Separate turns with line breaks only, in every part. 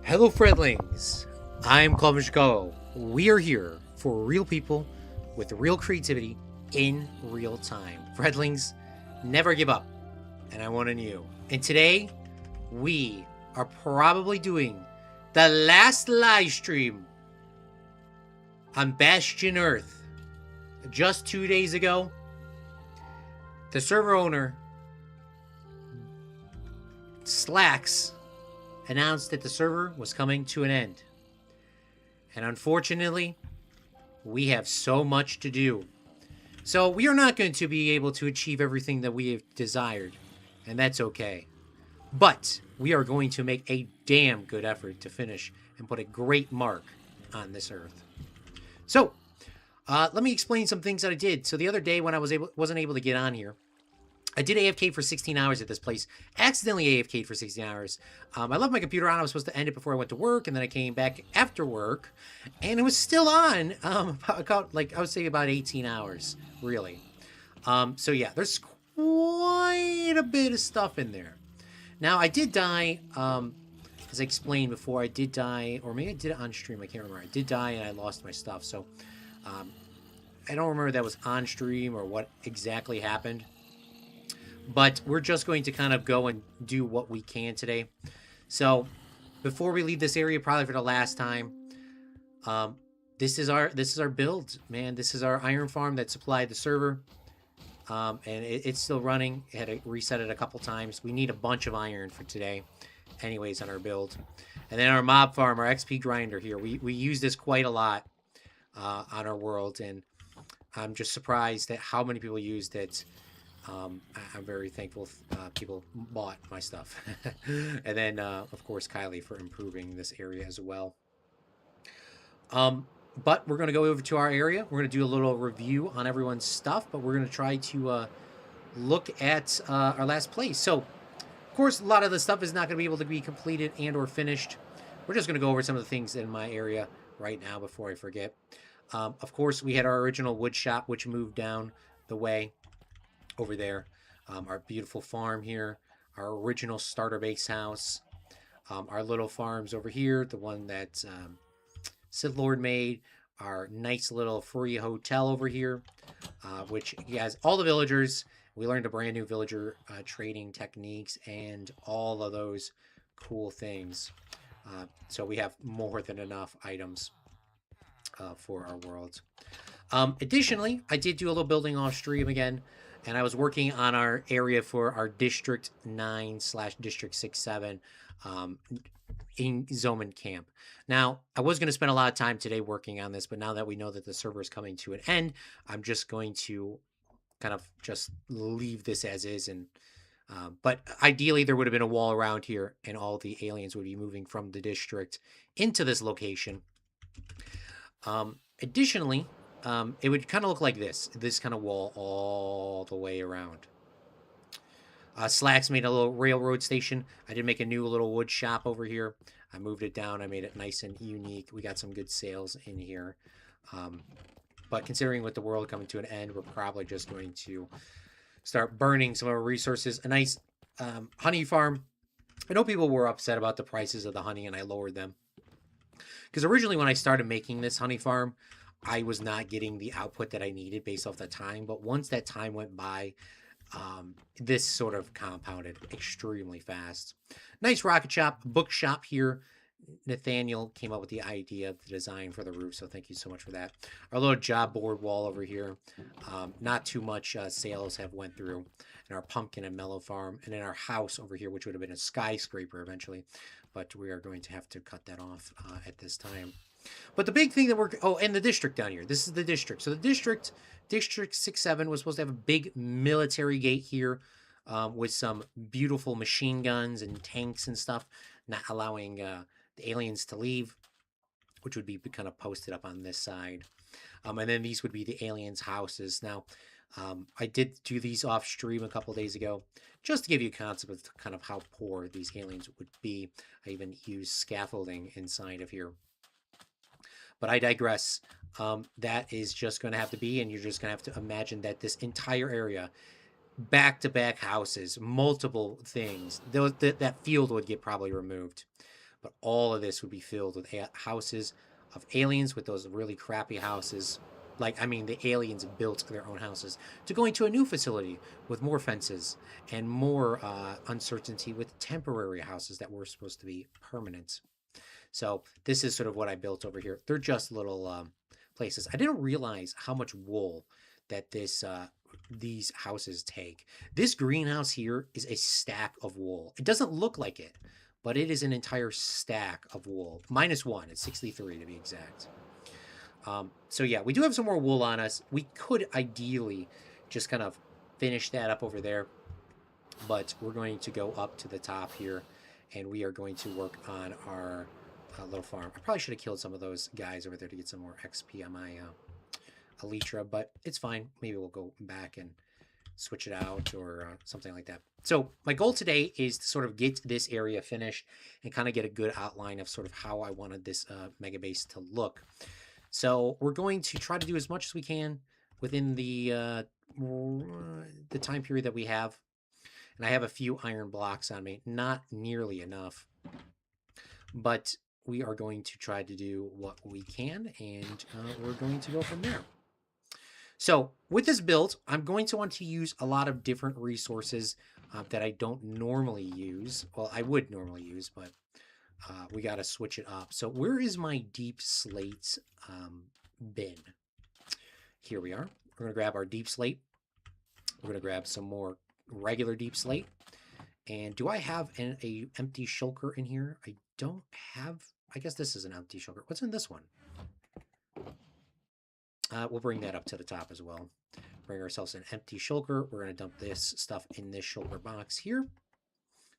Hello, friendlings. I'm Claude Chicago. We are here for real people with real creativity in real time. Friendlings, never give up, and I want on you. And today, we are probably doing the last live stream on Bastion Earth. Just 2 days ago, the server owner, Slacks, announced that the server was coming to an end. And unfortunately, we have so much to do. So we are not going to be able to achieve everything that we have desired, and that's okay. But we are going to make a damn good effort to finish and put a great mark on this earth. So, let me explain some things that I did. So the other day when I wasn't able to get on here, I did AFK for 16 hours at this place. Accidentally AFK'd for 16 hours. I left my computer on. I was supposed to end it before I went to work, and then I came back after work, and it was still on. Like I would say about 18 hours, really. So yeah, there's quite a bit of stuff in there. Now I did die. As I explained before, I did die, or maybe I did it on stream. I can't remember. I did die, and I lost my stuff. So I don't remember if that was on stream or what exactly happened. But we're just going to kind of go and do what we can today. So before we leave this area, probably for the last time, this is our build, man. This is our iron farm that supplied the server, and it's still running. It had to reset it a couple times. We need a bunch of iron for today, anyways, on our build. And then our mob farm, our XP grinder here. We use this quite a lot on our world, and I'm just surprised at how many people used it. I'm very thankful people bought my stuff. And then, of course, Kylie for improving this area as well. But we're going to go over to our area. We're going to do a little review on everyone's stuff, but we're going to try to look at our last place. So, of course, a lot of the stuff is not going to be able to be completed and or finished. We're just going to go over some of the things in my area right now before I forget. Of course, we had our original wood shop, which moved down the way over there. Our beautiful farm here, our original starter base house, our little farms over here, the one that Sith Lord made, our nice little free hotel over here, which has all the villagers. We learned a brand new villager trading techniques and all of those cool things. So we have more than enough items for our world. Additionally, I did do a little building off stream again. And I was working on our area for our District 9/District 6-7 in Zoman Camp. Now, I was going to spend a lot of time today working on this, but now that we know that the server is coming to an end, I'm just going to kind of just leave this as is. And but ideally, there would have been a wall around here, and all the aliens would be moving from the district into this location. Additionally, it would kind of look like this kind of wall all the way around. Slacks made a little railroad station. I did make a new little wood shop over here. I moved it down. I made it nice and unique. We got some good sales in here. But considering with the world coming to an end, we're probably just going to start burning some of our resources. A nice honey farm. I know people were upset about the prices of the honey, and I lowered them. Because originally when I started making this honey farm, I was not getting the output that I needed based off the time. But once that time went by, this sort of compounded extremely fast. Nice rocket shop, bookshop here. Nathaniel came up with the idea of the design for the roof, so thank you so much for that. Our little job board wall over here. Not too much sales have went through. And our pumpkin and mellow farm. And then our house over here, which would have been a skyscraper eventually. But we are going to have to cut that off at this time. But the big thing that we're... Oh, and the district down here. This is the district. So the district 6-7, was supposed to have a big military gate here with some beautiful machine guns and tanks and stuff, not allowing the aliens to leave, which would be kind of posted up on this side. And then these would be the aliens' houses. Now, I did do these off stream a couple days ago, just to give you a concept of kind of how poor these aliens would be. I even used scaffolding inside of here. But I digress. That is just going to have to be, and you're just going to have to imagine that this entire area, back-to-back houses, multiple things, that field would get probably removed. But all of this would be filled with houses of aliens, with those really crappy houses. Like, I mean, the aliens built their own houses, to going to a new facility with more fences and more uncertainty with temporary houses that were supposed to be permanent. So this is sort of what I built over here. They're just little places. I didn't realize how much wool that these houses take. This greenhouse here is a stack of wool. It doesn't look like it, but it is an entire stack of wool. -1. It's 63 to be exact. So yeah, we do have some more wool on us. We could ideally just kind of finish that up over there, but we're going to go up to the top here, and we are going to work on our little farm. I probably should have killed some of those guys over there to get some more XP on my Elytra, but it's fine. Maybe we'll go back and switch it out or something like that. So my goal today is to sort of get this area finished and kind of get a good outline of sort of how I wanted this mega base to look. So we're going to try to do as much as we can within the time period that we have. And I have a few iron blocks on me, not nearly enough, but we are going to try to do what we can, and we're going to go from there. So with this build, I'm going to want to use a lot of different resources that I don't normally use. Well, I would normally use, but we got to switch it up. So where is my deep slate bin? Here we are. We're going to grab our deep slate. We're going to grab some more regular deep slate. And do I have a empty shulker in here? I don't have. I guess this is an empty shulker. What's in this one? We'll bring that up to the top as well. Bring ourselves an empty shulker. We're going to dump this stuff in this shulker box here.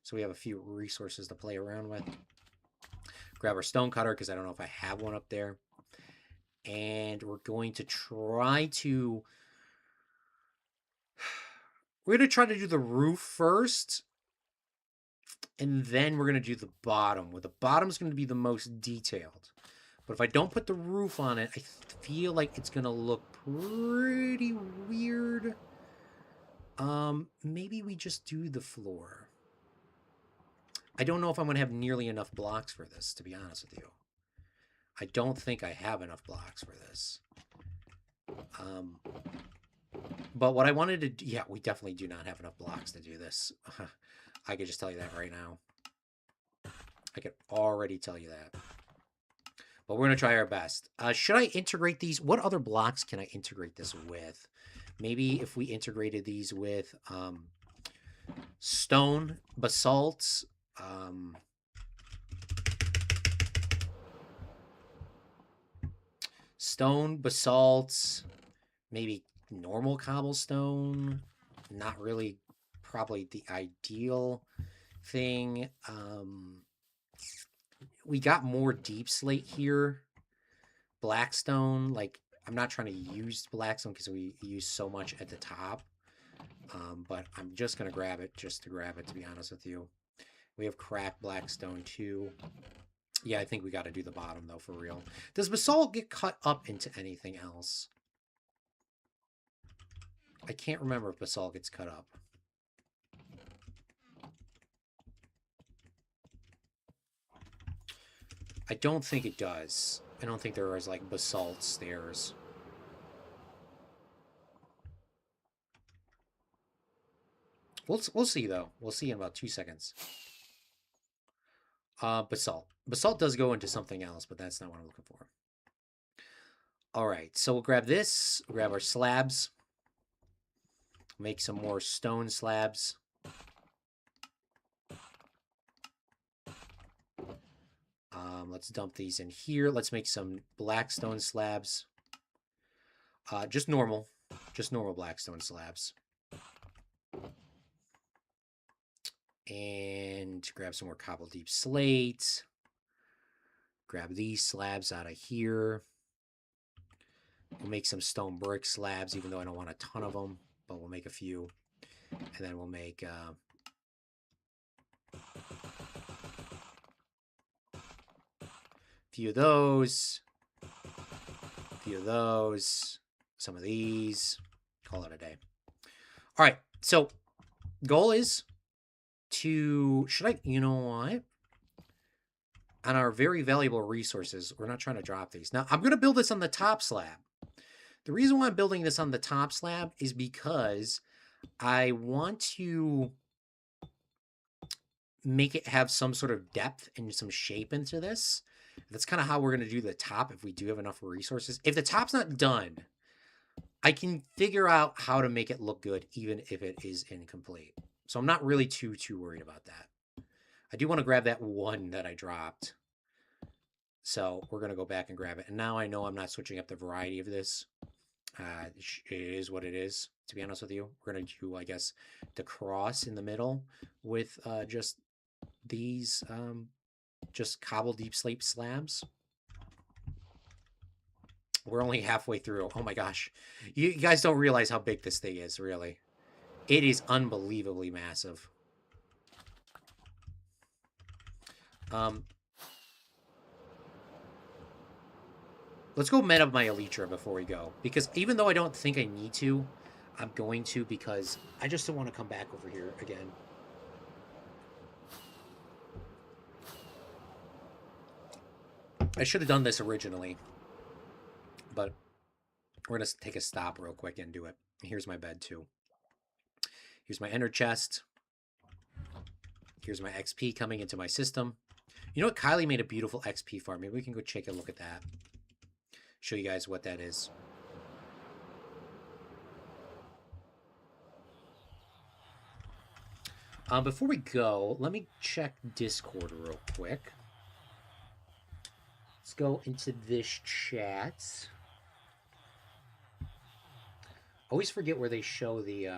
So we have a few resources to play around with. Grab our stone cutter, because I don't know if I have one up there. And we're going to try to... We're going to try to do the roof first. And then we're going to do the bottom. Well, the bottom is going to be the most detailed. But if I don't put the roof on it, I feel like it's going to look pretty weird. Maybe we just do the floor. I don't know if I'm going to have nearly enough blocks for this, to be honest with you. I don't think I have enough blocks for this. But what I wanted to do... Yeah, we definitely do not have enough blocks to do this. I could just tell you that right now. I could already tell you that. But we're going to try our best. Should I integrate these? What other blocks can I integrate this with? Maybe if we integrated these with stone, basalt, maybe normal cobblestone. Not really probably the ideal thing. We got more deep slate here. Blackstone, like, I'm not trying to use blackstone because we use so much at the top. But I'm just going to grab it just to grab it, to be honest with you. We have cracked blackstone too. Yeah, I think we got to do the bottom, though, for real. Does basalt get cut up into anything else? I can't remember if basalt gets cut up. I don't think it does. I don't think there is, like, basalt stairs. We'll see, though. We'll see in about 2 seconds. Basalt. Basalt does go into something else, but that's not what I'm looking for. All right, so we'll grab this. We'll grab our slabs. Make some more stone slabs. Let's dump these in here. Let's make some blackstone slabs. Just normal blackstone slabs. And grab some more cobble deep slate. Grab these slabs out of here. We'll make some stone brick slabs, even though I don't want a ton of them, but we'll make a few. And then we'll make... few of those, some of these, call it a day. All right, so goal is to, you know what? on our very valuable resources. We're not trying to drop these. Now, I'm going to build this on the top slab. The reason why I'm building this on the top slab is because I want to make it have some sort of depth and some shape into this. That's kind of how we're going to do the top if we do have enough resources. If the top's not done, I can figure out how to make it look good even if it is incomplete. So I'm not really too worried about that. I do want to grab that one that I dropped. So we're going to go back and grab it. And now I know I'm not switching up the variety of this. It is what it is, to be honest with you. We're going to do, I guess, the cross in the middle with just these just cobble deep slate slabs. We're only halfway through. Oh my gosh. You guys don't realize how big this thing is, really. It is unbelievably massive. Let's go meta my Elytra before we go. Because even though I don't think I need to, I'm going to because I just don't want to come back over here again. I should have done this originally. But we're going to take a stop real quick and do it. Here's my bed, too. Here's my ender chest. Here's my XP coming into my system. You know what? Kylie made a beautiful XP farm. Maybe we can go take a look at that. Show you guys what that is. Before we go, let me check Discord real quick. Let's go into this chat. Always forget where they show the...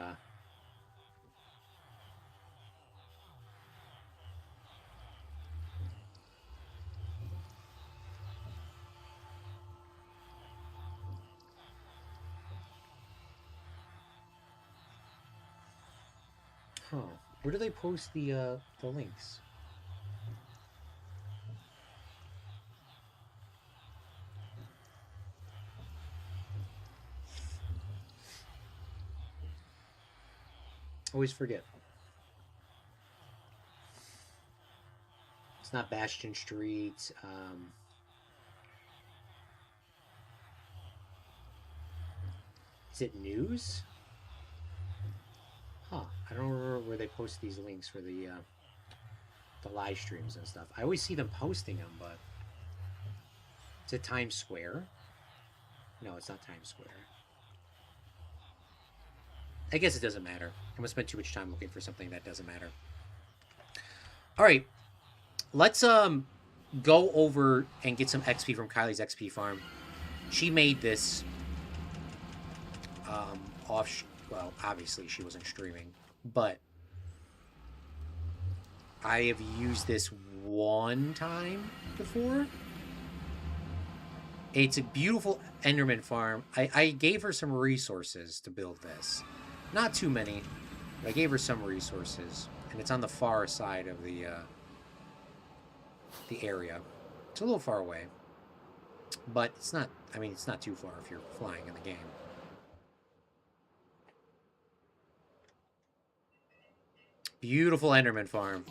Huh. Where do they post the links? Always forget. It's not Bastion Street. Is it news? Huh. I don't remember where they post these links for the live streams and stuff. I always see them posting them, but... Is it Times Square? No, it's not Times Square. I guess it doesn't matter. I'm going to spend too much time looking for something that doesn't matter. All right. Let's go over and get some XP from Kylie's XP farm. She made this off... Well, obviously she wasn't streaming, but I have used this one time before. It's a beautiful Enderman farm. I gave her some resources to build this. Not too many, but I gave her some resources. And it's on the far side of the area. It's a little far away. But it's not, I mean, it's not too far if you're flying in the game. Beautiful Enderman farm.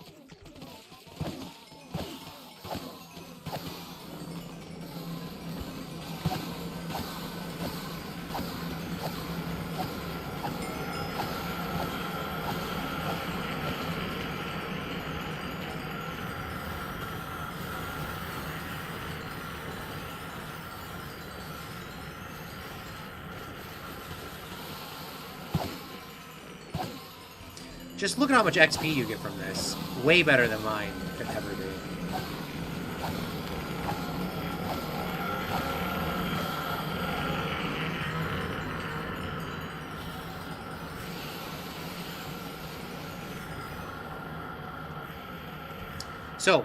Just look at how much XP you get from this. Way better than mine could ever do. So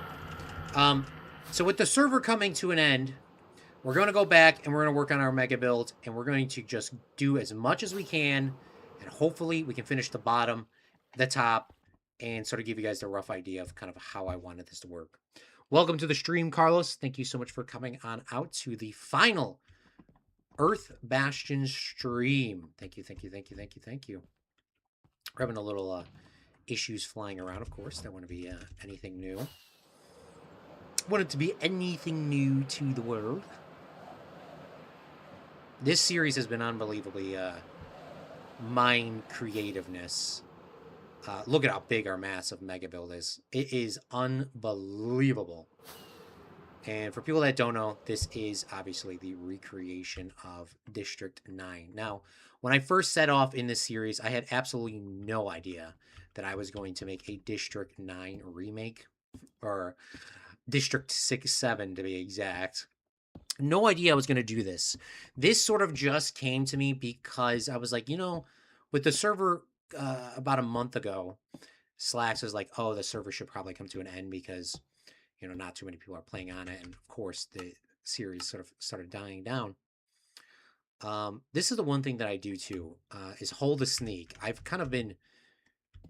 with the server coming to an end, we're going to go back and we're going to work on our mega build, and we're going to just do as much as we can, and hopefully we can finish the bottom, the top, and sort of give you guys a rough idea of kind of how I wanted this to work. Welcome to the stream, Carlos. Thank you so much for coming on out to the final Earth Bastion stream. Thank you, thank you, thank you, thank you, thank you. We're having a little issues flying around, of course. That wouldn't be anything new. want it to be anything new to the world. This series has been unbelievably mind creativeness. Look at how big our massive mega build is. It is unbelievable. And for people that don't know, this is obviously the recreation of District 9. Now, when I first set off in this series, I had absolutely no idea that I was going to make a District 9 remake, or District 6-7 to be exact. No idea I was going to do this. This sort of just came to me because I was like, with the server about a month ago, Slacks was like, oh, the server should probably come to an end because, not too many people are playing on it. And of course, the series sort of started dying down. This is the one thing that I do too, is hold a sneak. I've kind of been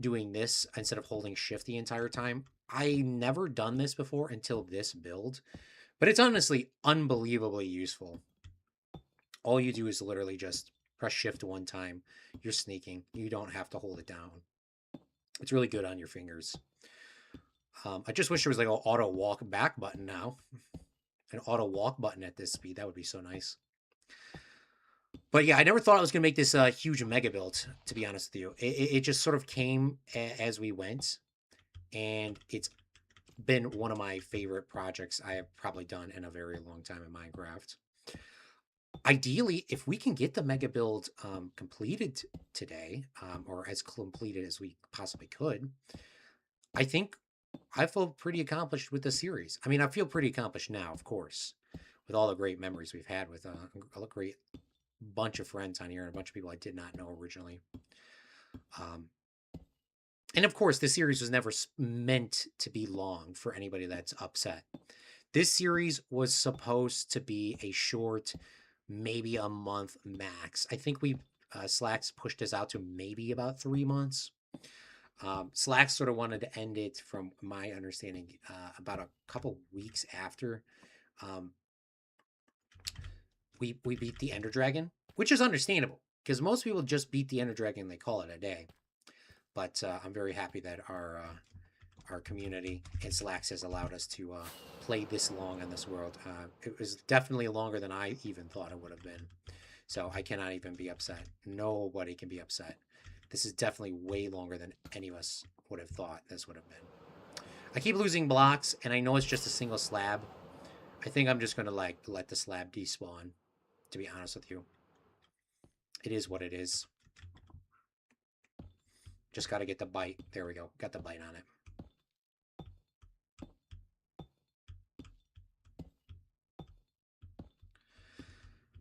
doing this instead of holding shift the entire time. I never done this before until this build, but it's honestly unbelievably useful. All you do is literally just press shift one time. You're sneaking. You don't have to hold it down. It's really good on your fingers. I just wish there was like an auto walk back button now. An auto walk button at this speed. That would be so nice. But yeah, I never thought I was going to make this huge mega build, to be honest with you. It just sort of came as we went. And it's been one of my favorite projects I have probably done in a very long time in Minecraft. Ideally, if we can get the mega build completed today, or as completed as we possibly could, I think I feel pretty accomplished with the series. I mean, I feel pretty accomplished now, of course, with all the great memories we've had with a great bunch of friends on here and a bunch of people I did not know originally. And of course, the series was never meant to be long for anybody that's upset. This series was supposed to be a short, maybe a month max. I think we Slacks pushed us out to maybe about 3 months. Slacks sort of wanted to end it, from my understanding, about a couple weeks after we beat the Ender Dragon, which is understandable because most people just beat the Ender Dragon and they call it a day. But I'm very happy that our community and Slacks has allowed us to play this long on this world. It was definitely longer than I even thought it would have been. So I cannot even be upset. Nobody can be upset. This is definitely way longer than any of us would have thought this would have been. I keep losing blocks, and I know it's just a single slab. I think I'm just going to let the slab despawn, to be honest with you. It is what it is. Just got to get the bite. There we go. Got the bite on it.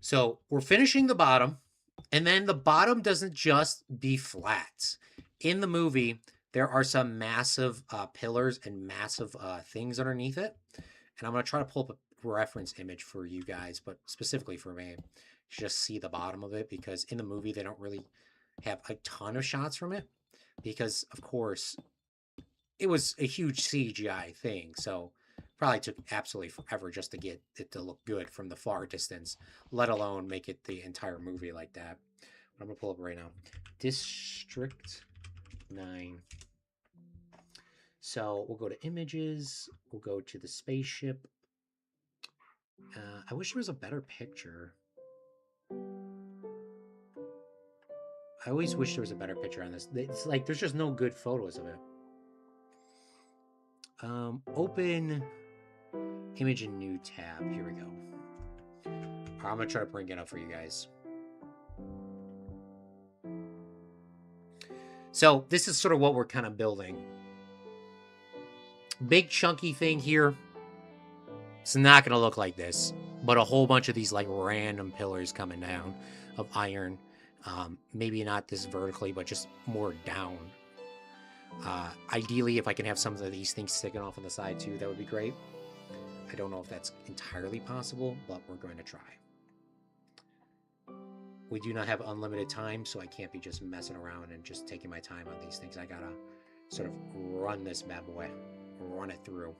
So we're finishing the bottom, and then the bottom doesn't just be flat. In the movie, there are some massive pillars and massive things underneath it. And I'm going to try to pull up a reference image for you guys, but specifically for me, to just see the bottom of it, because in the movie, they don't really have a ton of shots from it. Because, of course, it was a huge CGI thing, so probably took absolutely forever just to get it to look good from the far distance, let alone make it the entire movie like that. But I'm going to pull up right now. District 9. So we'll go to images. We'll go to the spaceship. I wish there was a better picture. I always wish there was a better picture on this. It's like there's just no good photos of it. Open image in new tab. Here we go. I'm gonna try to bring it up for you guys. So this is sort of what we're kind of building. Big chunky thing here. It's not gonna look like this, but a whole bunch of these like random pillars coming down of iron. Maybe not this vertically, but just more down. Ideally, if I can have some of these things sticking off on the side too, that would be great. I don't know if that's entirely possible, but we're going to try. We do not have unlimited time, so I can't be just messing around and just taking my time on these things. I gotta sort of run this bad boy, run it through.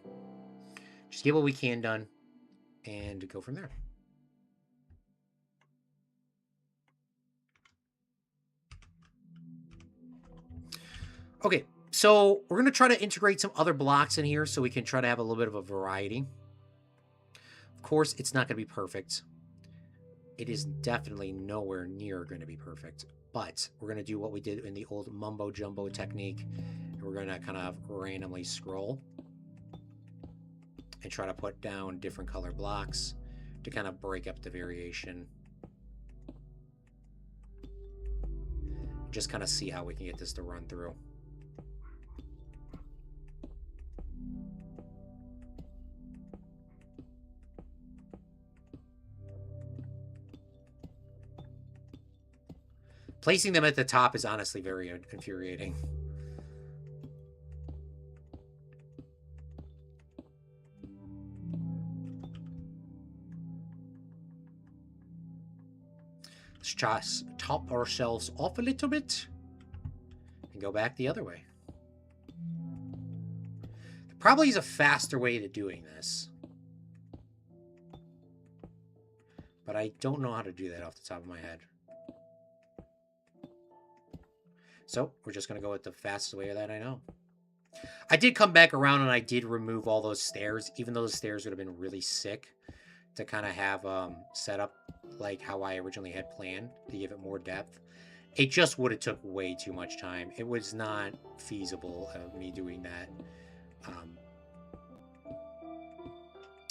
Just get what we can done and go from there. Okay, so we're going to try to integrate some other blocks in here so we can try to have a little bit of a variety. Of course, it's not going to be perfect. It is definitely nowhere near going to be perfect. But we're going to do what we did in the old mumbo jumbo technique. And we're going to kind of randomly scroll and try to put down different color blocks to kind of break up the variation. Just kind of see how we can get this to run through. Placing them at the top is honestly very infuriating. Let's just top ourselves off a little bit and go back the other way. There probably is a faster way to doing this, but I don't know how to do that off the top of my head. So we're just going to go with the fastest way that I know. I did come back around and I did remove all those stairs, even though the stairs would have been really sick to kind of have set up like how I originally had planned to give it more depth. It just would have took way too much time. It was not feasible of me doing that.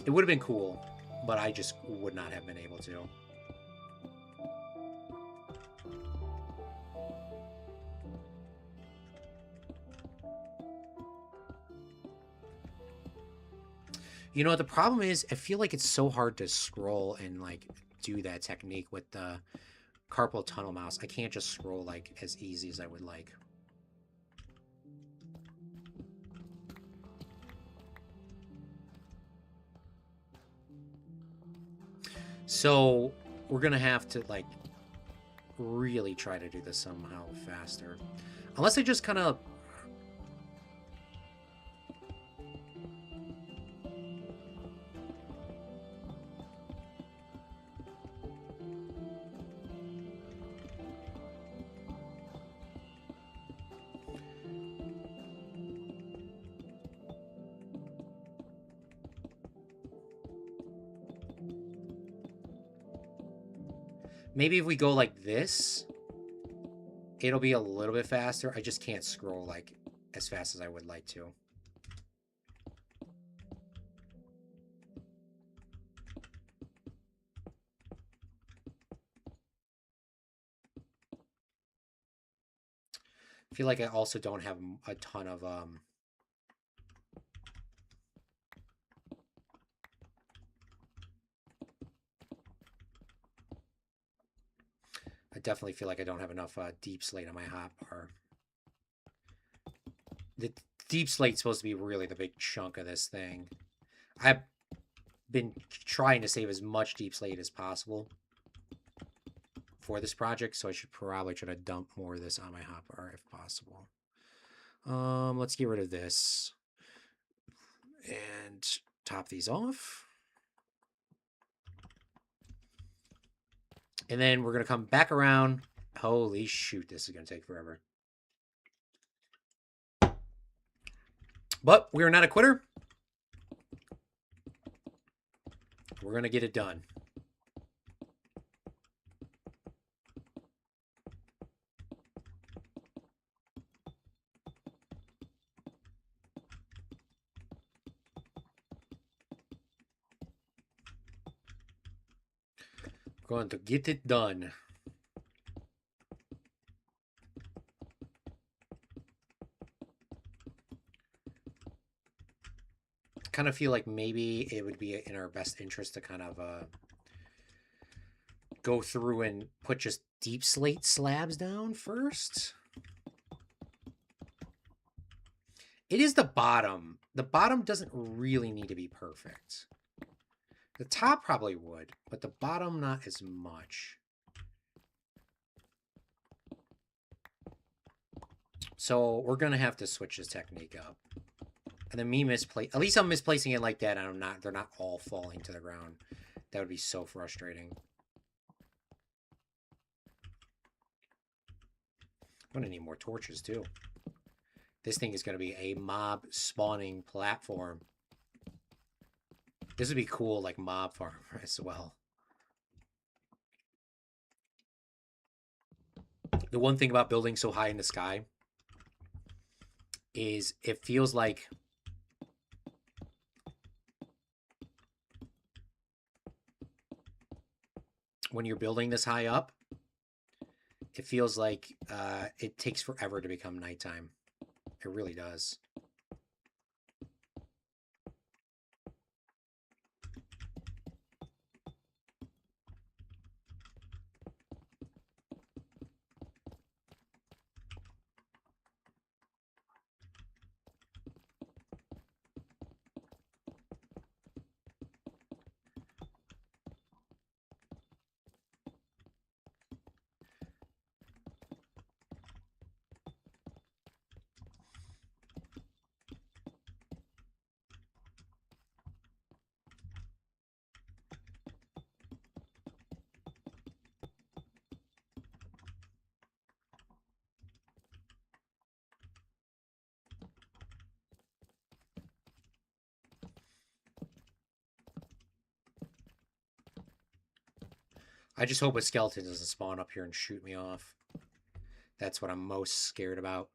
It would have been cool, but I just would not have been able to. You know what the problem is? I feel like it's so hard to scroll and like do that technique with the carpal tunnel mouse. I can't just scroll like as easy as I would like. So we're gonna have to like really try to do this somehow faster. Unless I just kind of... Maybe if we go like this, it'll be a little bit faster. I just can't scroll like as fast as I would like to. I feel like I also don't have a ton of I definitely feel like I don't have enough deep slate on my hotbar. The deep slate's supposed to be really the big chunk of this thing. I've been trying to save as much deep slate as possible for this project, so I should probably try to dump more of this on my hotbar if possible. Let's get rid of this and top these off. And then we're going to come back around. Holy shoot, this is going to take forever. But we're not a quitter. We're going to get it done. We're going to get it done. Kind of feel like maybe it would be in our best interest to kind of go through and put just deep slate slabs down first. It is the bottom. The bottom doesn't really need to be perfect. The top probably would, but the bottom not as much. So we're going to have to switch this technique up. And then me misplace, at least I'm misplacing it like that, and I'm not, they're not all falling to the ground. That would be so frustrating. I'm gonna need more torches too. This thing is gonna be a mob spawning platform. This would be cool, like mob farm as well. The one thing about building so high in the sky is it feels like when you're building this high up, it feels like it takes forever to become nighttime. It really does. I just hope a skeleton doesn't spawn up here and shoot me off. That's what I'm most scared about.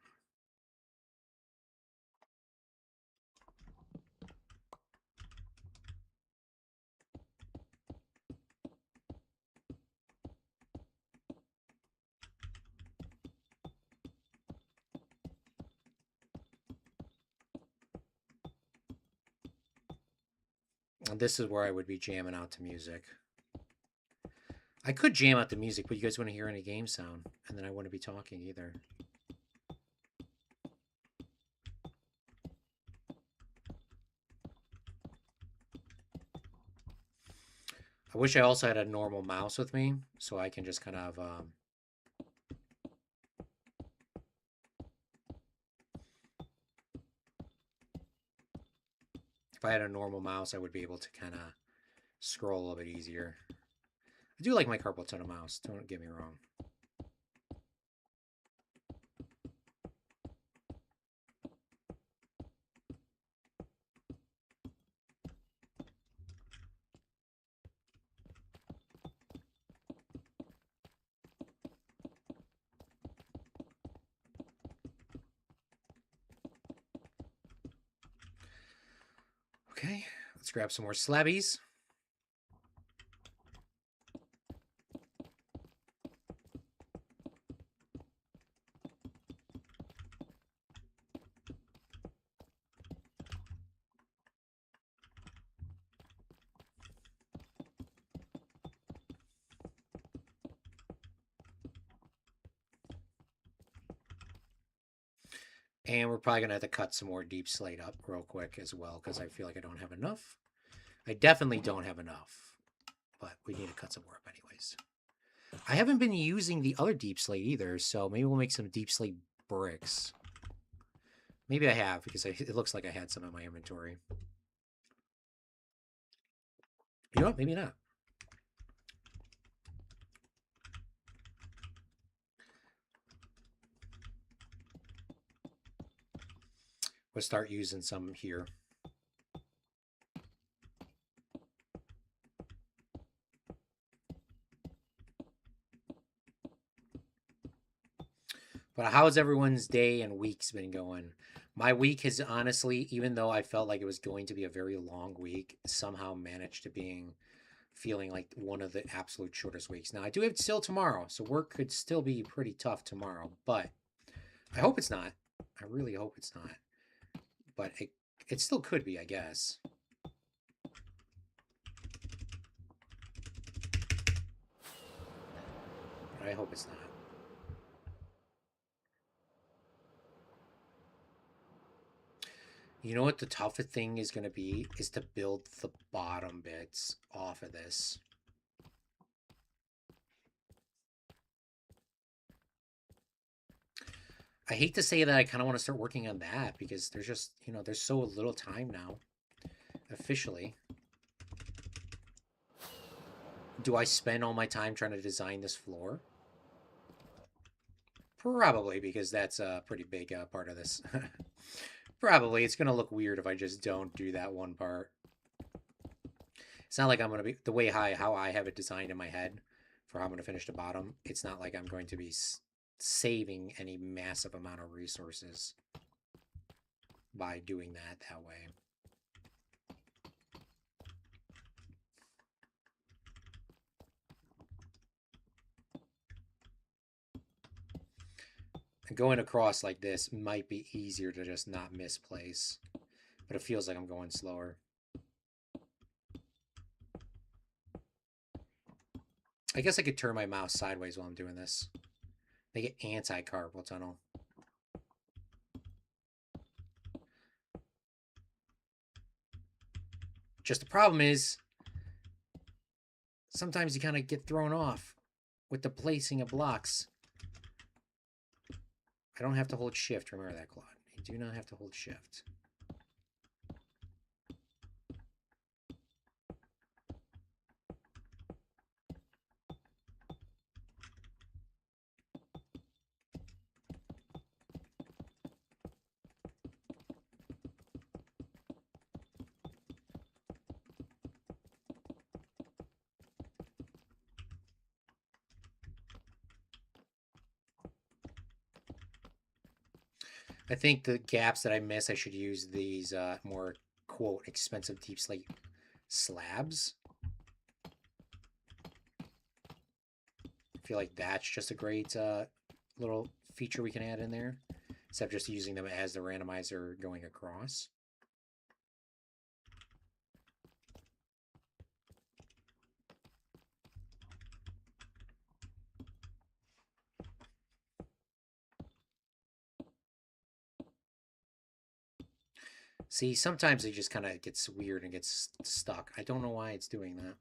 And this is where I would be jamming out to music. I could jam out the music, but you guys wouldn't hear any game sound, and then I wouldn't be talking either. I wish I also had a normal mouse with me, so I can just kind of... if I had a normal mouse, I would be able to kind of scroll a little bit easier. I do like my carpal tunnel mouse, don't get me wrong. Okay, let's grab some more slabbies. And we're probably going to have to cut some more deep slate up real quick as well, because I feel like I don't have enough. I definitely don't have enough, but we need to cut some more up anyways. I haven't been using the other deep slate either, so maybe we'll make some deep slate bricks. Maybe I have, because it looks like I had some in my inventory. You know what? Maybe not. We'll start using some here. But how's everyone's day and week's been going? My week has honestly, even though I felt like it was going to be a very long week, somehow managed to feeling like one of the absolute shortest weeks. Now I do have still tomorrow, so work could still be pretty tough tomorrow, but I hope it's not. I really hope it's not. But it still could be, I guess. But I hope it's not. You know what the toughest thing is going to be? Is to build the bottom bits off of this. I hate to say that I kind of want to start working on that because there's just, there's so little time now. Officially. Do I spend all my time trying to design this floor? Probably, because that's a pretty big part of this. Probably. It's going to look weird if I just don't do that one part. It's not like I'm going to be the way how I have it designed in my head for how I'm going to finish the bottom. It's not like I'm going to be saving any massive amount of resources by doing that way. And going across like this might be easier to just not misplace, but it feels like I'm going slower. I guess I could turn my mouse sideways while I'm doing this. Make it anti-carpal tunnel. Just the problem is, sometimes you kind of get thrown off with the placing of blocks. I don't have to hold shift. Remember that, Claude. You do not have to hold shift. I think the gaps that I miss, I should use these more, quote, expensive deep slate slabs. I feel like that's just a great little feature we can add in there, instead of just using them as the randomizer going across. See, sometimes it just kind of gets weird and gets stuck. I don't know why it's doing that.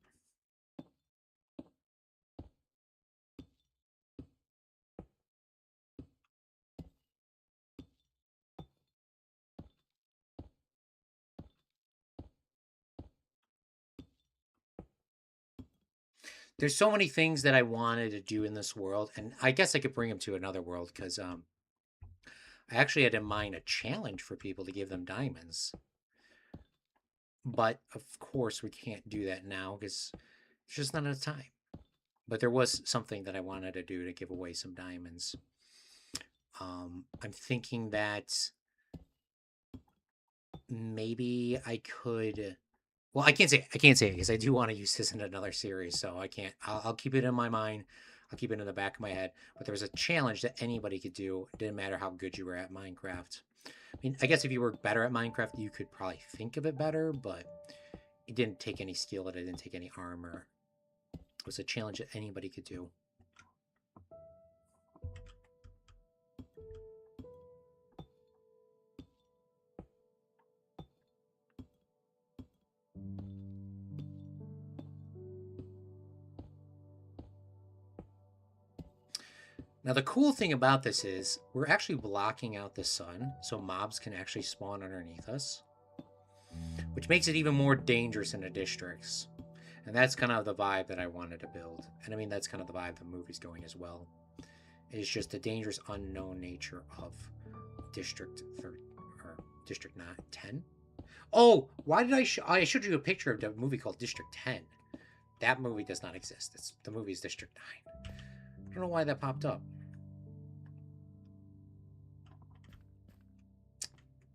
There's so many things that I wanted to do in this world, and I guess I could bring them to another world, because I actually had in mind a challenge for people to give them diamonds. But of course, we can't do that now because there's just not enough time. But there was something that I wanted to do to give away some diamonds. I'm thinking that maybe I could. Well, I can't say it because I do want to use this in another series, so I can't. I'll keep it in my mind. I'll keep it in the back of my head. But there was a challenge that anybody could do. It didn't matter how good you were at Minecraft. I mean, I guess if you were better at Minecraft, you could probably think of it better, but it didn't take any skill. It didn't take any armor. It was a challenge that anybody could do. Now, the cool thing about this is we're actually blocking out the sun, so mobs can actually spawn underneath us, which makes it even more dangerous in the districts. And that's kind of the vibe that I wanted to build. And I mean, that's kind of the vibe the movie's going as well. It's just the dangerous, unknown nature of District 30, or District 9, 10? Oh, why did I showed you a picture of the movie called District 10. That movie does not exist. The movie is District 9. I don't know why that popped up.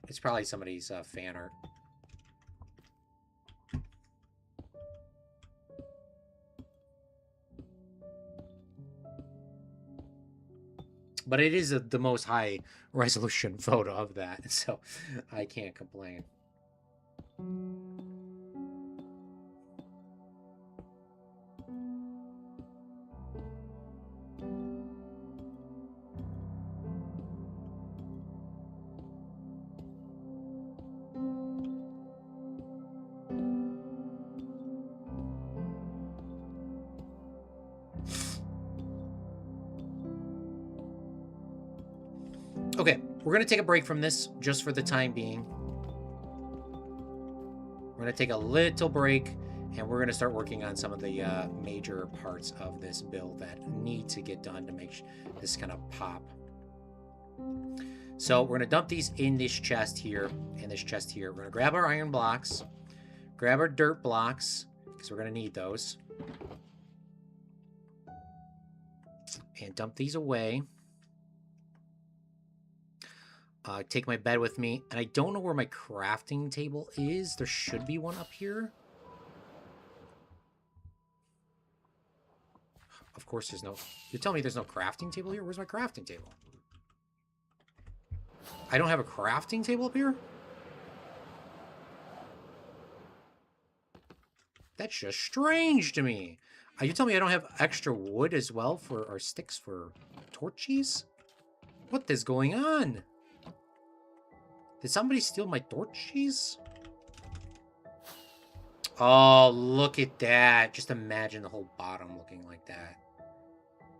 It's probably somebody's fan art. But it is the most high resolution photo of that, so I can't complain. Okay, we're going to take a break from this just for the time being. We're going to take a little break, and we're going to start working on some of the major parts of this build that need to get done to make this kind of pop. So we're going to dump these in this chest here, and this chest here. We're going to grab our iron blocks, grab our dirt blocks, because we're going to need those. And dump these away. Take my bed with me. And I don't know where my crafting table is. There should be one up here. Of course there's no... You're telling me there's no crafting table here? Where's my crafting table? I don't have a crafting table up here? That's just strange to me. Are you telling me I don't have extra wood as well for our sticks for torches? What is going on? Did somebody steal my torches? Oh, look at that. Just imagine the whole bottom looking like that.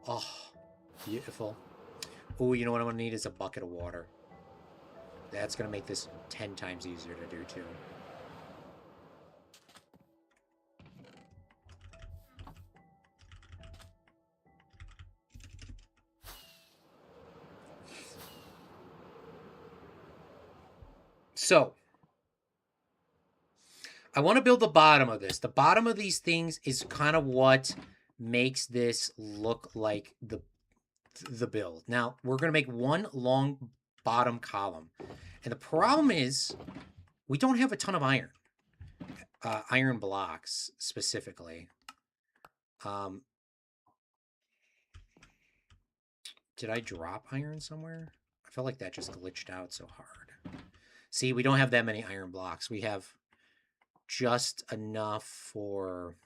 Oh, beautiful. Oh, you know what I'm going to need is a bucket of water. That's going to make this 10 times easier to do, too. So, I want to build the bottom of this. The bottom of these things is kind of what makes this look like the build. Now, we're going to make one long bottom column. And the problem is, we don't have a ton of iron. Iron blocks, specifically. Did I drop iron somewhere? I felt like that just glitched out so hard. See, we don't have that many iron blocks. We have just enough for...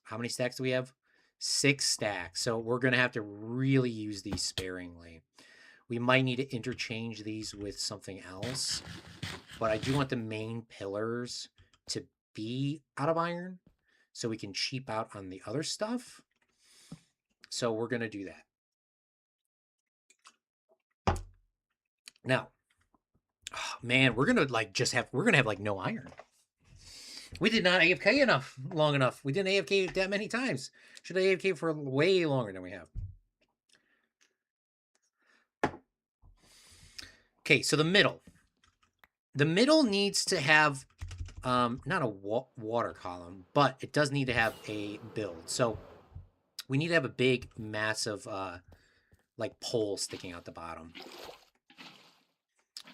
How many stacks do we have? 6 stacks. So we're going to have to really use these sparingly. We might need to interchange these with something else. But I do want the main pillars to be out of iron so we can cheap out on the other stuff. So we're going to do that. Now, oh man, we're going to like have like no iron. We did not AFK long enough. We didn't AFK that many times. Should have AFK for way longer than we have. Okay, so the middle. The middle needs to have not a water column, but it does need to have a build. So we need to have a big, massive, like pole sticking out the bottom.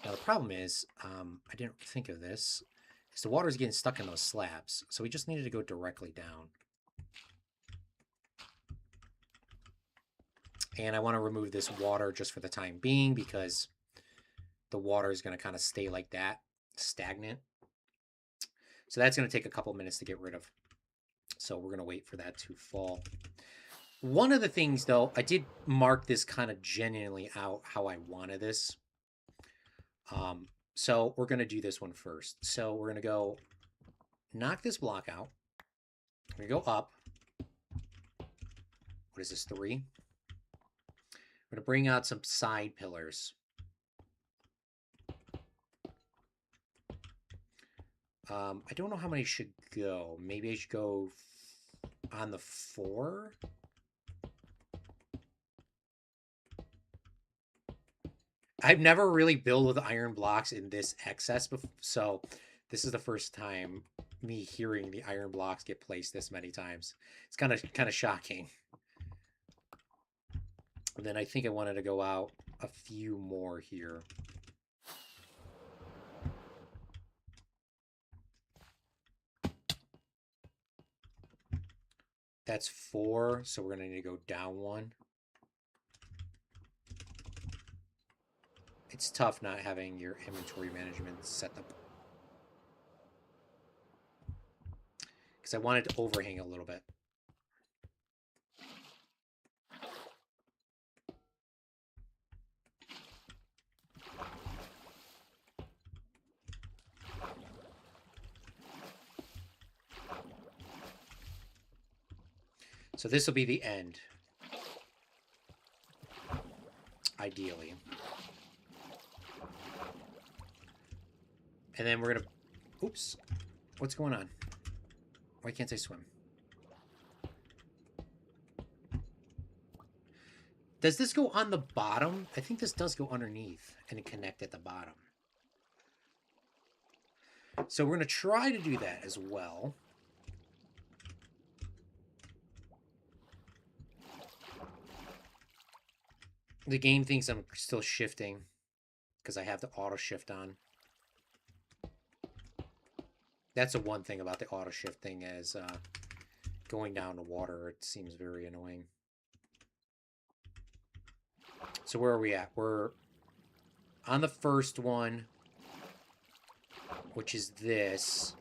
Now the problem is, I didn't think of this. Is the water's getting stuck in those slabs, so we just needed to go directly down. And I want to remove this water just for the time being because the water is going to kind of stay like that, stagnant. So that's going to take a couple minutes to get rid of. So we're going to wait for that to fall. One of the things, though, I did mark this kind of genuinely out how I wanted this. So we're going to do this one first. So we're going to go knock this block out. We're going to go up. What is this, 3? We're going to bring out some side pillars. I don't know how many should go. Maybe I should go on the 4. I've never really built with iron blocks in this excess before, so this is the first time me hearing the iron blocks get placed this many times. It's kind of shocking. And then I think I wanted to go out a few more here. That's 4, so we're going to need to go down 1. It's tough not having your inventory management set up. Because I wanted to overhang a little bit. So this will be the end. Ideally. And then we're going to... Oops. What's going on? Why can't I swim? Does this go on the bottom? I think this does go underneath and connect at the bottom. So we're going to try to do that as well. The game thinks I'm still shifting because I have the auto shift on. That's the one thing about the auto shift thing is going down to water. It seems very annoying. So where are we at? We're on the first one, which is this.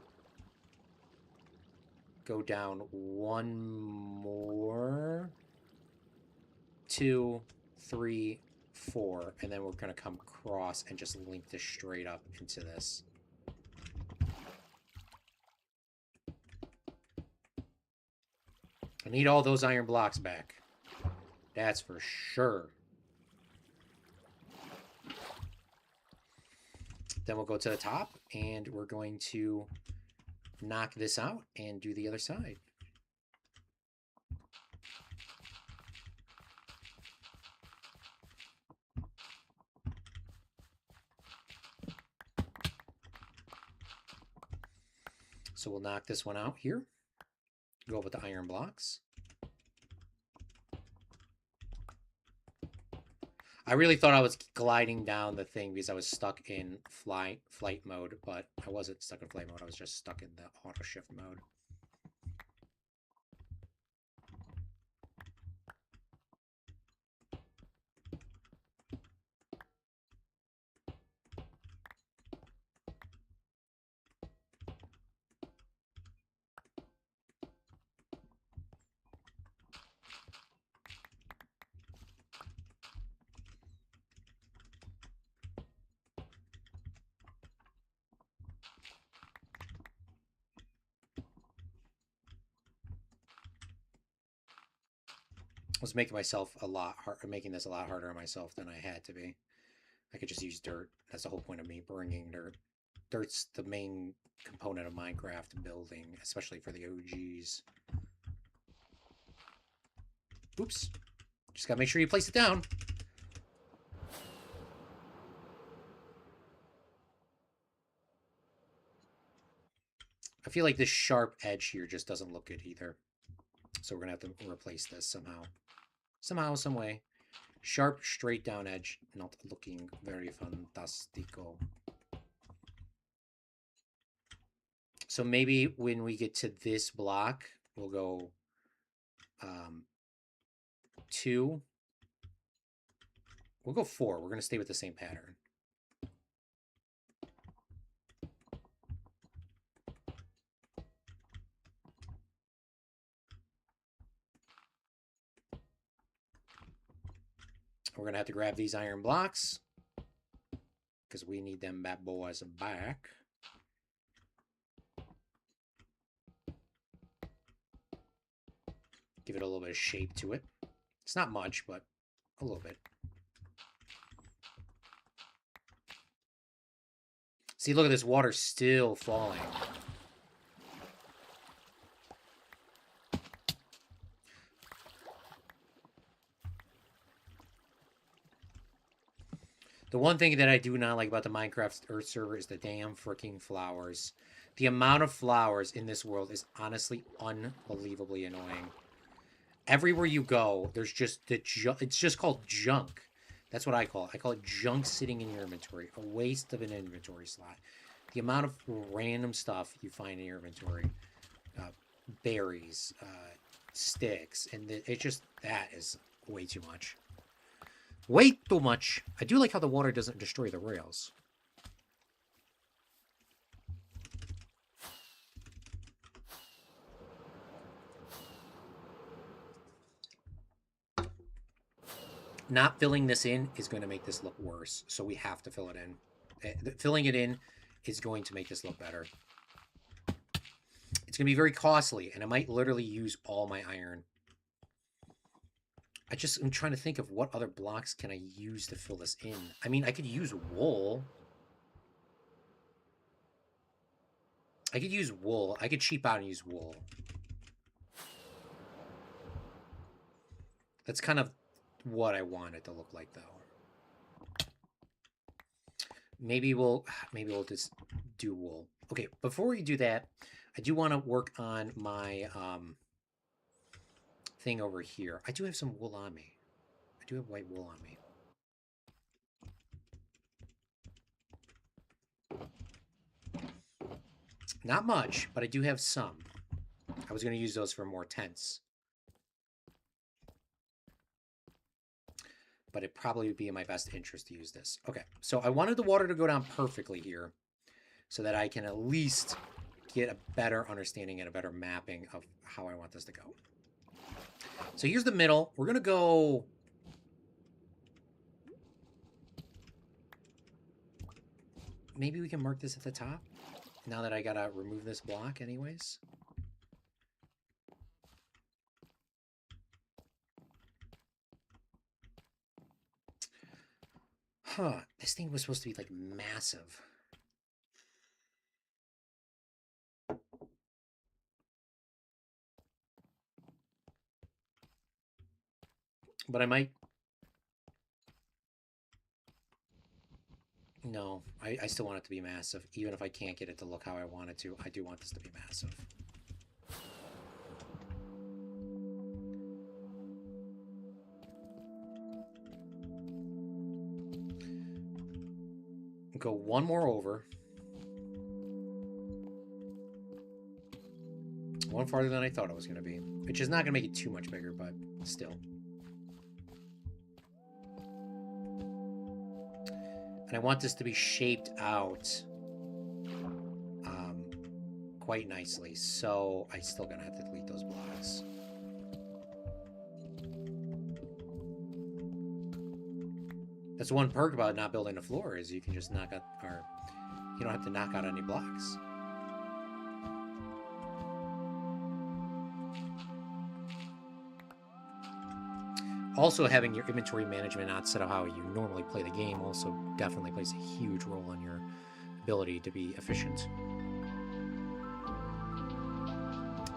Go down one more. 2, 3, 4, and then we're going to come across and just link this straight up into this. I need all those iron blocks back. That's for sure. Then we'll go to the top, and we're going to knock this out and do the other side. So we'll knock this one out here. Go with the iron blocks. I really thought I was gliding down the thing because I was stuck in flight mode, but I wasn't stuck in flight mode. I was just stuck in the auto shift mode. I was making myself making this a lot harder on myself than I had to be. I could just use dirt. That's the whole point of me bringing dirt. Dirt's the main component of Minecraft building, especially for the OGs. Oops. Just gotta make sure you place it down. I feel like this sharp edge here just doesn't look good either. So we're gonna have to replace this somehow. Somehow, some way. Sharp, straight down edge, not looking very fantastico. So maybe when we get to this block, we'll go 2. We'll go 4. We're going to stay with the same pattern. We're going to have to grab these iron blocks because we need them bad boys back. Give it a little bit of shape to it. It's not much, but a little bit. See, look at this water still falling. The one thing that I do not like about the Minecraft Earth server is the damn freaking flowers. The amount of flowers in this world is honestly unbelievably annoying. Everywhere you go, there's just it's just called junk. That's what I call it. I call it junk sitting in your inventory. A waste of an inventory slot. The amount of random stuff you find in your inventory. Berries, sticks, and it just, that is way too much. Way too much. I do like how the water doesn't destroy the rails. Not filling this in is going to make this look worse, so we have to fill it in. Filling it in is going to make this look better. It's going to be very costly, and I might literally use all my iron. I'm trying to think of what other blocks can I use to fill this in. I mean, I could use wool. I could use wool. I could cheap out and use wool. That's kind of what I want it to look like, though. Maybe we'll just do wool. Okay, before we do that, I do want to work on my thing over here. I do have some wool on me. I do have white wool on me. Not much, but I do have some. I was going to use those for more tents. But it probably would be in my best interest to use this. Okay, so I wanted the water to go down perfectly here so that I can at least get a better understanding and a better mapping of how I want this to go. So here's the middle. We're going to go... Maybe we can mark this at the top now that I got to remove this block anyways. Huh, this thing was supposed to be, like, massive. But I might... No, I still want it to be massive. Even if I can't get it to look how I want it to, I do want this to be massive. Go one more over. One farther than I thought it was going to be. Which is not going to make it too much bigger, but still. And I want this to be shaped out quite nicely. So I'm still going to have to delete those blocks. That's one perk about not building a floor is you can just knock out, or you don't have to knock out any blocks. Also, having your inventory management not set up how you normally play the game also definitely plays a huge role in your ability to be efficient.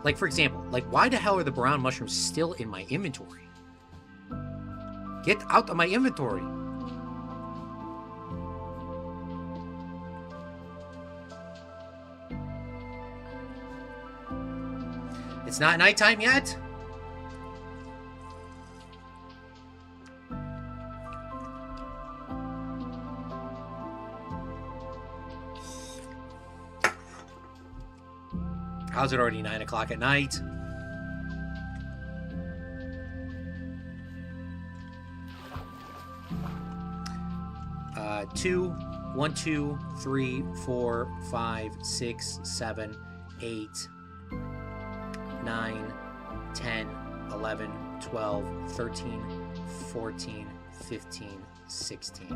Like, for example, like, why the hell are the brown mushrooms still in my inventory? Get out of my inventory! It's not nighttime yet? How's it already 9 o'clock at night? Two, 1, 2, 3, 4, 5, 6, 7, 8, 9, 10, 11, 12, 13, 14, 15, 16.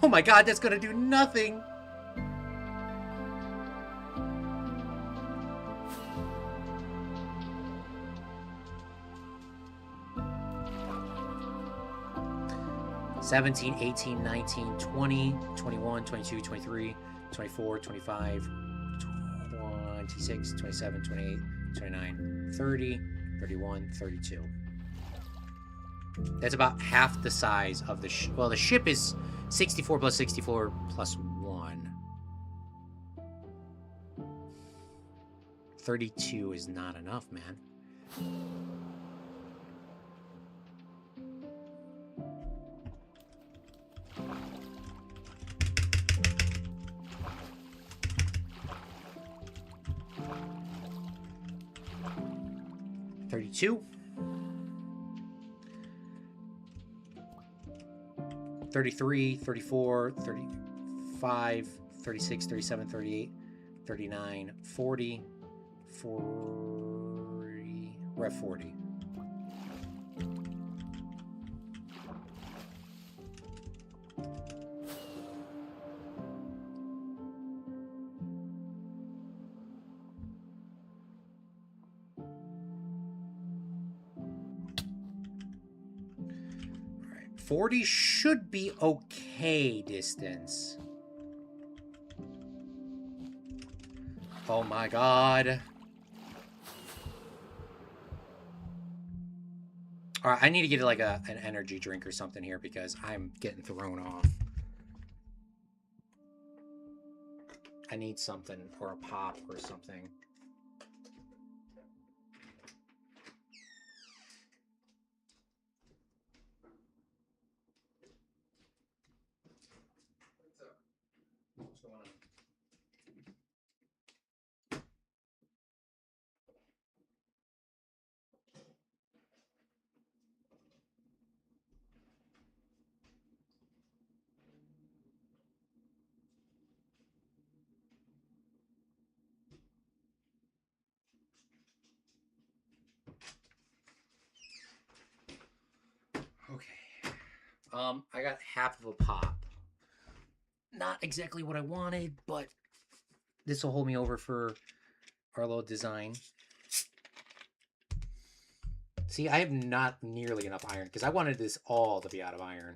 Oh my god, that's gonna do nothing! $17, $18, $19, $20, $21, $22, $23, $24, $25, $26, $27, $28, $29, $30, $31, $32. That's about half the size of the ship. Well, the ship is 64 plus 64 plus 1. 32 is not enough, man. $32. 33, 34, 35, 36, 37, 38, 39, 40, 40. We're at 40. All right, 40 should be okay distance. Oh my god. All right, I need to get like an energy drink or something here because I'm getting thrown off. I need something, or a pop or something. I got half of a pop. Not exactly what I wanted, but this will hold me over for our little design. See, I have not nearly enough iron because I wanted this all to be out of iron.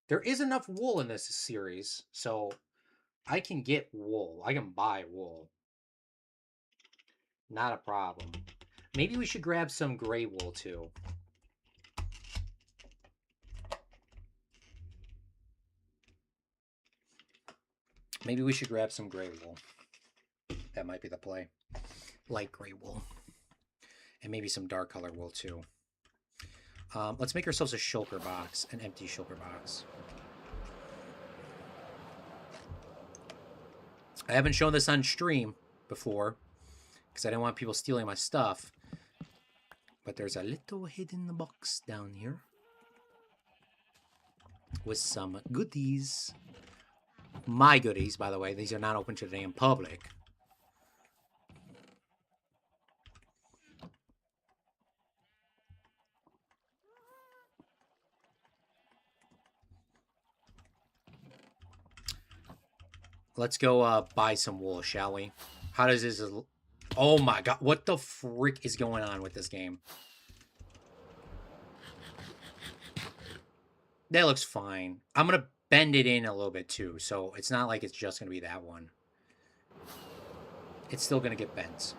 There is enough wool in this series, so I can get wool. I can buy wool. Not a problem. Maybe we should grab some gray wool too. Maybe we should grab some gray wool. That might be the play. Light gray wool. And maybe some dark color wool too. Let's make ourselves a shulker box, an empty shulker box. I haven't shown this on stream before because I didn't want people stealing my stuff. But there's a little hidden box down here with some goodies. My goodies, by the way. These are not open to the damn public. Let's go buy some wool, shall we? How does this... Oh my god, what the frick is going on with this game? That looks fine. I'm going to bend it in a little bit too, so it's not like it's just going to be that one. It's still going to get bent.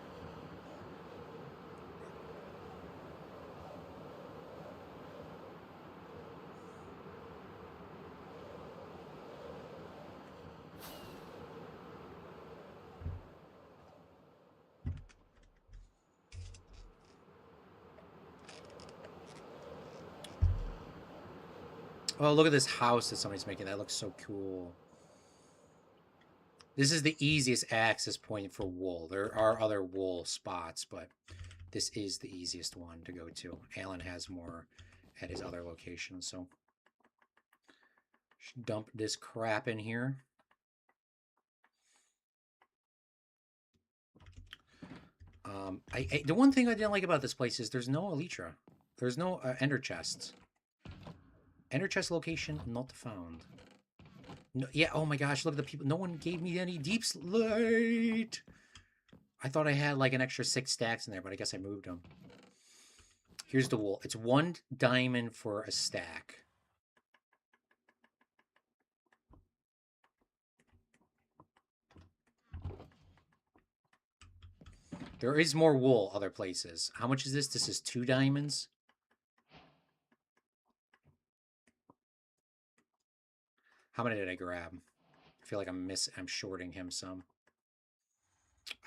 Oh, look at this house that somebody's making. That looks so cool. This is the easiest access point for wool. There are other wool spots, but this is the easiest one to go to. Alan has more at his other locations, so dump this crap in here. The one thing I didn't like about this place is there's no elytra. There's no ender chests. Ender chest location not found. No, yeah, oh my gosh, look at the people. No one gave me any deep slate. I thought I had like an extra 6 stacks in there, but I guess I moved them. Here's the wool. It's 1 diamond for a stack. There is more wool other places. How much is this? This is 2 diamonds. How many did I grab? I feel like I'm shorting him some.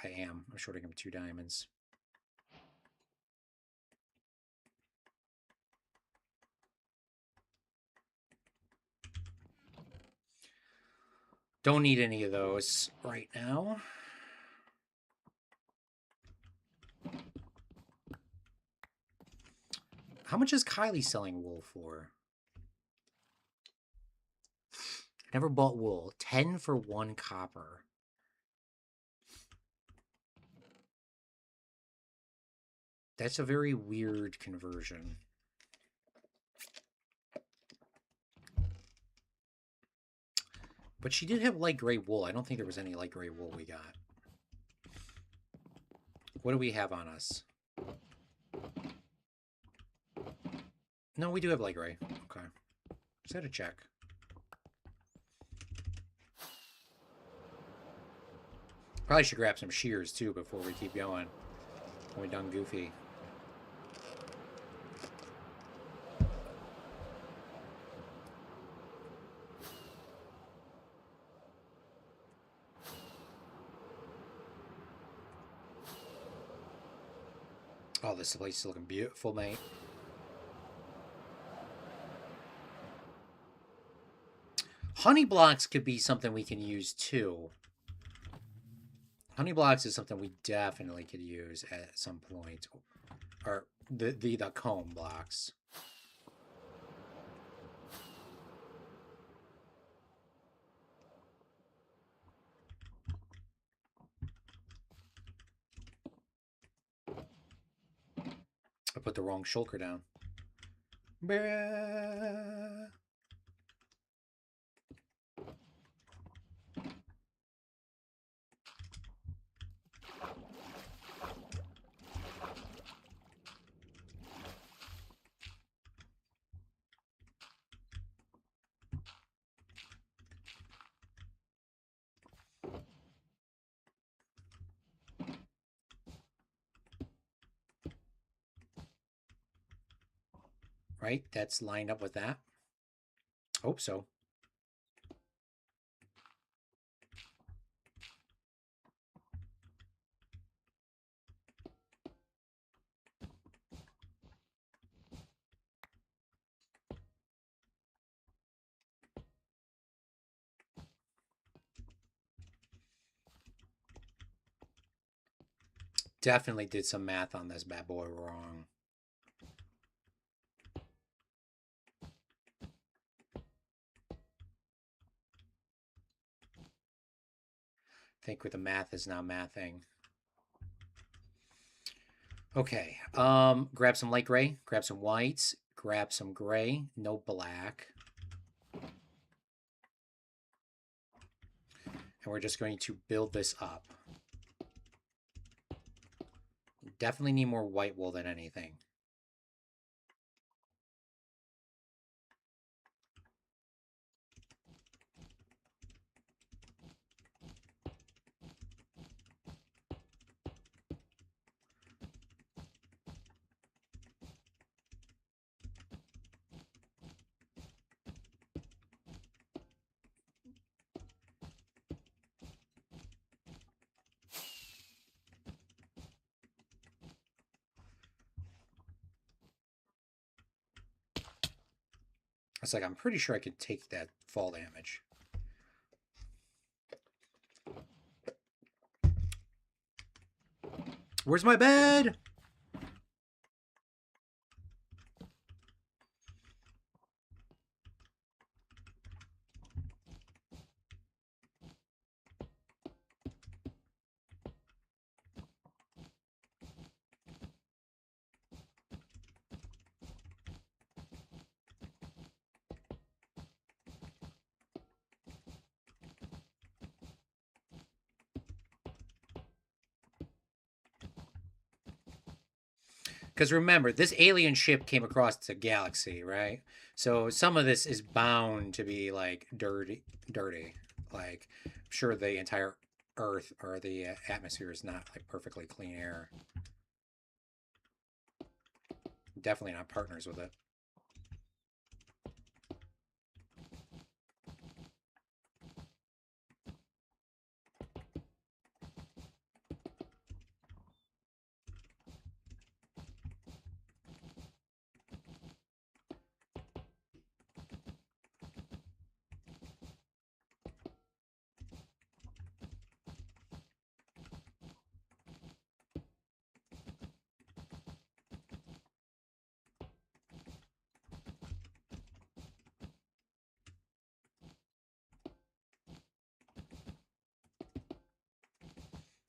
I am. I'm shorting him 2 diamonds. Don't need any of those right now. How much is Kylie selling wool for? Never bought wool. 10 for 1 copper. That's a very weird conversion. But she did have light gray wool. I don't think there was any light gray wool we got. What do we have on us? No, we do have light gray. Okay. Just had to check. Probably should grab some shears, too, before we keep going. When we're done goofy. Oh, this place is looking beautiful, mate. Honey blocks could be something we can use, too. Honey blocks is something we definitely could use at some point. Or the comb blocks. I put the wrong shulker down. right? That's lined up with that. Hope so. Definitely did some math on this bad boy wrong. I think with the math is now mathing. Okay. Grab some light gray, grab some whites, grab some gray, no black. And we're just going to build this up. Definitely need more white wool than anything. It's like, I'm pretty sure I could take that fall damage. Where's my bed? Because remember, this alien ship came across the galaxy, right? So some of this is bound to be like dirty. Like, I'm sure the entire Earth or the atmosphere is not like perfectly clean air. Definitely not partners with it.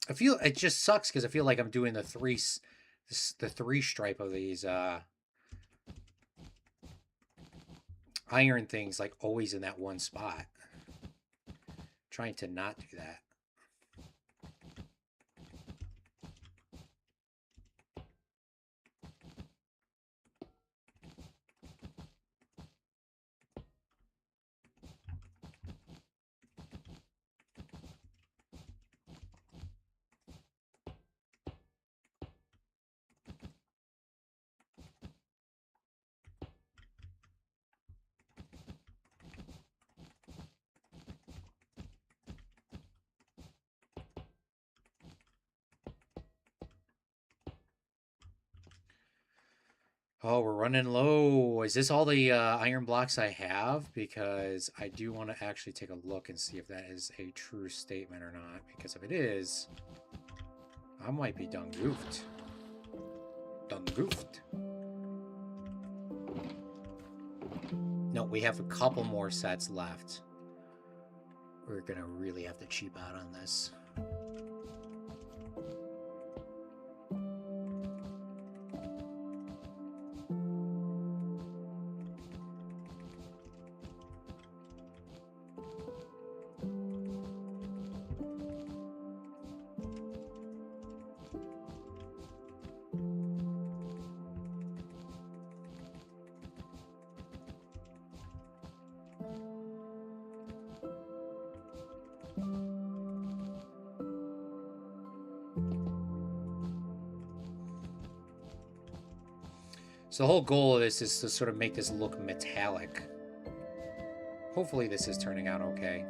I feel it just sucks because I feel like I'm doing the three stripe of these iron things like always in that one spot. Trying to not do that. Oh, we're running low. Is this all the iron blocks I have? Because I do want to actually take a look and see if that is a true statement or not. Because if it is, I might be done goofed. Done goofed. No, we have a couple more sets left. We're going to really have to cheap out on this. So the whole goal of this is to sort of make this look metallic. Hopefully this is turning out okay.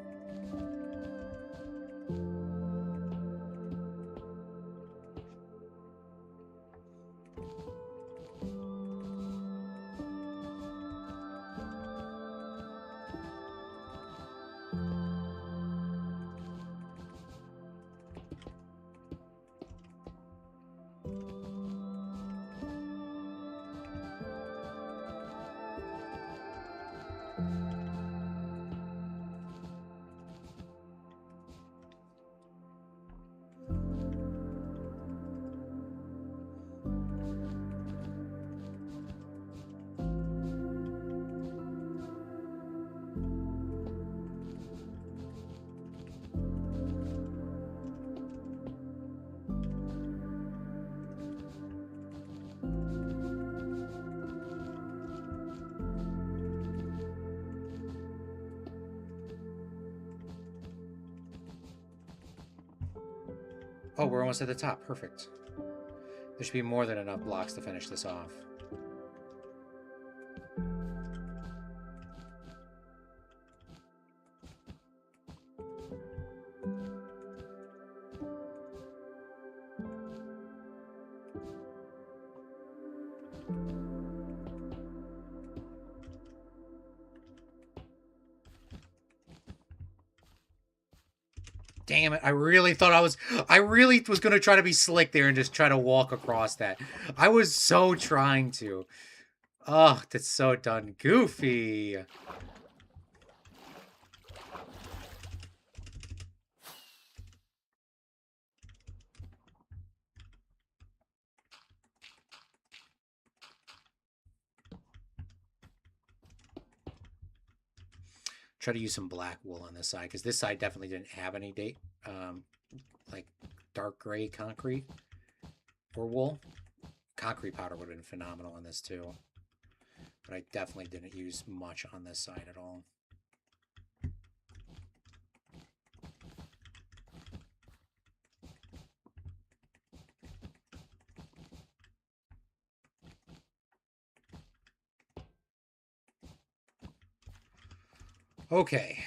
Oh, we're almost at the top. Perfect. There should be more than enough blocks to finish this off. Damn it, I really was going to try to be slick there and just try to walk across that. I was so trying to. Oh, that's so done goofy. Try to use some black wool on this side, because this side definitely didn't have any like dark gray concrete or wool. Concrete powder would have been phenomenal on this too. But I definitely didn't use much on this side at all. Okay.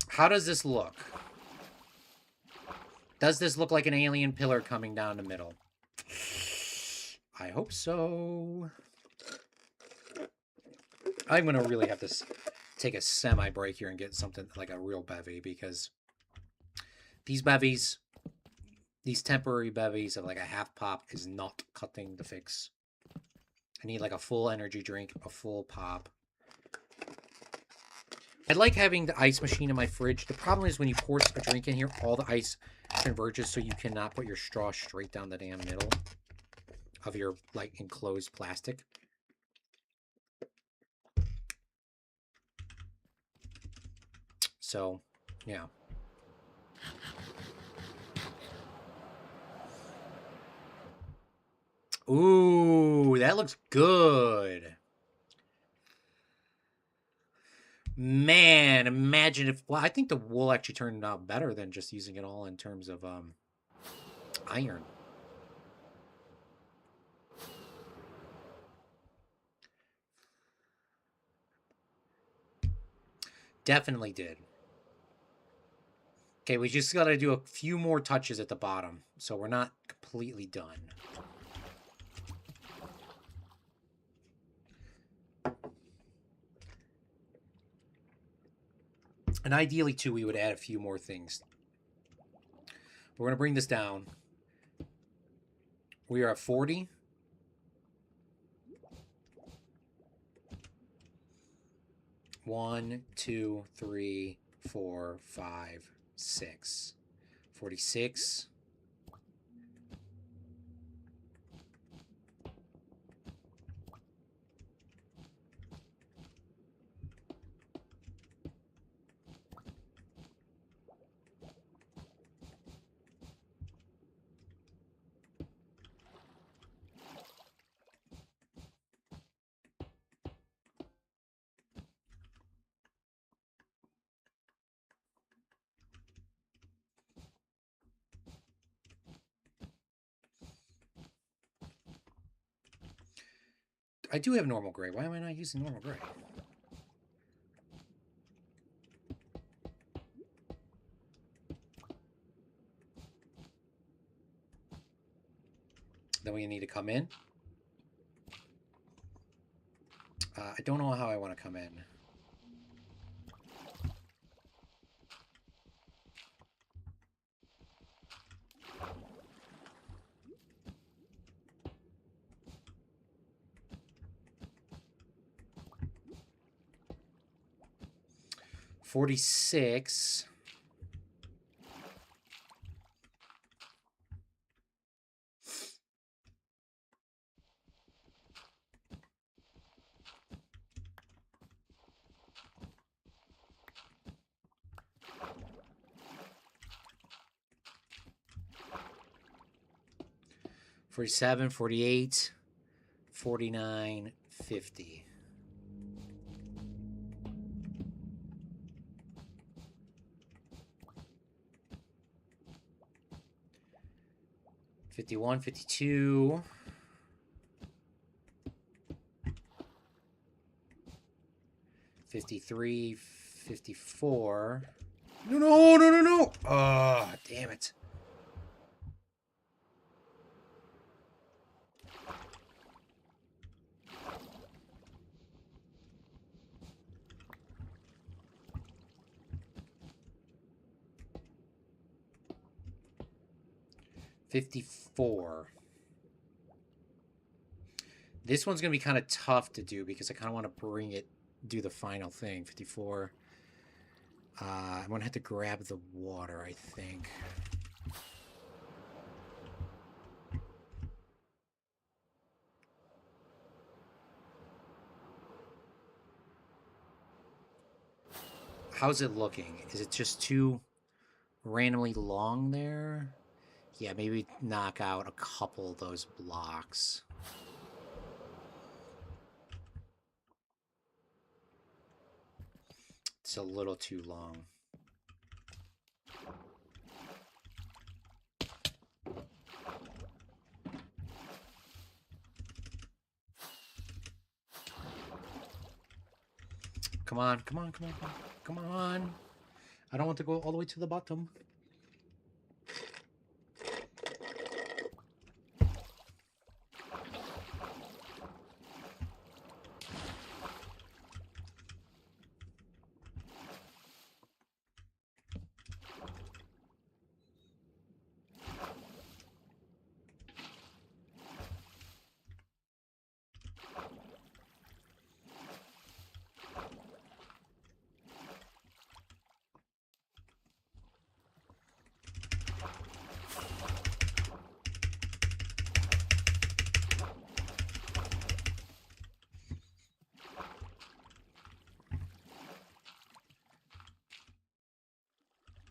How does this look? Does this look like an alien pillar coming down the middle? I hope so. I'm going to really have to take a semi-break here and get something like a real bevy, because these bevies, these temporary bevies of like a half pop is not cutting the fix. I need like a full energy drink, a full pop. I like having the ice machine in my fridge. The problem is when you pour a drink in here, all the ice converges, so you cannot put your straw straight down the damn middle of your like enclosed plastic. So, yeah. Ooh, that looks good. Man, imagine if... Well, I think the wool actually turned out better than just using it all in terms of iron. Definitely did. Okay, we just got to do a few more touches at the bottom, so we're not completely done. And ideally, too, we would add a few more things. We're going to bring this down. We are at 40. One, two, three, 4, 5, 6. 46. I do have normal gray. Why am I not using normal gray? Then we need to come in. I don't know how I want to come in. $46. $47, $48, $49, $50. $51, $52. $53, $54. No. Oh, damn it. $54. This one's going to be kind of tough to do because I kind of want to do the final thing. 54. I'm going to have to grab the water, I think. How's it looking? Is it just too randomly long there? Yeah, maybe knock out a couple of those blocks. It's a little too long. Come on. I don't want to go all the way to the bottom.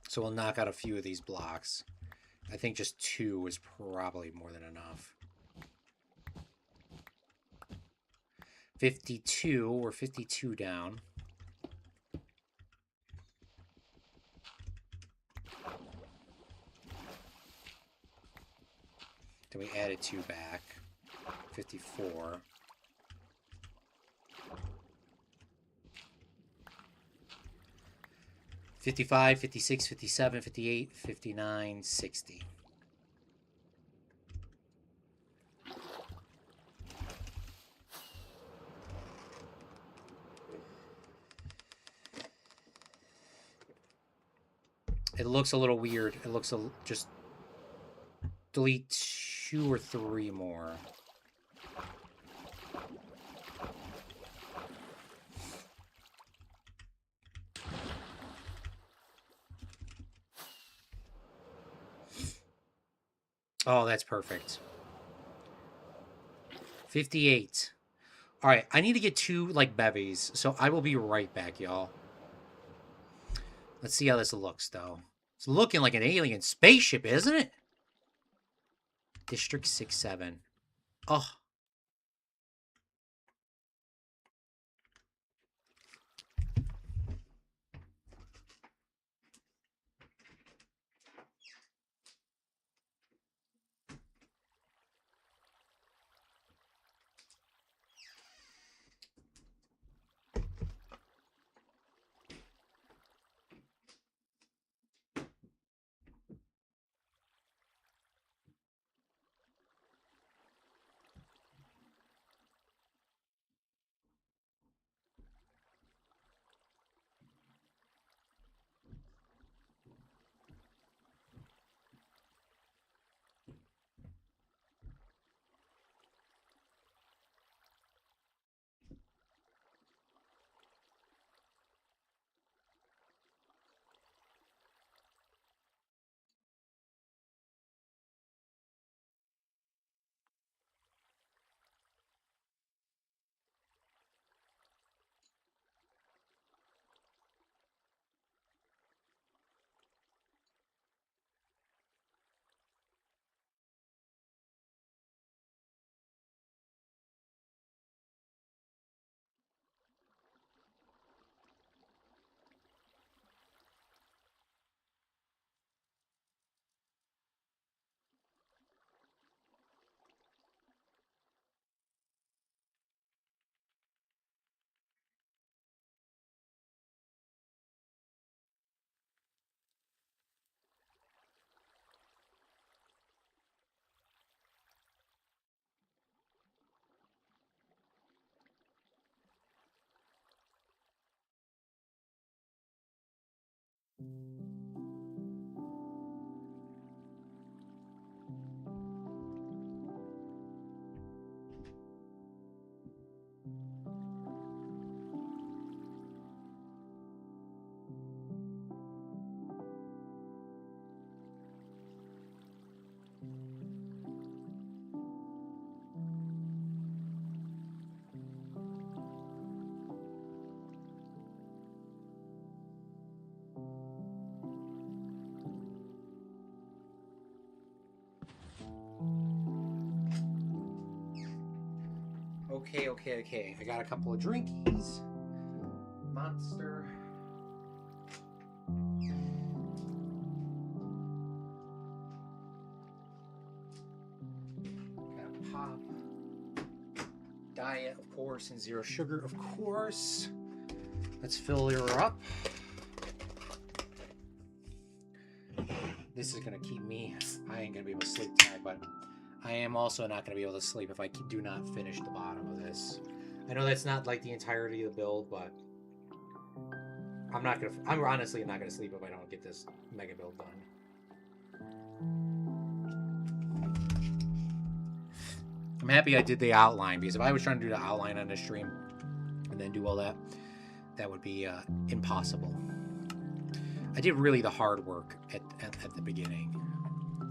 So we'll knock out a few of these blocks. I think just 2 is probably more than enough. 52, we're 52 down. Then we added 2 back. 54. $55, $56, $57, $58, $59, $60. It looks a little weird. It looks just delete 2 or 3 more. Oh, that's perfect. 58. All right, I need to get 2 like bevies, so I will be right back, y'all. Let's see how this looks, though. It's looking like an alien spaceship, isn't it? District 6-7. Oh. Okay. I got a couple of drinkies. Monster. Got a pop. Diet, of course, and zero sugar, of course. Let's fill her up. This is gonna keep me. I ain't gonna be able to sleep tonight, but I am also not gonna be able to sleep if I do not finish the bottom of this. I know that's not like the entirety of the build, but I'm honestly not gonna sleep if I don't get this mega build done. I'm happy I did the outline, because if I was trying to do the outline on the stream and then do all that, that would be impossible. I did really the hard work at the beginning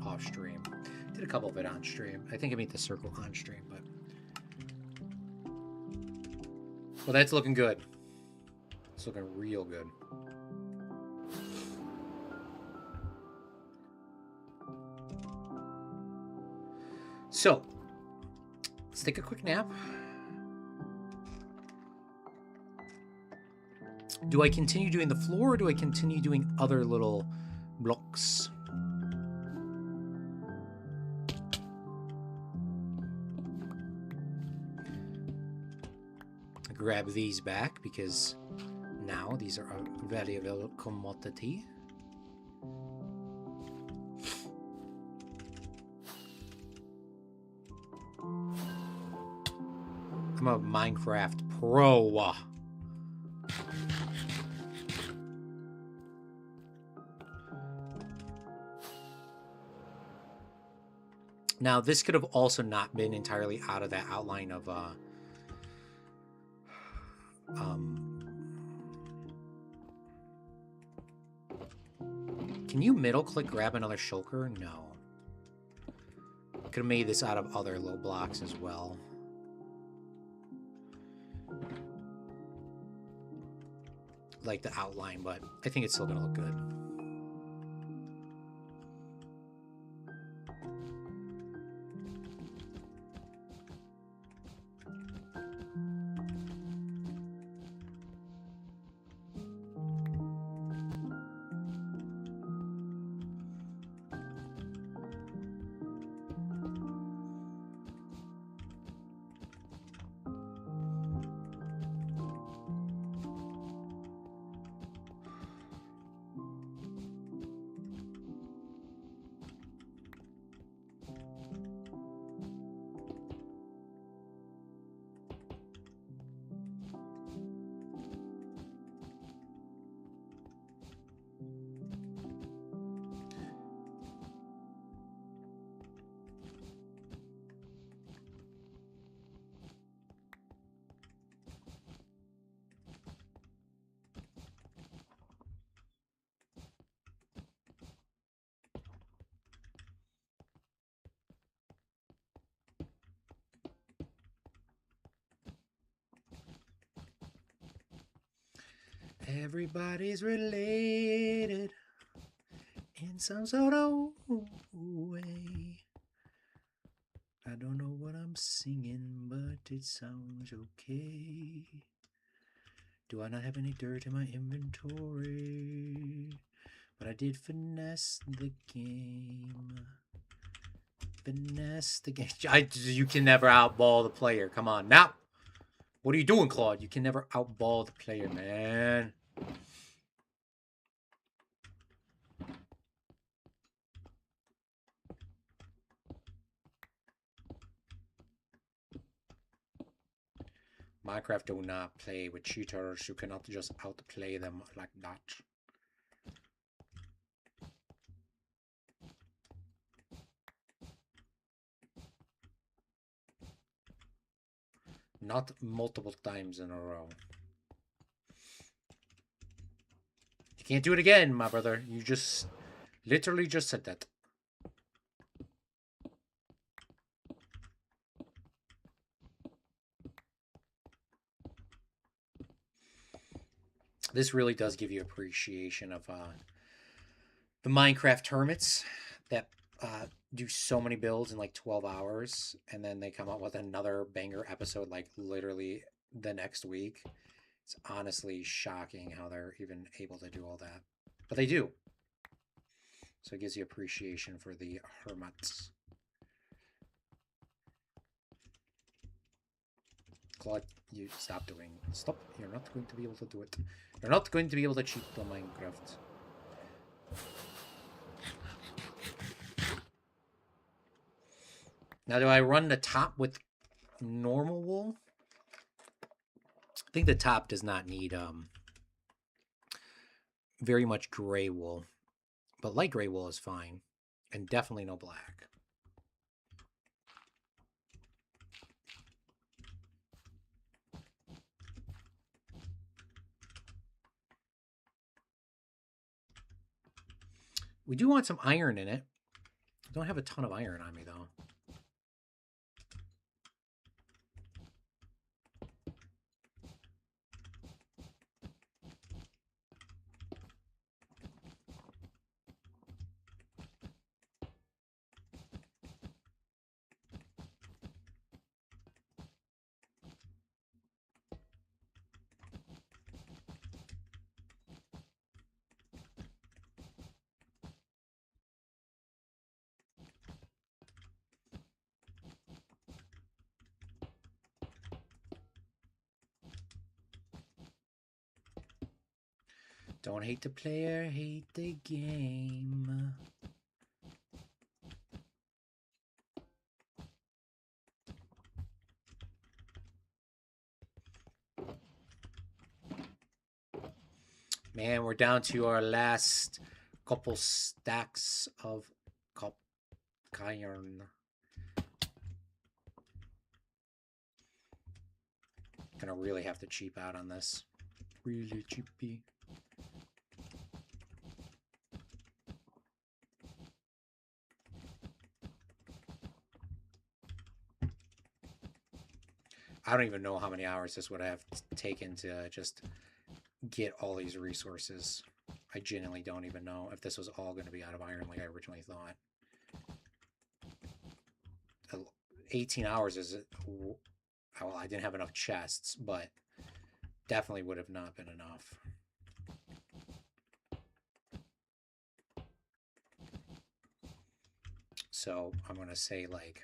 off stream. Did a couple of it on stream. I think I made the circle on stream, but well, that's looking good. It's looking real good. So let's take a quick nap. Do I continue doing the floor, or do I continue doing other little blocks? Grab these back because now these are a valuable commodity. I'm a Minecraft pro. Now, this could have also not been entirely out of that outline of can you middle click grab another shulker? No. Could have made this out of other little blocks as well. Like the outline, but I think it's still gonna look good. Everybody's related in some sort of way. I don't know what I'm singing, but it sounds okay. Do I not have any dirt in my inventory? But I did finesse the game. Finesse the game. You can never outball the player. Come on, now. What are you doing, Claude? You can never outball the player, man. Minecraft do not play with cheaters. You cannot just outplay them like that. Not multiple times in a row. You can't do it again, my brother. You just literally just said that. This really does give you appreciation of the Minecraft hermits that do so many builds in like 12 hours, and then they come up with another banger episode like literally the next week. It's honestly shocking how they're even able to do all that. But they do. So it gives you appreciation for the hermits. Claude, you stop doing. Stop. You're not going to be able to do it. You're not going to be able to cheat the Minecraft. Now, do I run the top with normal wool? I think the top does not need very much gray wool. But light gray wool is fine. And definitely no black. We do want some iron in it. I don't have a ton of iron on me, though. Don't hate the player, hate the game. Man, we're down to our last couple stacks of iron. Gonna really have to cheap out on this. Really cheapy. I don't even know how many hours this would have taken to just get all these resources. I genuinely don't even know if this was all going to be out of iron like I originally thought. 18 hours is... Well, I didn't have enough chests, but definitely would have not been enough. So I'm going to say like...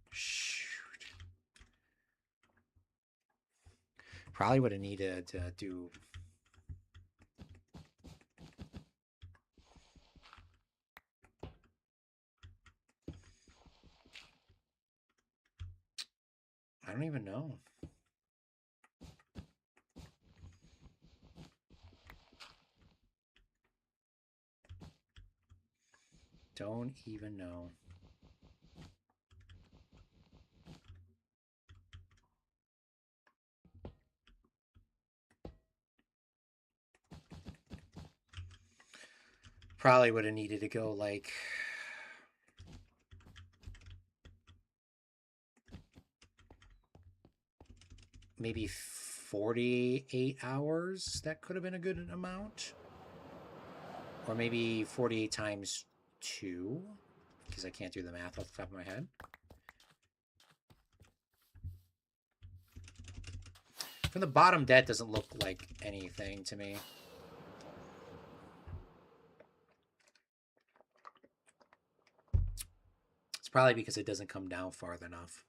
Shoot. Probably would have needed to do... I don't even know. Don't even know. Probably would have needed to go like... maybe 48 hours. That could have been a good amount. Or maybe 48 times 2. Because I can't do the math off the top of my head. From the bottom, that doesn't look like anything to me. It's probably because it doesn't come down far enough.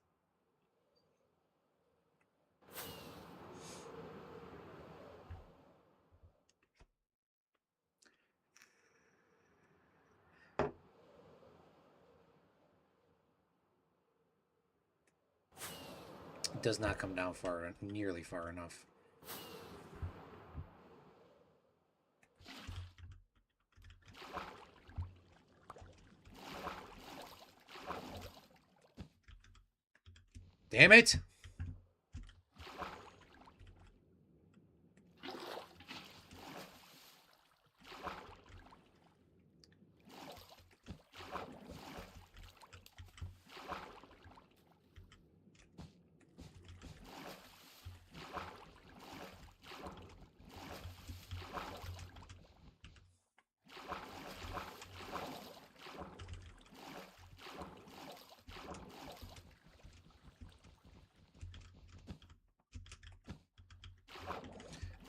It does not come down nearly far enough. Damn it!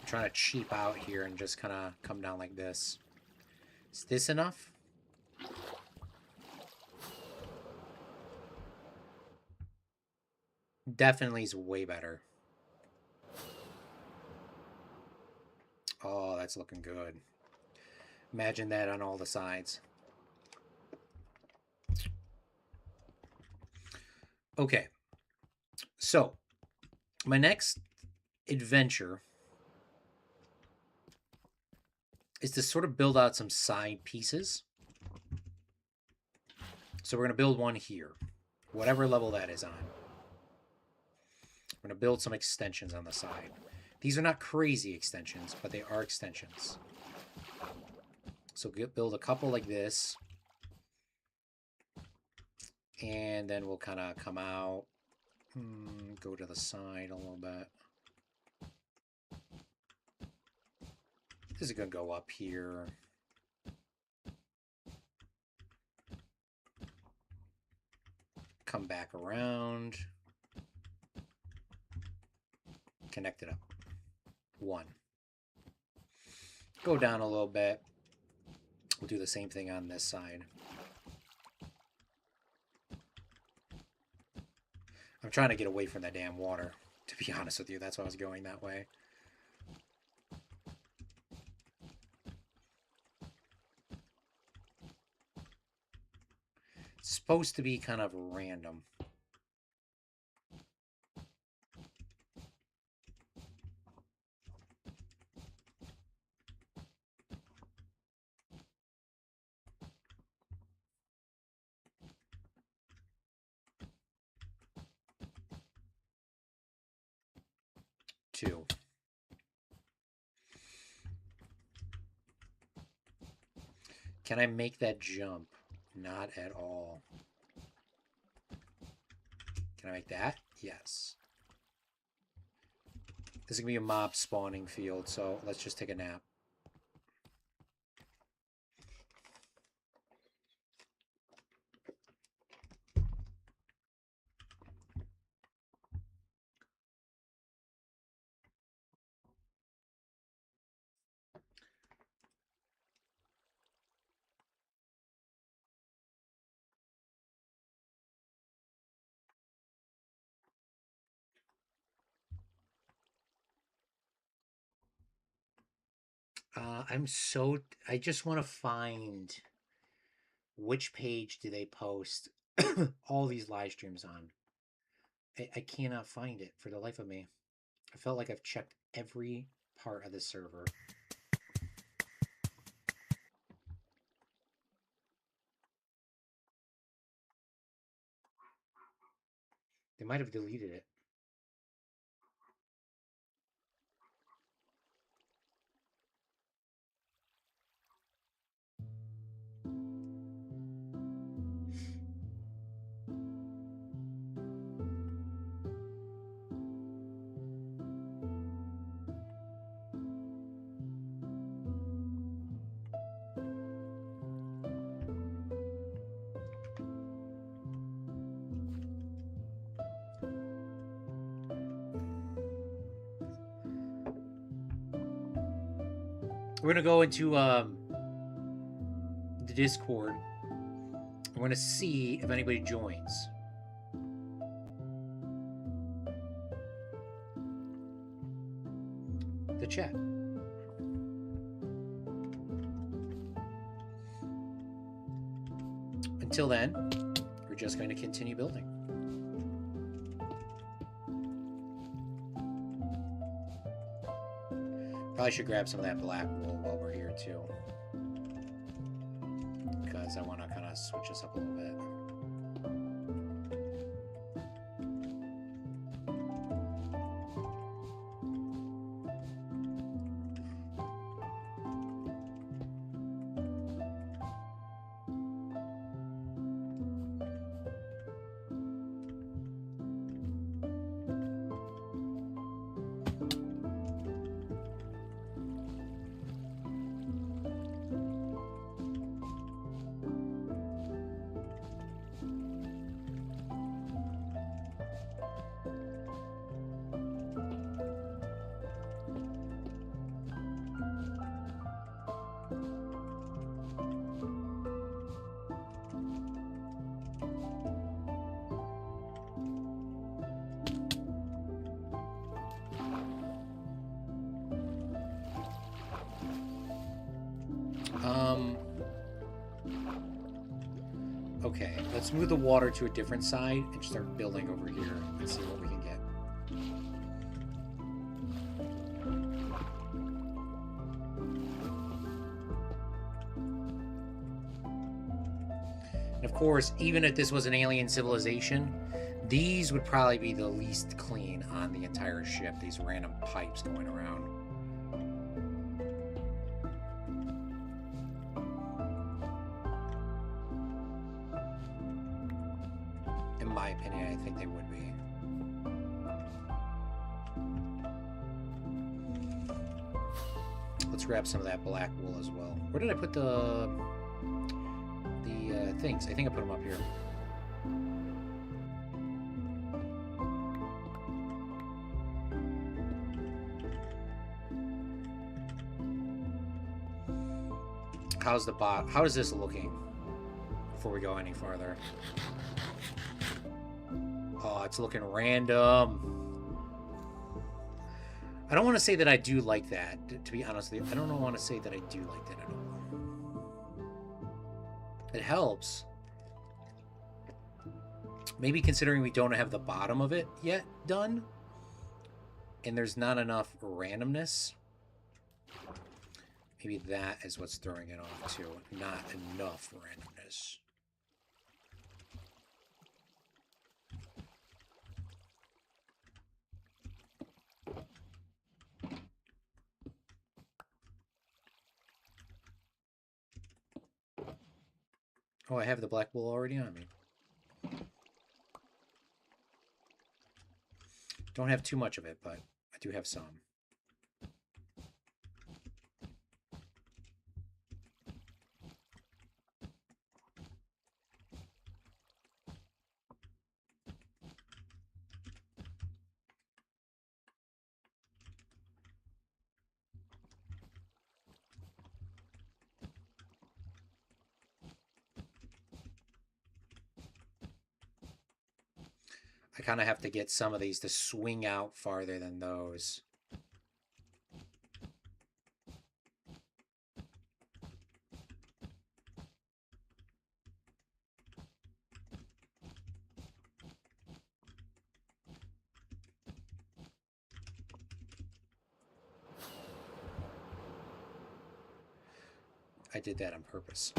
Trying to cheap out here and just kind of come down like this. Is this enough? Definitely is way better. Oh, that's looking good. Imagine that on all the sides. Okay. So, my next adventure is to sort of build out some side pieces. So we're going to build one here, whatever level that is on. We're going to build some extensions on the side. These are not crazy extensions, but they are extensions. So build a couple like this. And then we'll kind of come out, go to the side a little bit. This is going to go up here. Come back around. Connect it up. 1. Go down a little bit. We'll do the same thing on this side. I'm trying to get away from that damn water, to be honest with you. That's why I was going that way. It's supposed to be kind of random. Two. Can I make that jump? Not at all. Can I make that? Yes. This is going to be a mob spawning field, so let's just take a nap. I just want to find which page do they post all these live streams on. I cannot find it for the life of me. I felt like I've checked every part of the server. They might have deleted it. We're going to go into the Discord. We're going to see if anybody joins. The chat. Until then, we're just going to continue building. Probably should grab some of that black wool while we're here too, because I want to kind of switch this up a little bit. Okay, let's move the water to a different side and start building over here and see what we can get. And of course, even if this was an alien civilization, these would probably be the least clean on the entire ship, these random pipes going around. In my opinion, I think they would be. Let's grab some of that black wool as well. Where did I put the things? I think I put them up here. How's the bot? How is this looking? Before we go any farther. Oh, it's looking random. I don't want to say that I do like that, to be honest with you. I don't want to say that I do like that at all. It helps. Maybe considering we don't have the bottom of it yet done, and there's not enough randomness. Maybe that is what's throwing it off too. Not enough randomness. Oh, I have the black wool already on me. Don't have too much of it, but I do have some. I kind of have to get some of these to swing out farther than those. I did that on purpose.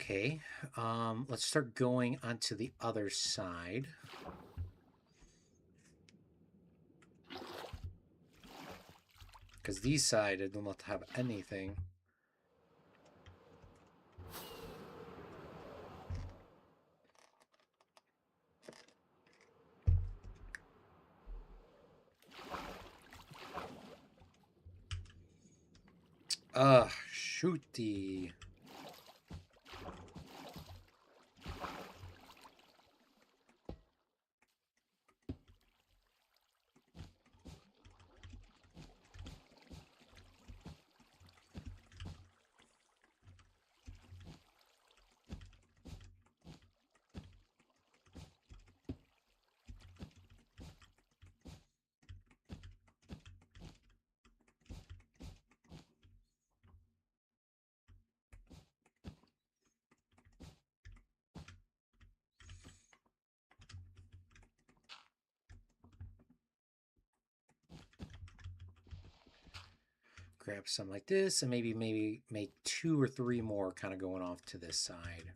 Okay, let's start going onto the other side. Because these side do not have anything. Shooty. Grab some like this, and maybe make 2 or 3 more kind of going off to this side.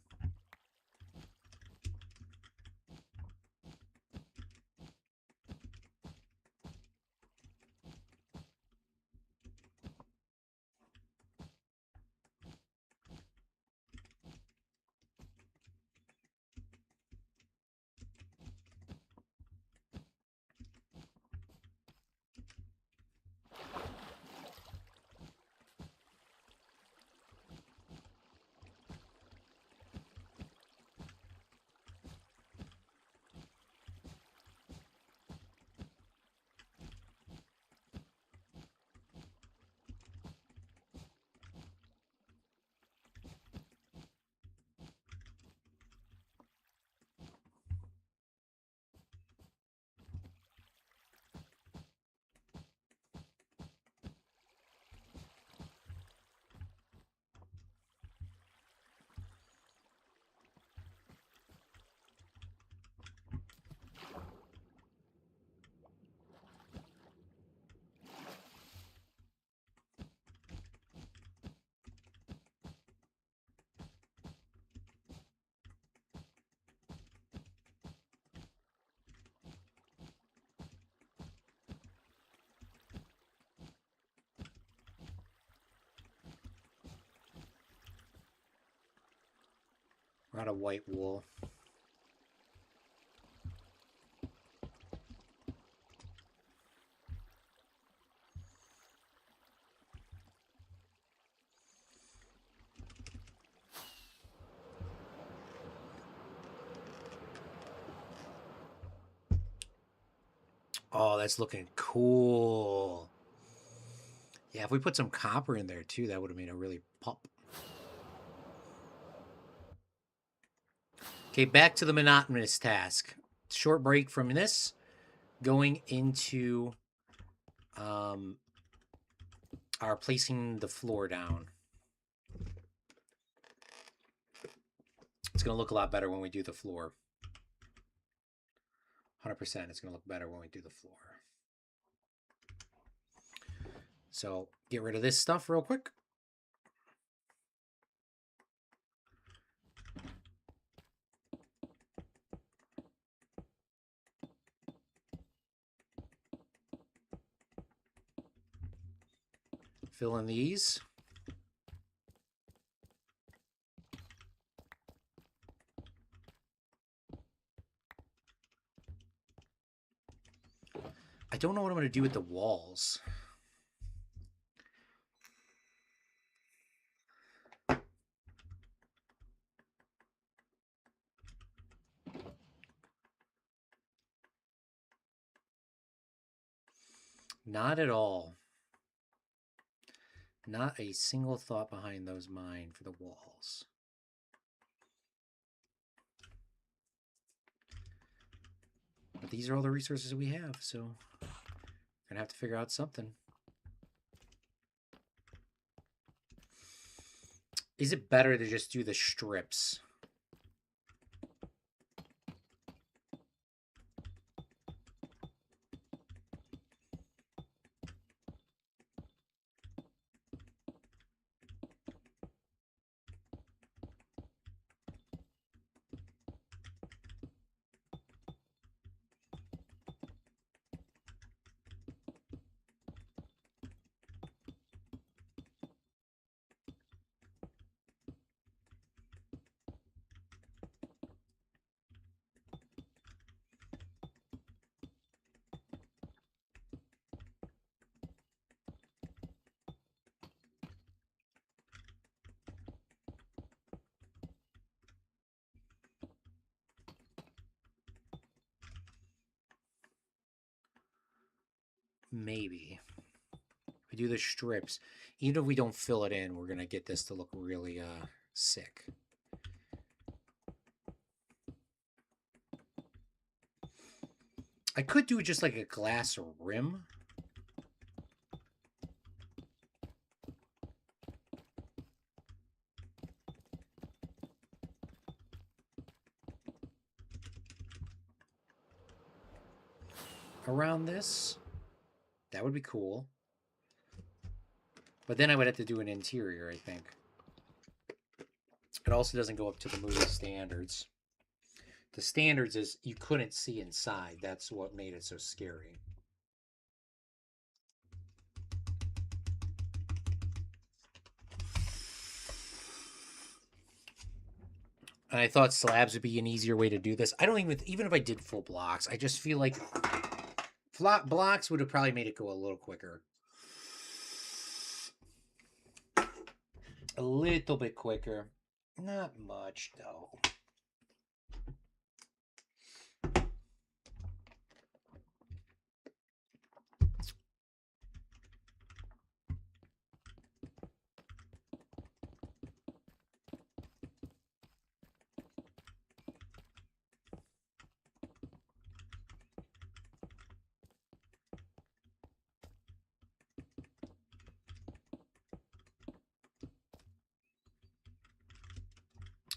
out of white wool. Oh, that's looking cool. Yeah, if we put some copper in there too, that would have made it really pop. Okay, back to the monotonous task. Short break from this, going into our placing the floor down. It's going to look a lot better when we do the floor. 100%, it's going to look better when we do the floor. So get rid of this stuff real quick. Fill in these. I don't know what I'm going to do with the walls. Not at all. Not a single thought behind those mine for the walls. But these are all the resources we have, so we're going to have to figure out something. Is it better to just do the strips? Maybe. We do the strips. Even if we don't fill it in, we're going to get this to look really sick. I could do just like a glass rim. Around this. That would be cool. But then I would have to do an interior, I think. It also doesn't go up to the movie standards. The standards is you couldn't see inside. That's what made it so scary. And I thought slabs would be an easier way to do this. I don't even if I did full blocks, I just feel like flat blocks would have probably made it go a little quicker. A little bit quicker. Not much, though.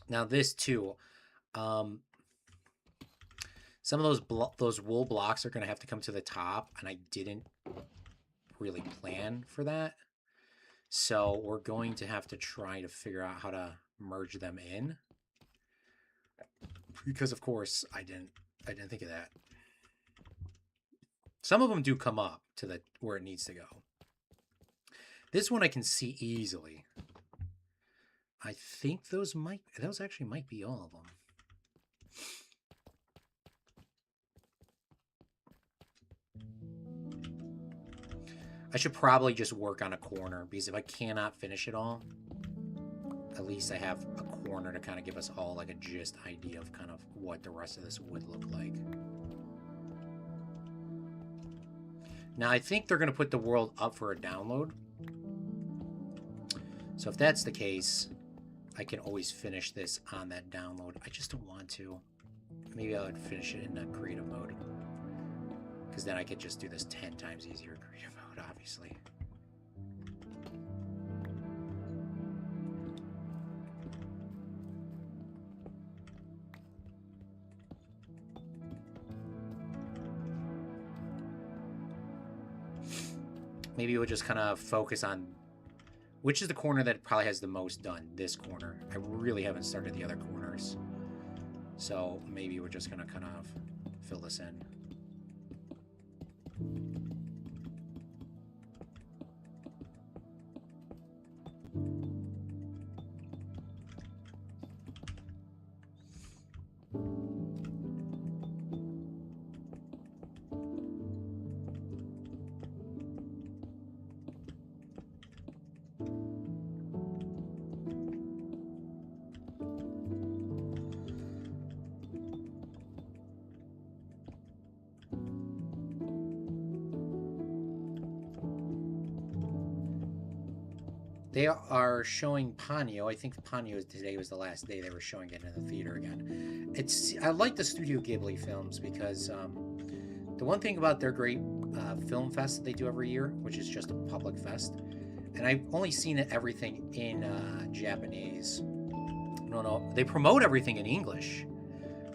Now this too, some of those wool blocks are going to have to come to the top, and I didn't really plan for that. So we're going to have to try to figure out how to merge them in, because of course I didn't think of that. Some of them do come up to where it needs to go. This one I can see easily. I think those actually might be all of them. I should probably just work on a corner, because if I cannot finish it all, at least I have a corner to kind of give us all like a gist idea of kind of what the rest of this would look like. Now I think they're going to put the world up for a download. So if that's the case, I can always finish this on that download. I just don't want to. Maybe I would finish it in a creative mode, because then I could just do this 10 times easier in creative mode, obviously. Maybe we'll just kind of focus on which is the corner that probably has the most done. This corner. I really haven't started the other corners. So maybe we're just going to kind of fill this in. They are showing Ponyo. I think Ponyo today was the last day they were showing it in the theater again. I like the Studio Ghibli films because the one thing about their great film fest that they do every year, which is just a public fest, and I've only seen everything in Japanese. No, they promote everything in English,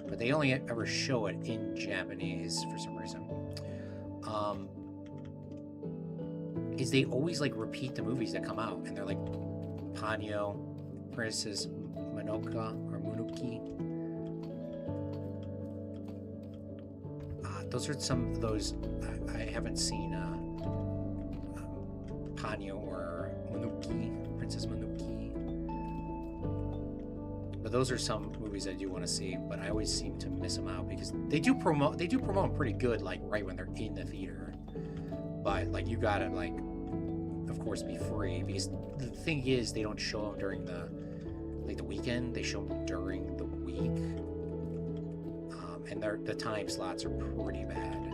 but they only ever show it in Japanese for some reason. Is they always like repeat the movies that come out, and they're like Ponyo, Princess Mononoke or Munuki. Those are some of those. I haven't seen Ponyo or Munuki, Princess Munuki. But those are some movies I do want to see, but I always seem to miss them out because they do promote them pretty good, like right when they're in the theater. But like you gotta like, of course, be free, because the thing is they don't show them during the weekend. They show them during the week, and the time slots are pretty bad.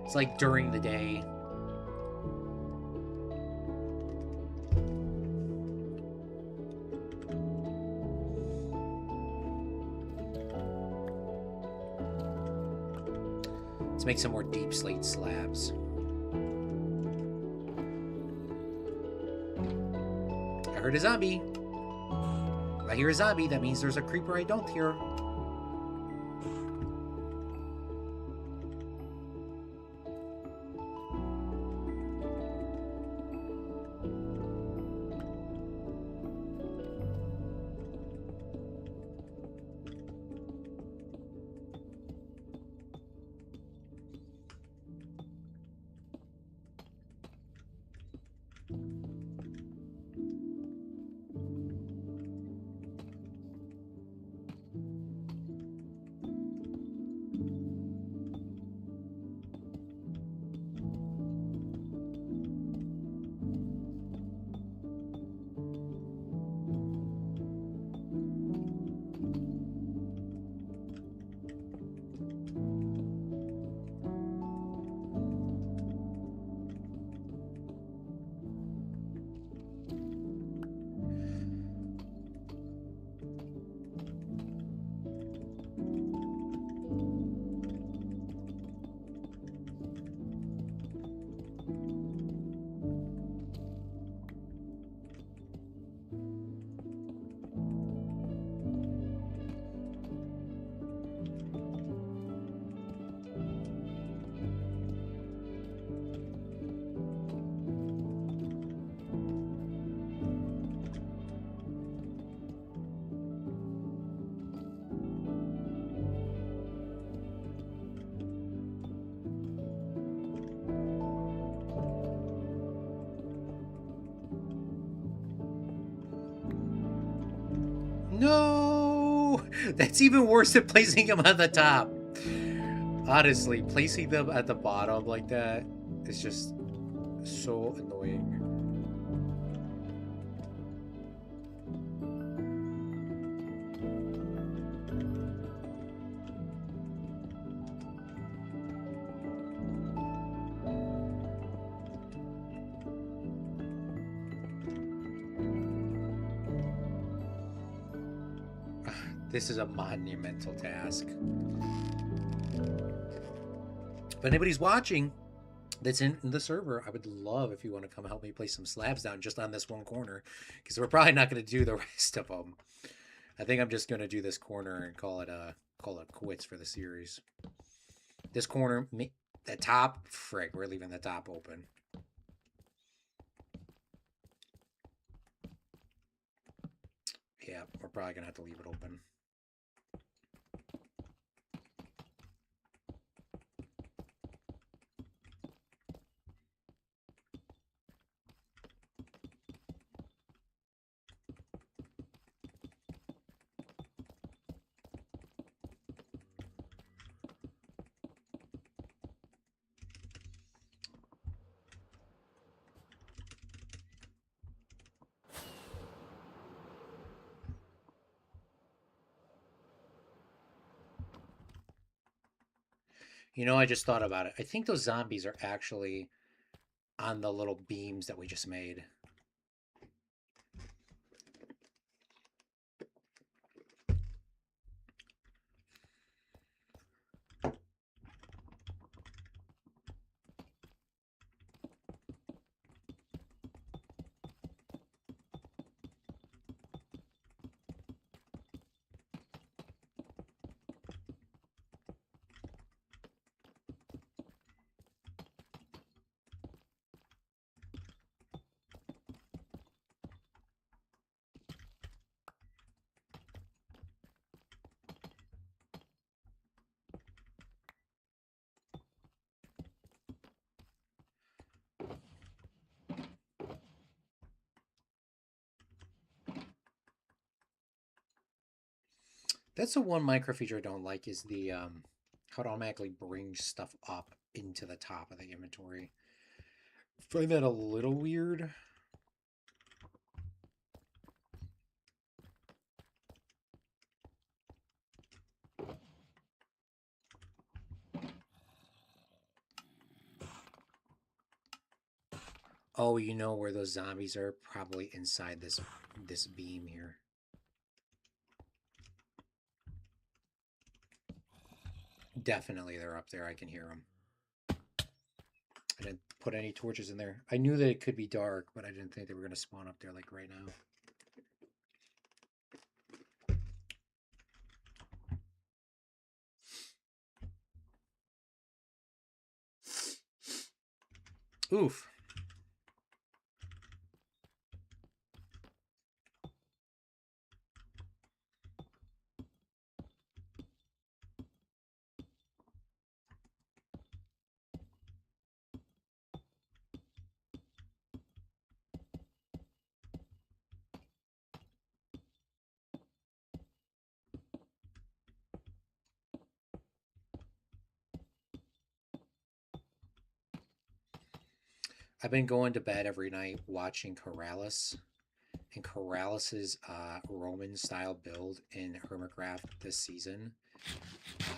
It's like during the day. Let's make some more deep slate slabs. I heard a zombie. If I hear a zombie, that means there's a creeper I don't hear. No! That's even worse than placing them on the top. Honestly, placing them at the bottom like that is just so annoying. This is a monumental task. If anybody's watching that's in the server, I would love if you want to come help me place some slabs down just on this one corner, because we're probably not going to do the rest of them. I think I'm just going to do this corner and call it quits for the series. This corner, the top, frig, we're leaving the top open. Yeah, we're probably going to have to leave it open. You know, I just thought about it. I think those zombies are actually on the little beams that we just made. That's the one micro feature I don't like is the how it automatically brings stuff up into the top of the inventory. I find that a little weird. Oh, you know where those zombies are? Probably inside this beam here. Definitely they're up there. I can hear them. I didn't put any torches in there. I knew that it could be dark, but I didn't think they were going to spawn up there like right now. Oof. I've been going to bed every night watching Corrales. And Corrales' Roman style build in Hermitcraft this season,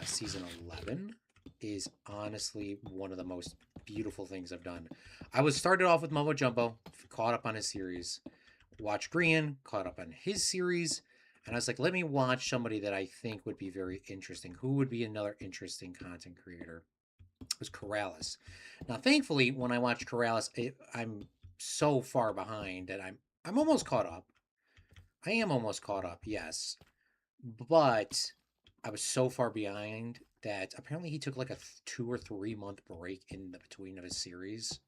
season 11, is honestly one of the most beautiful things I've done. I was started off with Mumbo Jumbo, caught up on his series, watched Grian, caught up on his series, and I was like, let me watch somebody that I think would be very interesting. Who would be another interesting content creator? It was Corrales. Now, thankfully, when I watched Corrales, I'm so far behind that I'm almost caught up. I am almost caught up, yes, but I was so far behind that apparently he took like a 2 or 3 month break in the between of his series.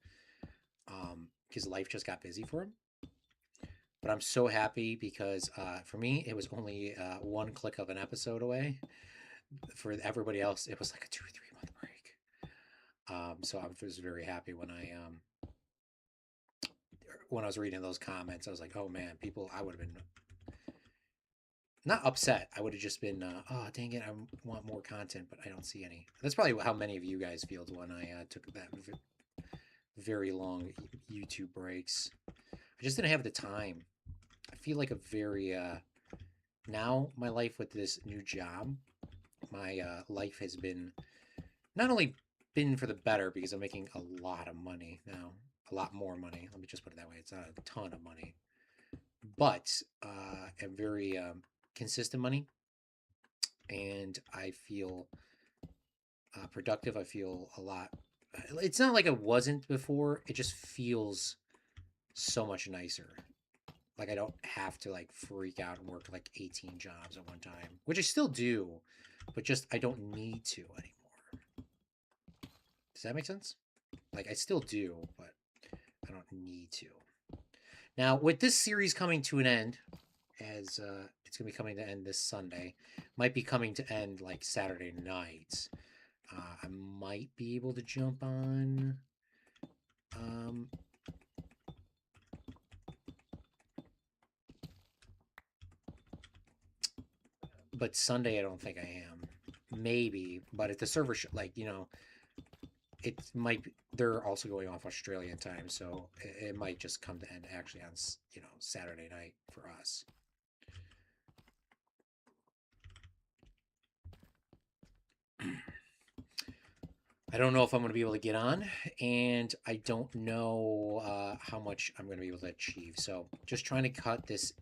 His life just got busy for him. But I'm so happy because for me, it was only one click of an episode away. For everybody else, it was like a 2 or 3 month break. So I was very happy when I was reading those comments. I was like, oh man, people, I would have been not upset. I would have just been, oh, dang it, I want more content, but I don't see any. That's probably how many of you guys feel when I took that very long YouTube breaks. I just didn't have the time. I feel like a very, now my life with this new job, my life has been not only been for the better because I'm making a lot of money now, a lot more money. Let me just put it that way. It's not a ton of money, but a very consistent money, and I feel productive. I feel a lot. It's not like it wasn't before. It just feels so much nicer. Like I don't have to like freak out and work like 18 jobs at one time, which I still do, but just I don't need to anymore. Does that make sense? Like I still do, but I don't need to. Now, with this series coming to an end, as it's going to be coming to end this Sunday, might be coming to end like Saturday night. I might be able to jump on. But Sunday, I don't think I am. Maybe, but if the server, it might be, they're also going off Australian time, so it might just come to end actually on Saturday night for us. I don't know if I'm going to be able to get on, and I don't know how much I'm going to be able to achieve. So just trying to cut this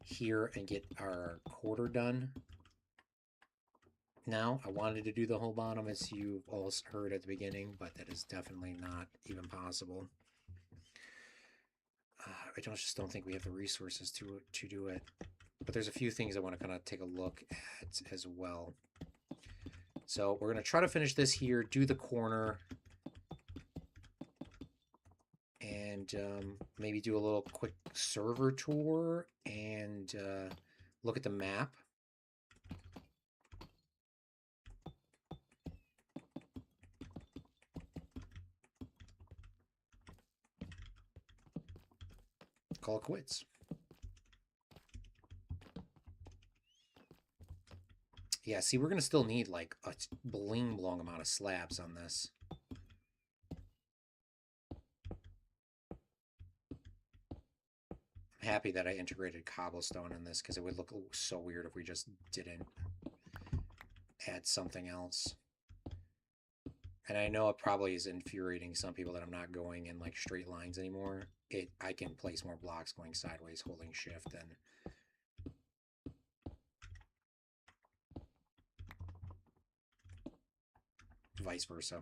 here and get our quarter done. Now, I wanted to do the whole bottom as you all heard at the beginning, but that is definitely not even possible. I just don't think we have the resources to do it. But there's a few things I want to kind of take a look at as well. So we're going to try to finish this here, do the corner, and maybe do a little quick server tour and look at the map. Call it quits. Yeah, see, we're going to still need like a bling blong amount of slabs on this. I'm happy that I integrated cobblestone in this because it would look so weird if we just didn't add something else. And I know it probably is infuriating some people that I'm not going in like straight lines anymore. I can place more blocks going sideways holding shift and vice versa.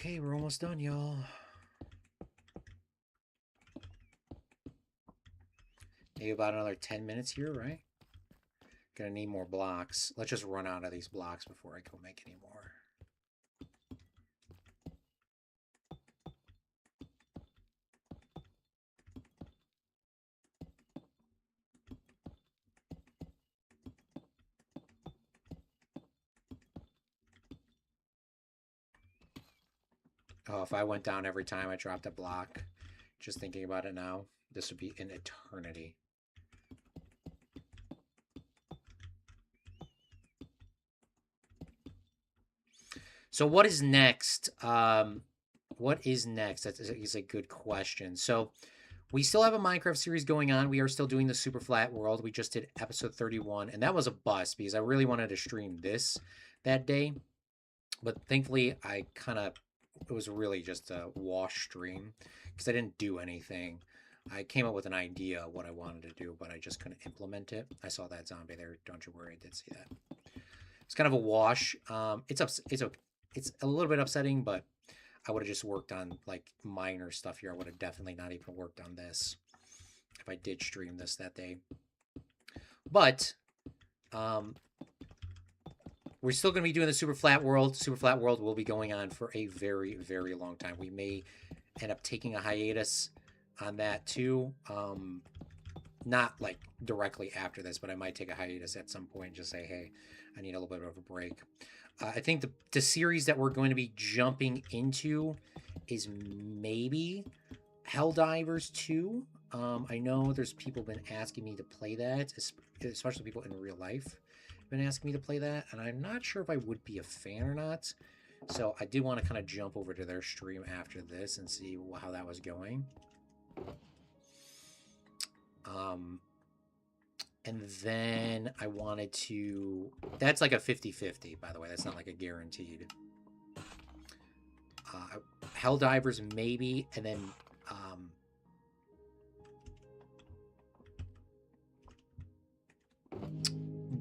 Okay, we're almost done, y'all. Maybe about another 10 minutes here, right? Gonna need more blocks. Let's just run out of these blocks before I go make any more. Oh, if I went down every time I dropped a block, just thinking about it now, this would be an eternity. So what is next? What is next? That is a good question. So we still have a Minecraft series going on. We are still doing the Super Flat World. We just did episode 31, and that was a bust because I really wanted to stream this that day. But thankfully, it was really just a wash stream because I didn't do anything. I came up with an idea of what I wanted to do, but I just couldn't implement it. I saw that zombie there. Don't you worry, I did see that. It's kind of a wash. It's a little bit upsetting, but I would have just worked on like minor stuff here. I would have definitely not even worked on this if I did stream this that day. But we're still going to be doing the Super Flat World. Super Flat World will be going on for a very, very long time. We may end up taking a hiatus on that too. Not like directly after this, but I might take a hiatus at some point and just say, hey, I need a little bit of a break. I think the series that we're going to be jumping into is maybe Helldivers 2. I know there's people been asking me to play that, especially people in real life been asking me to play that, and I'm not sure if I would be a fan or not. So I did want to kind of jump over to their stream after this and see how that was going. And then I wanted to... That's like a 50-50, by the way. That's not like a guaranteed. Helldivers, maybe. And then...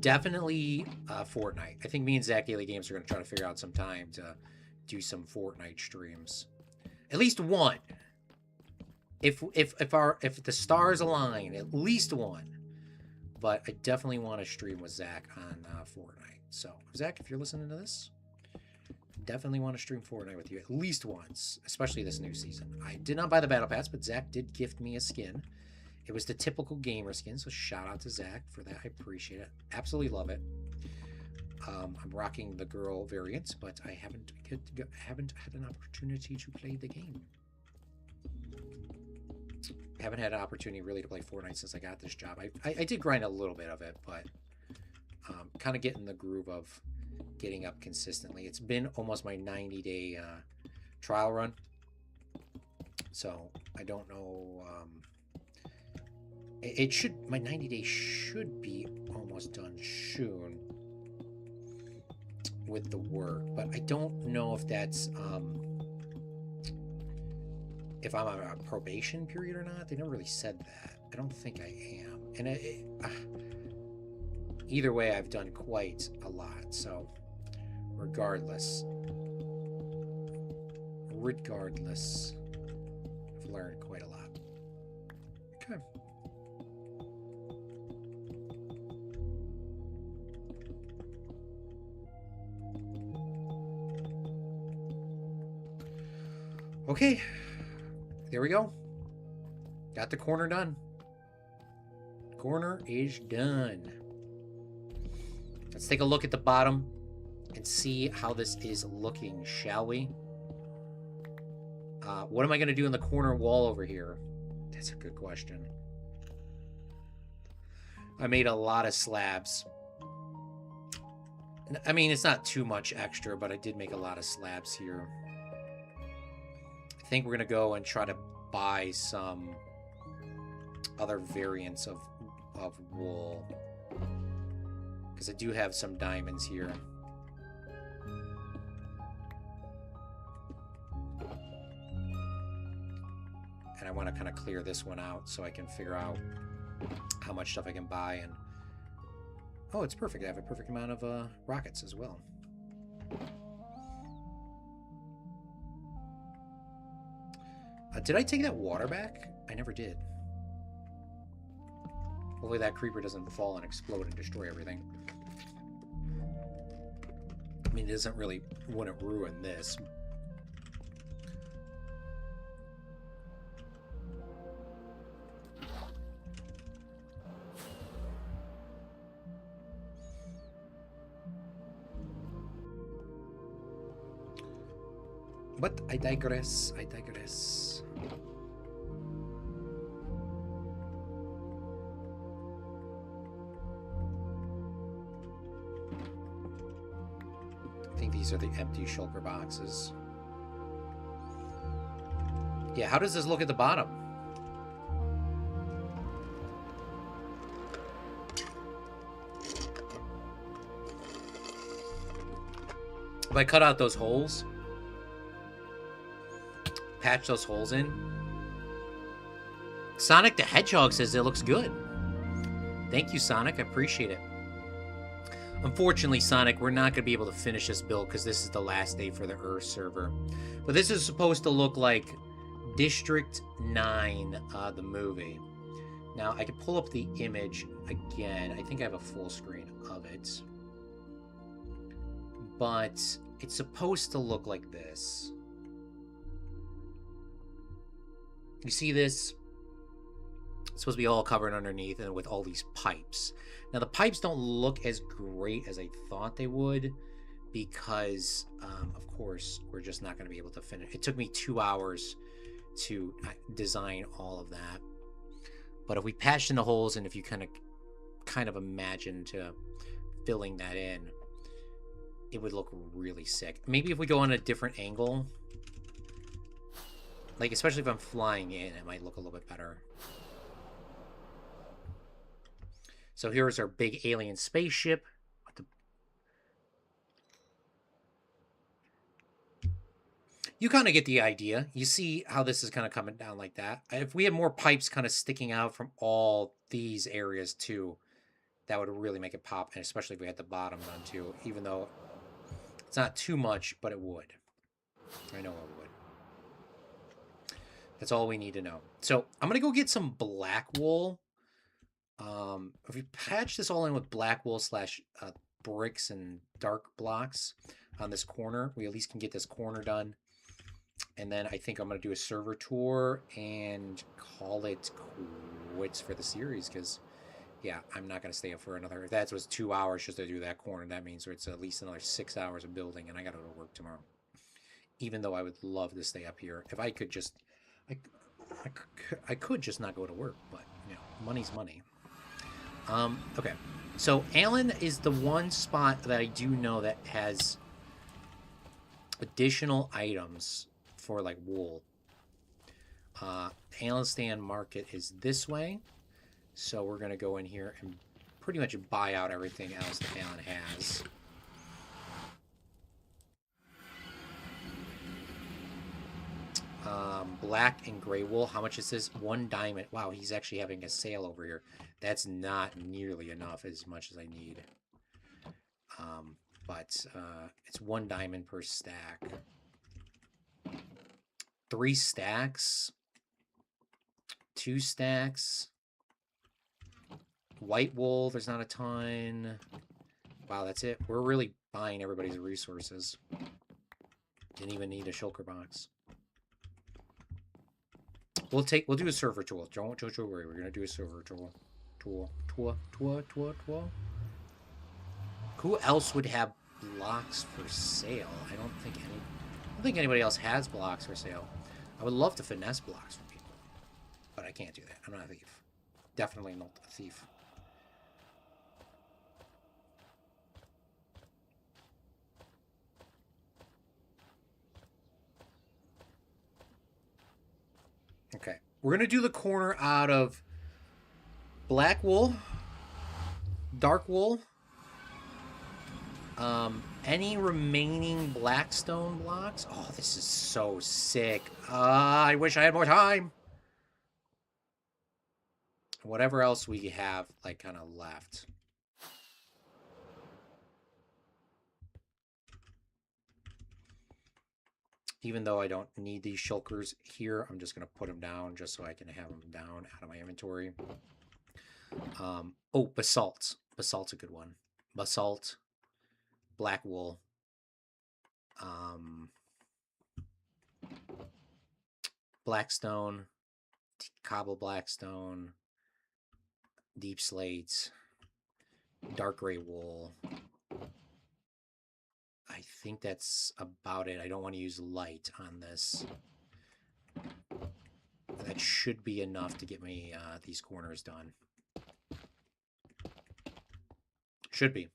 definitely Fortnite. I think me and Zach Daily Games are going to try to figure out some time to do some Fortnite streams. At least one. If the stars align, at least one. But I definitely want to stream with Zach on Fortnite. So, Zach, if you're listening to this, definitely want to stream Fortnite with you at least once, especially this new season. I did not buy the Battle Pass, but Zach did gift me a skin. It was the typical gamer skin, so shout out to Zach for that. I appreciate it. Absolutely love it. I'm rocking the girl variant, but I haven't had an opportunity to play the game. I haven't had an opportunity really to play Fortnite since I got this job. I did grind a little bit of it, but kind of getting the groove of getting up consistently. It's been almost my 90-day trial run, so I don't know. My 90 days should be almost done soon with the work, but I don't know if that's if I'm on a probation period or not. They never really said that. I don't think I am. And either way, I've done quite a lot. So regardless, I've learned quite a lot. Okay. Okay. There we go. Got the corner done. Corner is done. Let's take a look at the bottom and see how this is looking, shall we? What am I going to do in the corner wall over here? That's a good question. I made a lot of slabs. I mean, it's not too much extra, but I did make a lot of slabs here. I think we're going to go and try to buy some other variants of wool, because I do have some diamonds here. And I want to kind of clear this one out so I can figure out how much stuff I can buy. And oh, it's perfect. I have a perfect amount of rockets as well. Did I take that water back? I never did. Hopefully that creeper doesn't fall and explode and destroy everything. I mean, it wouldn't ruin this. But I digress. I digress. these are the empty shulker boxes. Yeah, how does this look at the bottom? If I cut out those holes, patch those holes in. Sonic the Hedgehog says it looks good. Thank you, Sonic. I appreciate it. Unfortunately, Sonic, we're not going to be able to finish this build because this is the last day for the Earth server. But this is supposed to look like District 9, the movie. Now, I can pull up the image again. I think I have a full screen of it. But it's supposed to look like this. You see this? It's supposed to be all covered underneath and with all these pipes. Now, the pipes don't look as great as I thought they would because, of course, we're just not going to be able to finish. It took me 2 hours to design all of that. But if we patched in the holes and if you kind of imagine to filling that in, it would look really sick. Maybe if we go on a different angle, like especially if I'm flying in, it might look a little bit better. So here's our big alien spaceship. You kind of get the idea. You see how this is kind of coming down like that. If we had more pipes kind of sticking out from all these areas too, that would really make it pop, and especially if we had the bottom done too, even though it's not too much, but it would. I know it would. That's all we need to know. So I'm going to go get some black wool. If we patch this all in with black wool slash bricks and dark blocks on this corner, we at least can get this corner done. And then I think I'm going to do a server tour and call it quits for the series because, yeah, I'm not going to stay up for another... If that was 2 hours just to do that corner, that means it's at least another 6 hours of building, and I got to go to work tomorrow. Even though I would love to stay up here. If I could just... I could just not go to work, but, you know, money's money. Okay. So, Alan is the one spot that I do know that has additional items for, like, wool. Alan Stand Market is this way. So, we're going to go in here and pretty much buy out everything else that Alan has. Black and gray wool. How much is this? 1 diamond. Wow, he's actually having a sale over here. That's not nearly enough as much as I need. But it's 1 diamond per stack. 3 stacks. 2 stacks. White wool, there's not a ton. Wow, that's it. We're really buying everybody's resources. Didn't even need a shulker box. We'll do a server tool. Don't worry. We're gonna do a server tool. Tool. Who else would have blocks for sale? I don't think anybody else has blocks for sale. I would love to finesse blocks for people, but I can't do that. I'm not a thief. Definitely not a thief. Okay, we're going to do the corner out of black wool, dark wool, any remaining blackstone blocks. Oh, this is so sick. I wish I had more time. Whatever else we have, like, kind of left. Even though I don't need these shulkers here, I'm just going to put them down just so I can have them down out of my inventory. Oh, basalt. Basalt's a good one. Basalt, black wool, blackstone, cobble blackstone, deep slates, dark gray wool. I think that's about it. I don't want to use light on this. That should be enough to get me these corners done. Should be.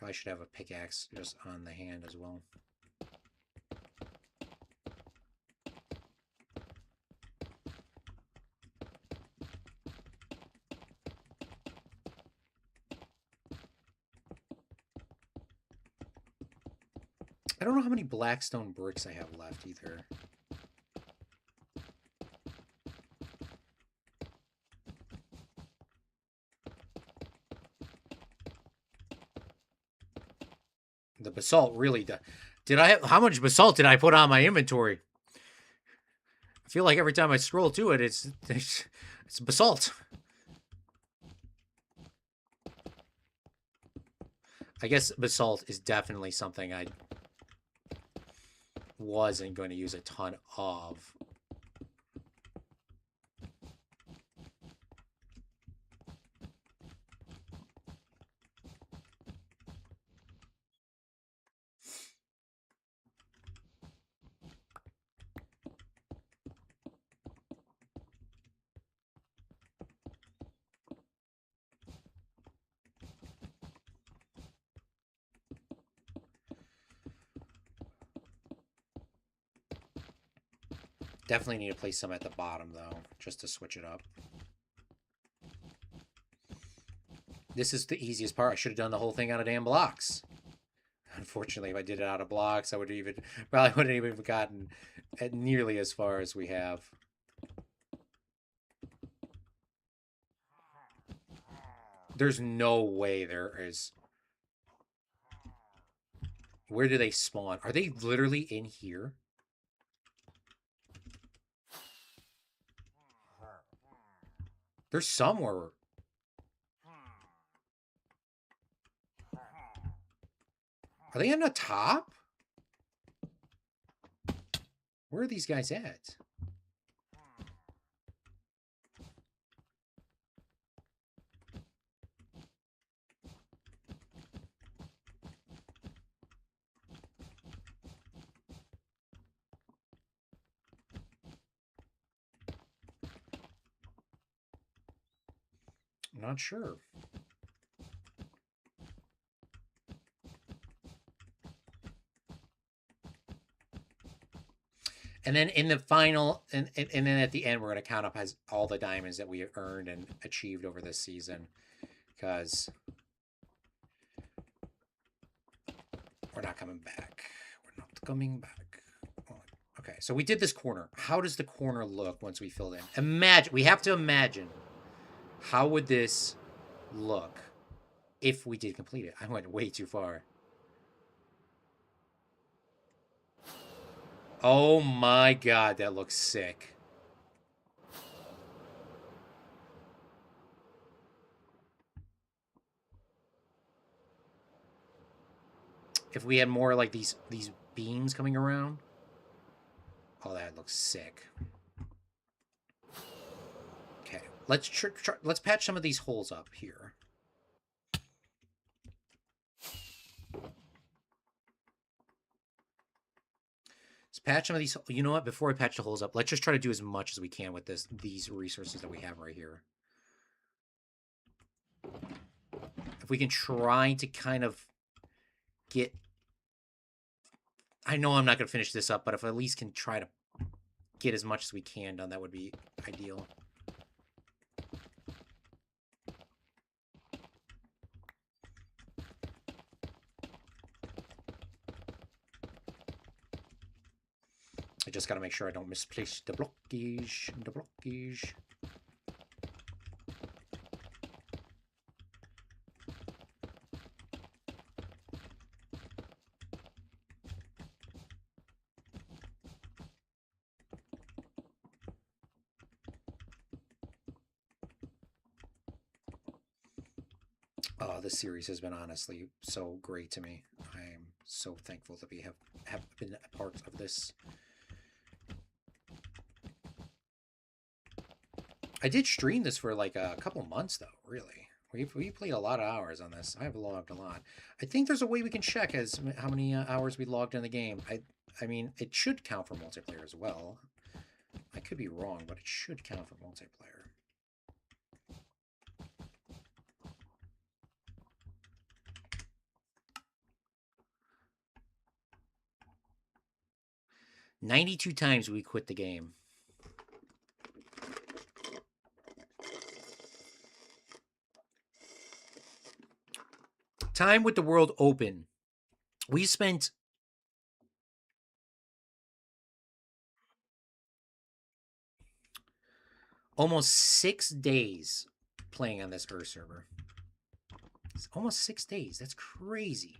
Probably should have a pickaxe just on the hand as well. I don't know how many blackstone bricks I have left either. The basalt really did I have, how much basalt did I put on my inventory? I feel like every time I scroll to it, it's basalt. I guess basalt is definitely something I wasn't going to use a ton of. Definitely need to place some at the bottom, though, just to switch it up. This is the easiest part. I should have done the whole thing out of damn blocks. Unfortunately, if I did it out of blocks, I would even probably wouldn't even gotten nearly as far as we have. There's no way there is. Where do they spawn? Are they literally in here? They're somewhere. Are they on the top? Where are these guys at? I'm not sure. And then in the final, and then at the end, we're going to count up as all the diamonds that we earned and achieved over this season. Because we're not coming back. We're not coming back. Okay, so we did this corner. How does the corner look once we filled in? Imagine, we have to imagine, how would this look if we did complete it? I went way too far. Oh my god, that looks sick. If we had more like these beams coming around. Oh, that looks sick. Okay, let's let's patch some of these holes up here. Let's patch some of these. You know what? Before I patch the holes up, let's just try to do as much as we can with these resources that we have right here. If we can try to kind of get... I know I'm not going to finish this up, but if I at least can try to get as much as we can done, that would be ideal. I just got to make sure I don't misplace the blockage. The blockage. Oh, this series has been honestly so great to me. I'm so thankful that we have been a part of this. I did stream this for like a couple months, though, really. We played a lot of hours on this. I've logged a lot. I think there's a way we can check as how many hours we logged in the game. I mean, it should count for multiplayer as well. I could be wrong, but it should count for multiplayer. 92 times we quit the game. Time with the world open. We spent almost 6 days playing on this Earth server. It's almost 6 days. That's crazy.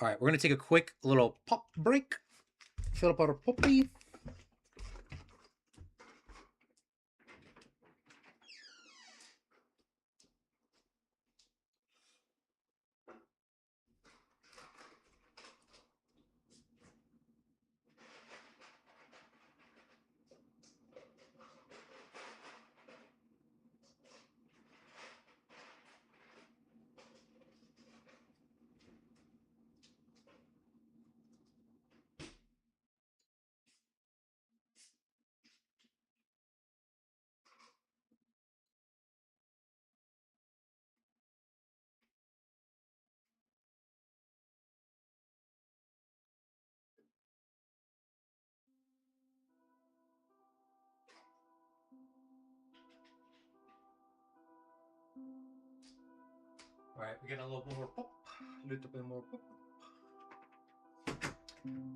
All right, we're going to take a quick little pop break. Fill up our puppy. All right, we got a little more pop. A little bit more pop.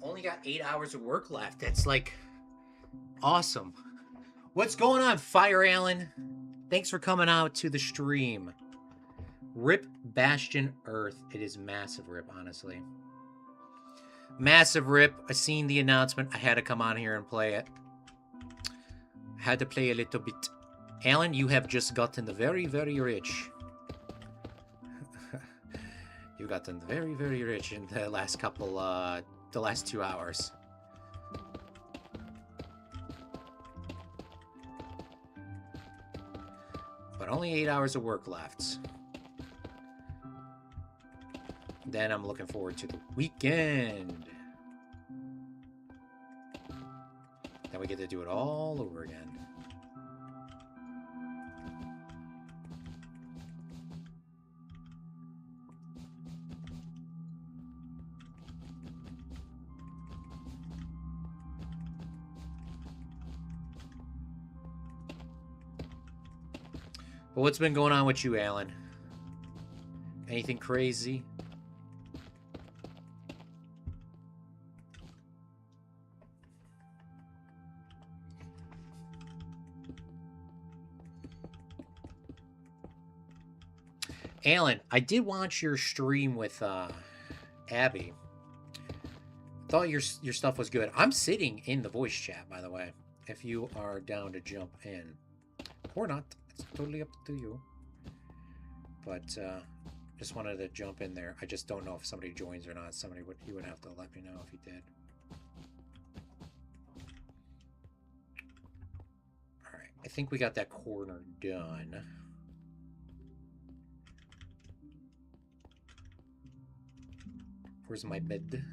Only got 8 hours of work left. That's like awesome. What's going on, Fire Allen? Thanks for coming out to the stream. Rip Bastion Earth. It is massive rip, honestly. Massive rip. I seen the announcement. I had to come on here and play it. Had to play a little bit. Alan, you have just gotten very, very rich. You gotten very, very rich in the last couple, the last 2 hours. But only 8 hours of work left. Then I'm looking forward to the weekend. Then we get to do it all over again. But what's been going on with you, Alan? Anything crazy? Alan, I did watch your stream with Abby. Thought your stuff was good. I'm sitting in the voice chat, by the way. If you are down to jump in. Or not. It's totally up to you. But just wanted to jump in there. I just don't know if somebody joins or not. He would have to let me know if he did. Alright. I think we got that corner done. Where's my bed?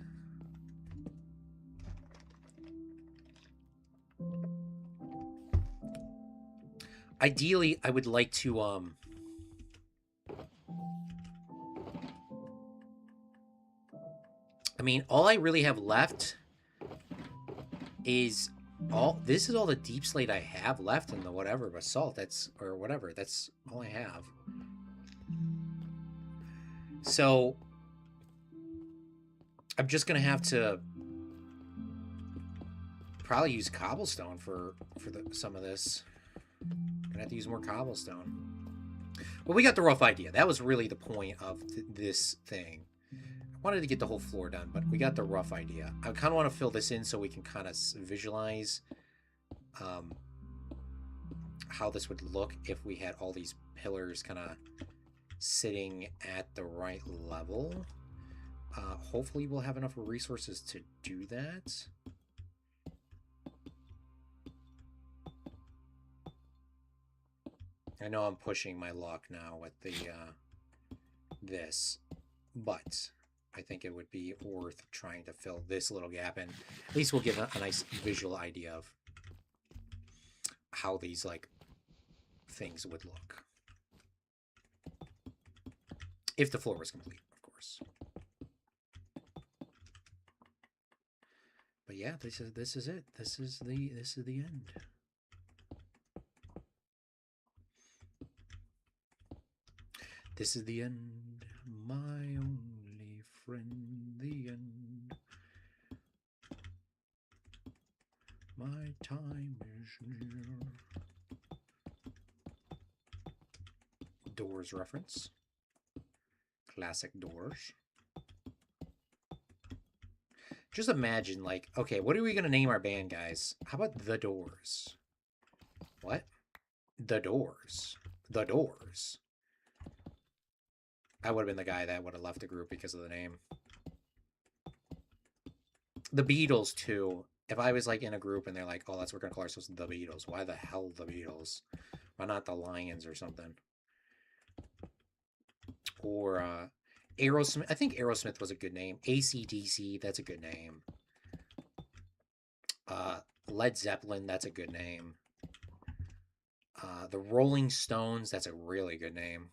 Ideally, I would like to, I mean, all I really have left is this is all the deep slate I have left in the whatever basalt. That's all I have. So I'm just gonna have to probably use cobblestone for some of this. Gonna have to use more cobblestone. But we got the rough idea. That was really the point of this thing. I wanted to get the whole floor done, but we got the rough idea. I kind of want to fill this in so we can kind of visualize how this would look if we had all these pillars kind of sitting at the right level. Hopefully we'll have enough resources to do that. I know I'm pushing my luck now with the this, but I think it would be worth trying to fill this little gap in. At least we'll give a nice visual idea of how these like things would look if the floor was complete, of course. But yeah, this is it. This is the end. This is the end, my only friend, the end. My time is near. Doors reference. Classic Doors. Just imagine, like, okay, what are we going to name our band, guys? How about The Doors? What? The Doors. The Doors. I would have been the guy that would have left the group because of the name. The Beatles, too. If I was, like, in a group and they're like, oh, that's what we're going to call ourselves The Beatles. Why the hell The Beatles? Why not The Lions or something? Or, Aerosmith. I think Aerosmith was a good name. AC/DC, that's a good name. Led Zeppelin, that's a good name. The Rolling Stones, that's a really good name.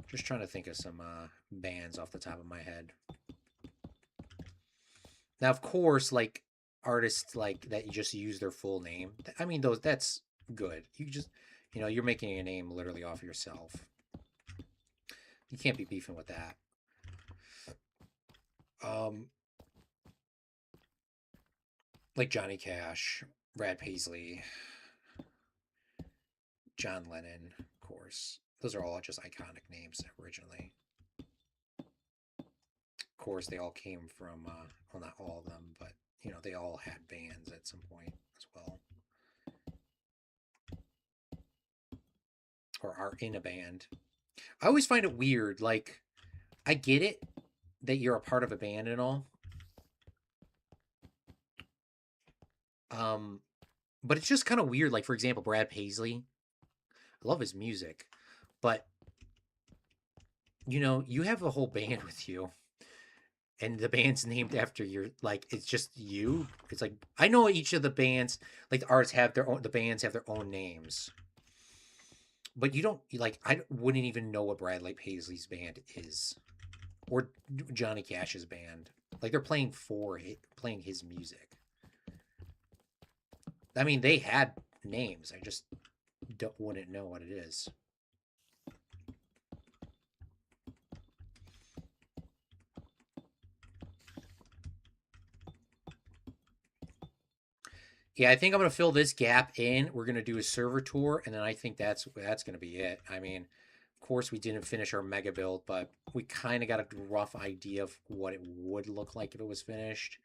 Just trying to think of some bands off the top of my head. Now, of course, like artists like that you just use their full name. I mean, that's good. You just, you know, you're making a name literally off yourself. You can't be beefing with that. Like Johnny Cash, Brad Paisley, John Lennon, of course. Those are all just iconic names originally. Of course, they all came from, well, not all of them, but, you know, they all had bands at some point as well. Or are in a band. I always find it weird. Like, I get it that you're a part of a band and all. But it's just kind of weird. Like, for example, Brad Paisley. I love his music. But, you know, you have a whole band with you. And the band's named after your, like, it's just you. It's like, I know each of the bands, like, the artists have their own, the bands have their own names. But you don't, like, I wouldn't even know what Bradley Paisley's band is. Or Johnny Cash's band. Like, they're playing his music. I mean, they had names. I just wouldn't know what it is. Yeah, I think I'm going to fill this gap in. We're going to do a server tour, and then I think that's going to be it. I mean, of course, we didn't finish our mega build, but we kind of got a rough idea of what it would look like if it was finished.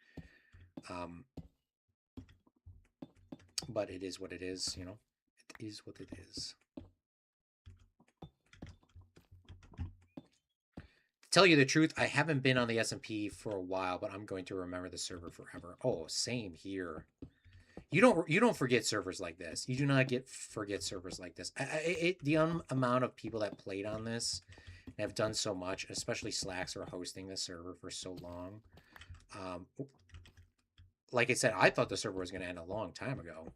But it is what it is, you know? It is what it is. To tell you the truth, I haven't been on the SMP for a while, but I'm going to remember the server forever. Oh, same here. You don't forget servers like this. You do not forget servers like this. The amount of people that played on this and have done so much, especially Slacks are hosting the server for so long. Like I said, I thought the server was going to end a long time ago,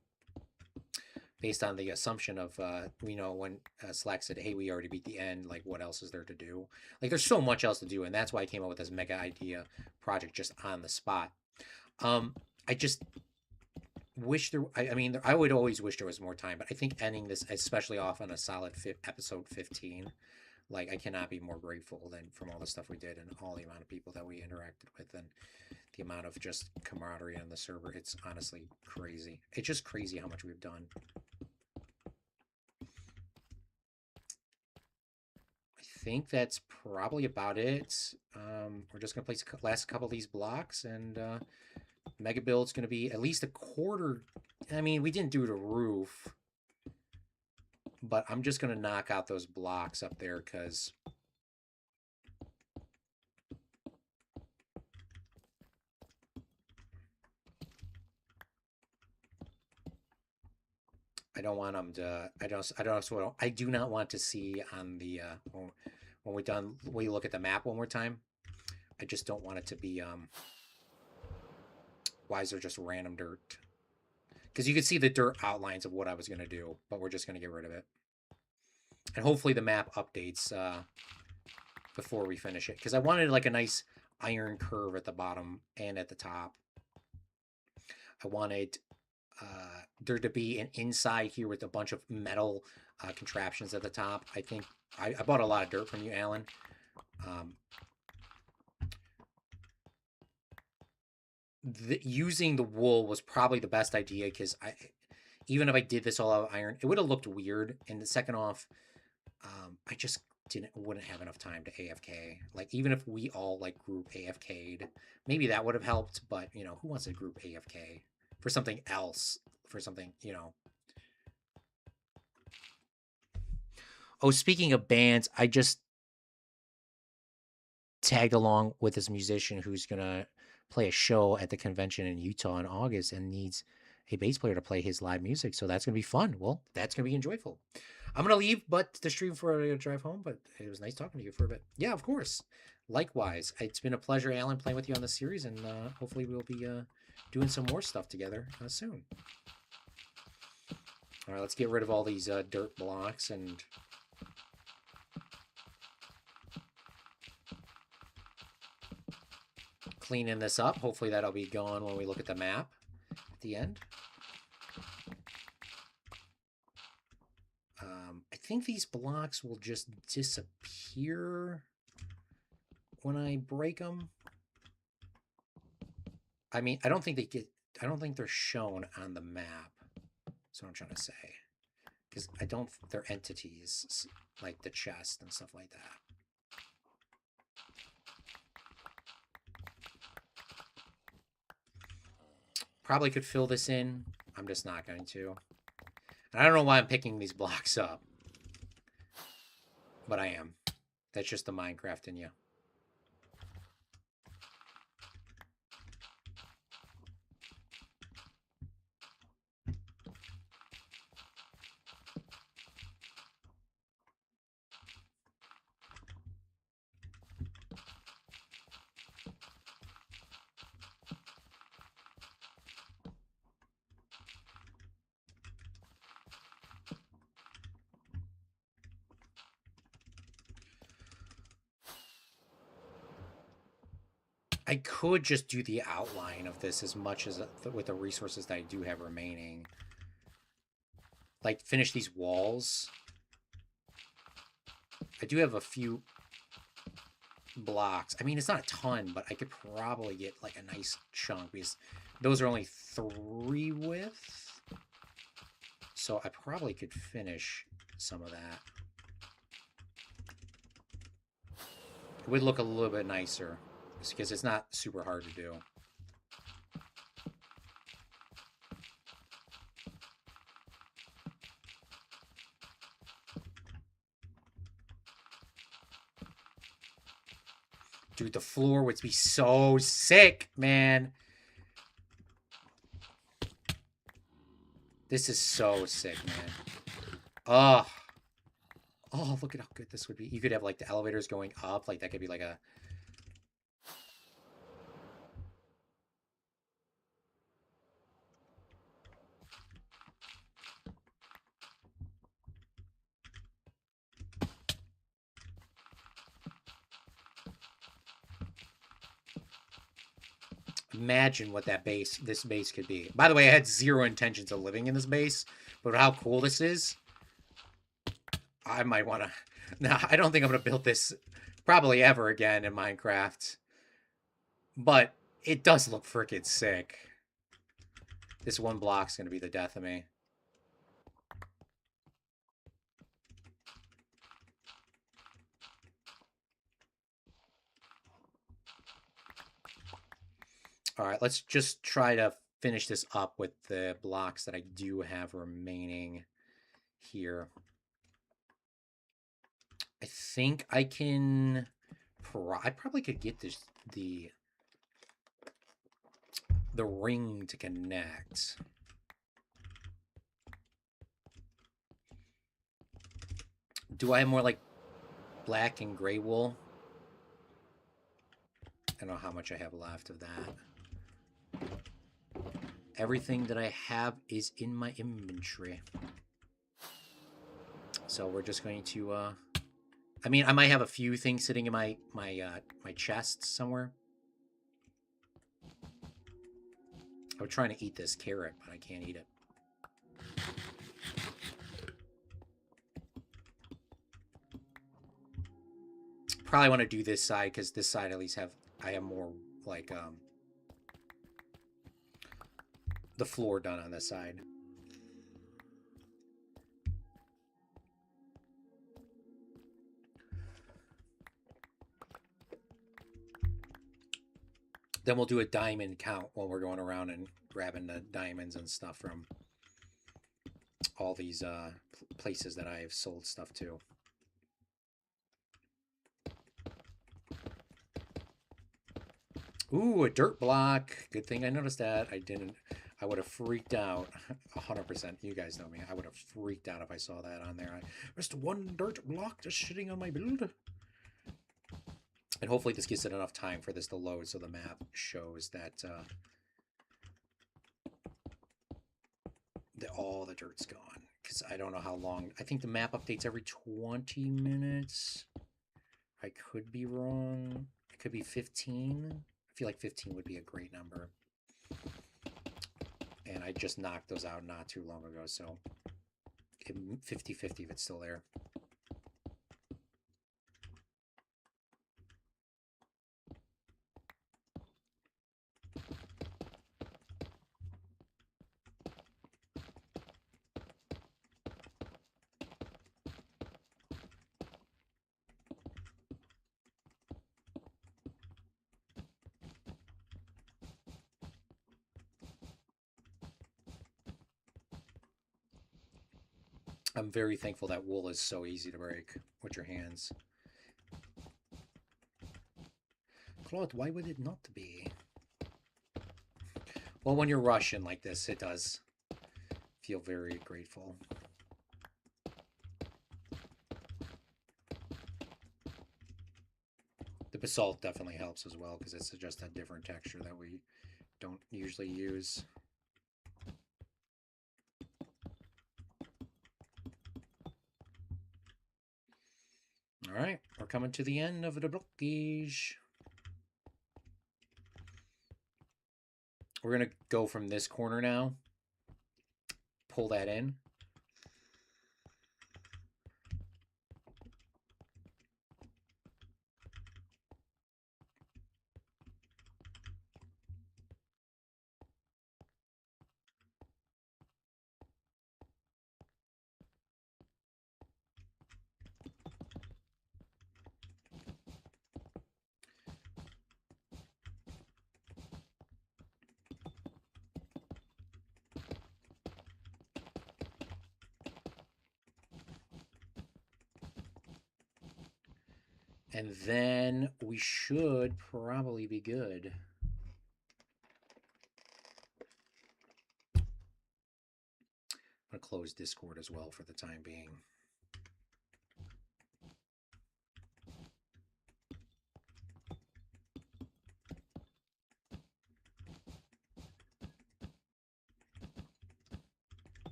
based on the assumption of you know, when Slack said, "Hey, we already beat the end. Like, what else is there to do?" Like, there's so much else to do, and that's why I came up with this mega idea project just on the spot. I just wish there. I mean, I would always wish there was more time, but I think ending this, especially off on a solid episode 15, like, I cannot be more grateful than from all the stuff we did and all the amount of people that we interacted with and the amount of just camaraderie on the server. It's honestly crazy. It's just crazy how much we've done. I think that's probably about it. We're just going to place the last couple of these blocks, and mega build's going to be at least a quarter. I mean, we didn't do the roof, but I'm just going to knock out those blocks up there because I don't want them to. I do not want to see on the when we're done. We look at the map one more time. I just don't want it to be. Why is there just random dirt? Because you can see the dirt outlines of what I was gonna do, but we're just gonna get rid of it. And hopefully the map updates before we finish it. Because I wanted like a nice iron curve at the bottom and at the top. I wanted there to be an inside here with a bunch of metal contraptions at the top. I think I bought a lot of dirt from you, Alan. Using the wool was probably the best idea because even if I did this all out of iron, it would have looked weird. And the second off, I just wouldn't have enough time to AFK. Like even if we all like group AFK'd, maybe that would have helped. But you know, who wants to group AFK for something else? For something, you know. Oh, speaking of bands, I just tagged along with this musician who's gonna play a show at the convention in Utah in August and needs a bass player to play his live music. So that's gonna be fun. Well, that's gonna be enjoyable. I'm gonna leave, but the stream for a drive home. But it was nice talking to you for a bit. Yeah, of course. Likewise, it's been a pleasure, Alan, playing with you on this series, and hopefully we'll be doing some more stuff together soon. All right, let's get rid of all these dirt blocks and. Cleaning this up. Hopefully that'll be gone when we look at the map at the end. I think these blocks will just disappear when I break them. I mean, I don't think they're shown on the map. That's what I'm trying to say. Because they're entities, like the chest and stuff like that. Probably could fill this in. I'm just not going to. And I don't know why I'm picking these blocks up. But I am. That's just the Minecraft in you. I could just do the outline of this as much as with the resources that I do have remaining. Like, finish these walls. I do have a few blocks. I mean, it's not a ton, but I could probably get, like, a nice chunk because those are only 3 width. So I probably could finish some of that. It would look a little bit nicer. Because it's not super hard to do. Dude, the floor would be so sick, man. This is so sick, man. Oh, look at how good this would be. You could have, like, the elevators going up. Like, that could be, like, a... Imagine what this base could be. By the way, I had zero intentions of living in this base, but how cool this is, I might want to... No, I don't think I'm going to build this probably ever again in Minecraft. But it does look freaking sick. This one block's going to be the death of me. All right, let's just try to finish this up with the blocks that I do have remaining here. I think I can... I probably could get the ring to connect. Do I have more like black and gray wool? I don't know how much I have left of that. Everything that I have is in my inventory. So we're just going to, I mean, I might have a few things sitting in my chest somewhere. I was trying to eat this carrot, but I can't eat it. Probably want to do this side because this side at least I have more like the floor done on this side. Then we'll do a diamond count while we're going around and grabbing the diamonds and stuff from all these places that I have sold stuff to. Ooh, a dirt block. Good thing I noticed that. I didn't. I would have freaked out. 100%. You guys know me. I would have freaked out if I saw that on there. Just one dirt block just shitting on my build. And hopefully this gives it enough time for this to load so the map shows that, all the dirt's gone. Because I don't know how long. I think the map updates every 20 minutes. I could be wrong. It could be 15. I feel like 15 would be a great number. And I just knocked those out not too long ago, so 50-50 if it's still there. I'm very thankful that wool is so easy to break with your hands. Claude, why would it not be? Well, when you're rushing like this, it does feel very grateful. The basalt definitely helps as well because it's just a different texture that we don't usually use. All right, we're coming to the end of the blockage. We're going to go from this corner now. Pull that in. And then we should probably be good. I'm going to close Discord as well for the time being.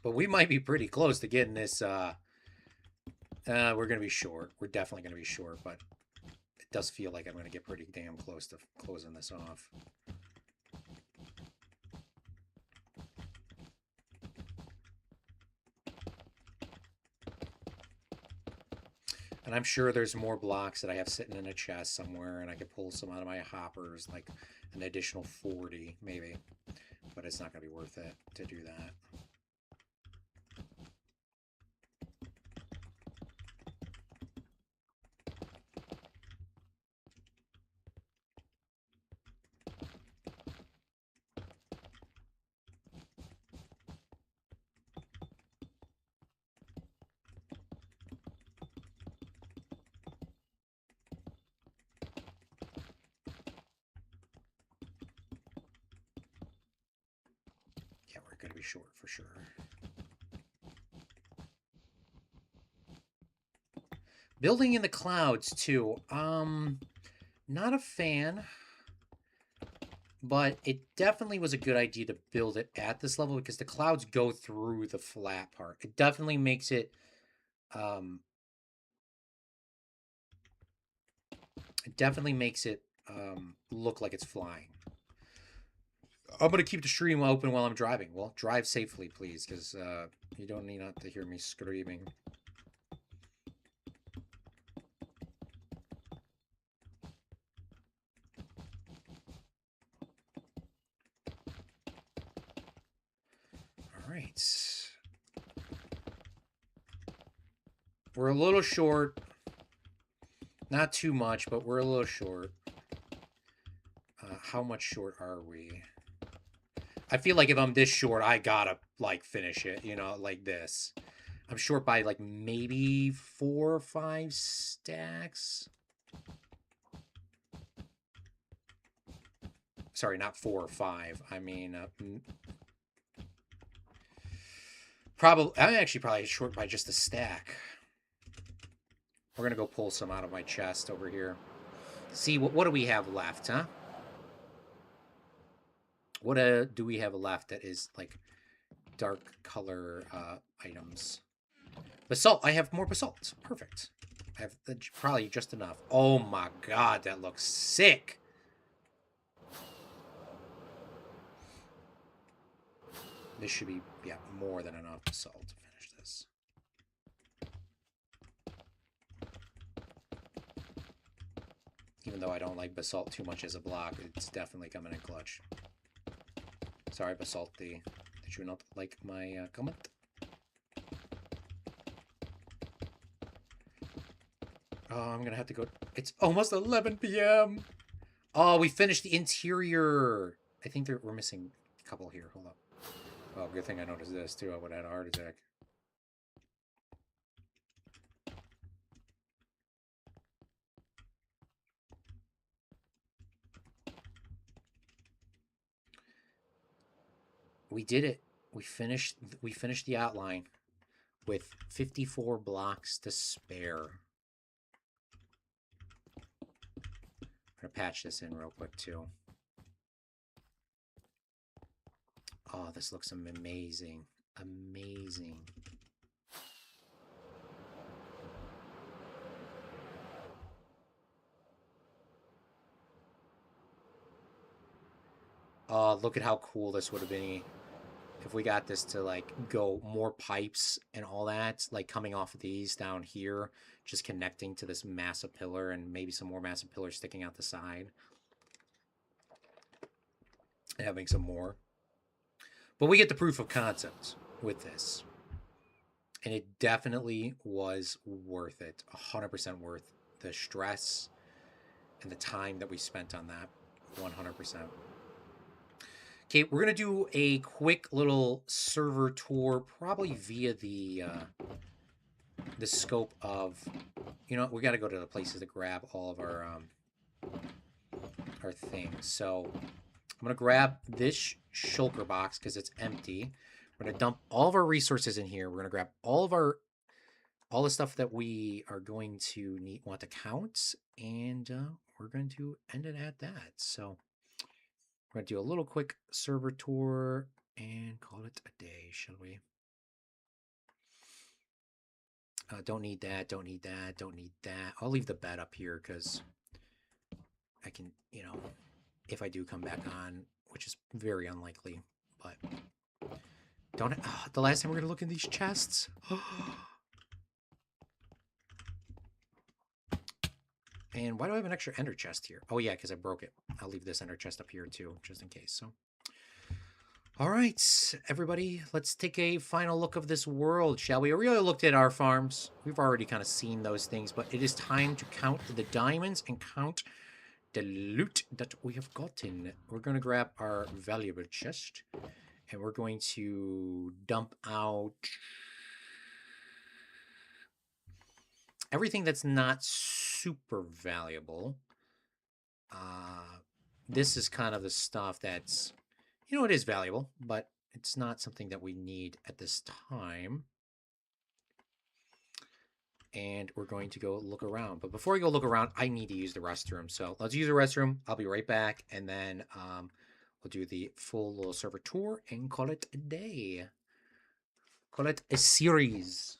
But we might be pretty close to getting this. We're going to be short. We're definitely going to be short, but it does feel like I'm going to get pretty damn close to closing this off. And I'm sure there's more blocks that I have sitting in a chest somewhere, and I could pull some out of my hoppers, like an additional 40, maybe. But it's not going to be worth it to do that. Going to be short for sure. Building in the clouds, too. Not a fan. But it definitely was a good idea to build it at this level because the clouds go through the flat part. It definitely makes it, um, look like it's flying. I'm gonna keep the stream open while I'm driving. Well, drive safely, please, because you don't need not to hear me screaming. All right. We're a little short. Not too much, but we're a little short. How much short are we? I feel like if I'm this short, I gotta, like, finish it, you know, like this. I'm short by, like, maybe 4 or 5 stacks. Sorry, not 4 or 5. I mean, I'm actually probably short by just a stack. We're gonna go pull some out of my chest over here. See, what do we have left, huh? What do we have left that is, like, dark color items? Basalt. I have more basalt. Perfect. I have probably just enough. Oh my god, that looks sick. This should be, yeah, more than enough basalt to finish this. Even though I don't like basalt too much as a block, it's definitely coming in clutch. Sorry, Basalty. Did you not like my comment? Oh, I'm gonna have to go. It's almost 11 p.m. Oh, we finished the interior. I think we're missing a couple here. Hold up. Oh, good thing I noticed this too. I would have had a heart attack. We did it. We finished the outline with 54 blocks to spare. I'm gonna patch this in real quick too. Oh, this looks amazing. Amazing. Oh, look at how cool this would have been if we got this to, like, go more pipes and all that, like, coming off of these down here, just connecting to this massive pillar and maybe some more massive pillars sticking out the side. And having some more. But we get the proof of concept with this. And it definitely was worth it. 100% worth the stress and the time that we spent on that. 100%. Okay, we're going to do a quick little server tour, probably via the scope of, you know, we got to go to the places to grab all of our things. So I'm going to grab this shulker box because it's empty. We're going to dump all of our resources in here. We're going to grab all the stuff that we are going to want to count, and we're going to end it at that. So we're going to do a little quick server tour and call it a day, shall we? Don't need that, don't need that, don't need that. I'll leave the bed up here because I can, you know, if I do come back on, which is very unlikely, but don't. The last time we're going to look in these chests. And why do I have an extra ender chest here? Oh, yeah, because I broke it. I'll leave this ender chest up here, too, just in case. So, all right, everybody, let's take a final look of this world, shall we? We already looked at our farms. We've already kind of seen those things, but it is time to count the diamonds and count the loot that we have gotten. We're going to grab our valuable chest, and we're going to dump out everything that's not super valuable. This is kind of the stuff that's, you know, it is valuable, but it's not something that we need at this time. and we're going to go look around. But before we go look around, I need to use the restroom. So let's use the restroom. I'll be right back, and then we'll do the full little server tour and call it a day. Call it a series.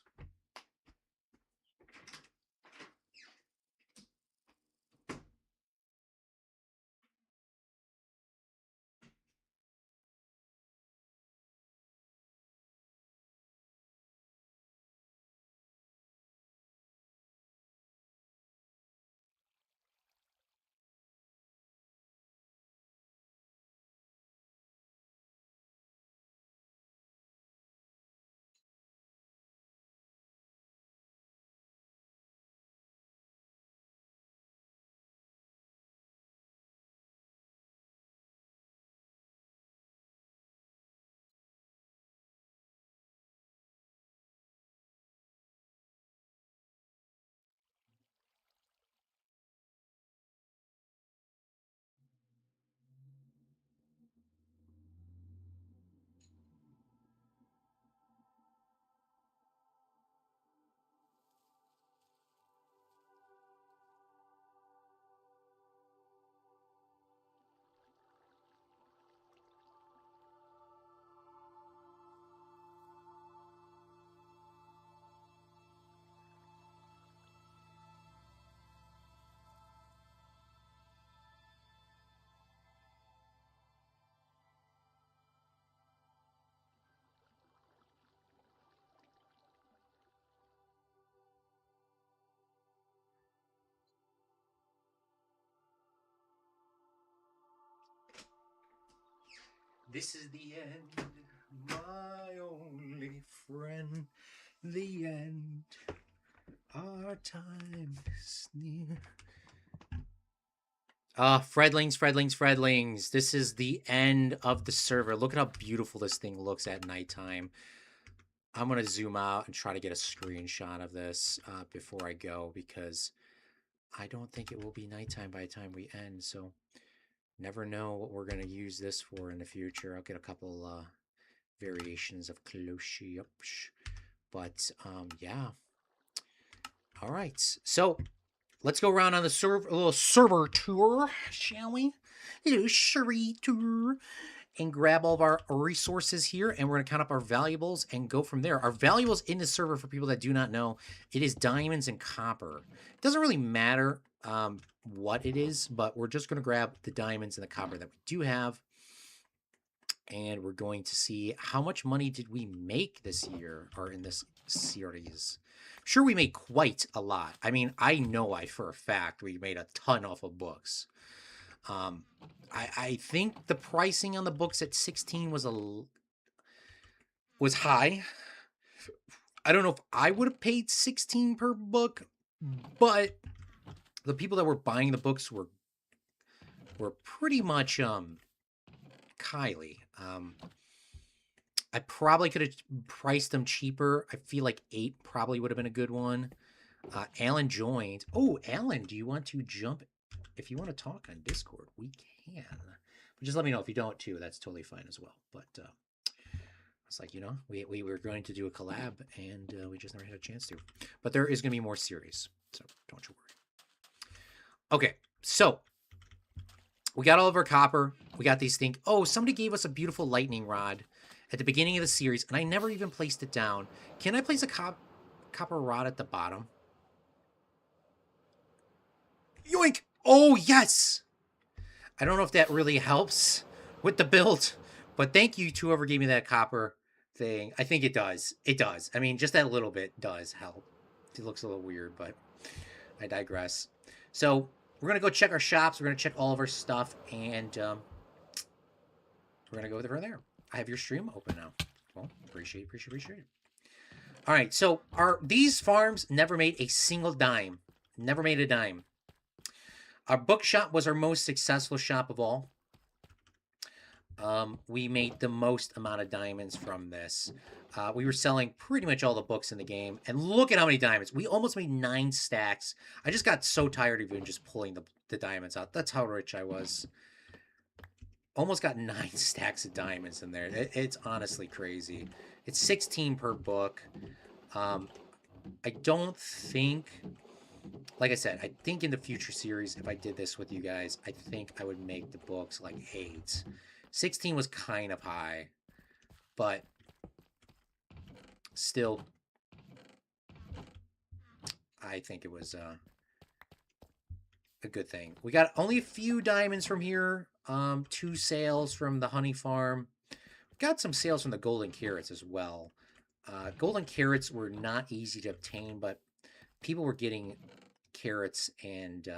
This is the end, my only friend. The end. Our time is near. Fredlings. This is the end of the server. Look at how beautiful this thing looks at nighttime. I'm going to zoom out and try to get a screenshot of this before I go, because I don't think it will be nighttime by the time we end. So never know what we're going to use this for in the future. I'll get a couple variations of close-ups. But yeah. All right. So let's go around on the a little server tour, shall we? A little server tour. And grab all of our resources here, and we're going to count up our valuables and go from there. Our valuables in the server, for people that do not know, it is diamonds and copper. It doesn't really matter what it is, but we're just going to grab the diamonds and the copper that we do have, and we're going to see how much money did we make this year, or in this series. Sure, we made quite a lot. I mean, I know for a fact we made a ton off of books. I think the pricing on the books at 16 was high. I don't know if I would have paid 16 per book, but the people that were buying the books were pretty much Kylie. I probably could have priced them cheaper. I feel like 8 probably would have been a good one. Alan joined. Oh, Alan, do you want to jump? If you want to talk on Discord, we can. But just let me know if you don't too. That's totally fine as well. But it's like, we were going to do a collab, and we just never had a chance to. But there is going to be more series, so don't you worry. Okay, so we got all of our copper. We got these things. Oh, somebody gave us a beautiful lightning rod at the beginning of the series, and I never even placed it down. Can I place a copper rod at the bottom? Yoink! Oh, yes! I don't know if that really helps with the build, but thank you to whoever gave me that copper thing. I think it does. It does. I mean, just that little bit does help. It looks a little weird, but I digress. So we're going to go check our shops. We're going to check all of our stuff, and we're going to go from there. I have your stream open now. Well, appreciate it. All right, so these farms never made a single dime. Never made a dime. Our bookshop was our most successful shop of all. We made the most amount of diamonds from this. We were selling pretty much all the books in the game. And look at how many diamonds. We almost made 9 stacks. I just got so tired of even just pulling the diamonds out. That's how rich I was. Almost got 9 stacks of diamonds in there. It's honestly crazy. It's 16 per book. I don't think, like I said, I think in the future series, if I did this with you guys, I think I would make the books like 8. 16 was kind of high, but still, I think it was a good thing. We got only a few diamonds from here. 2 sales from the honey farm. Got some sales from the golden carrots as well. Golden carrots were not easy to obtain, but people were getting carrots and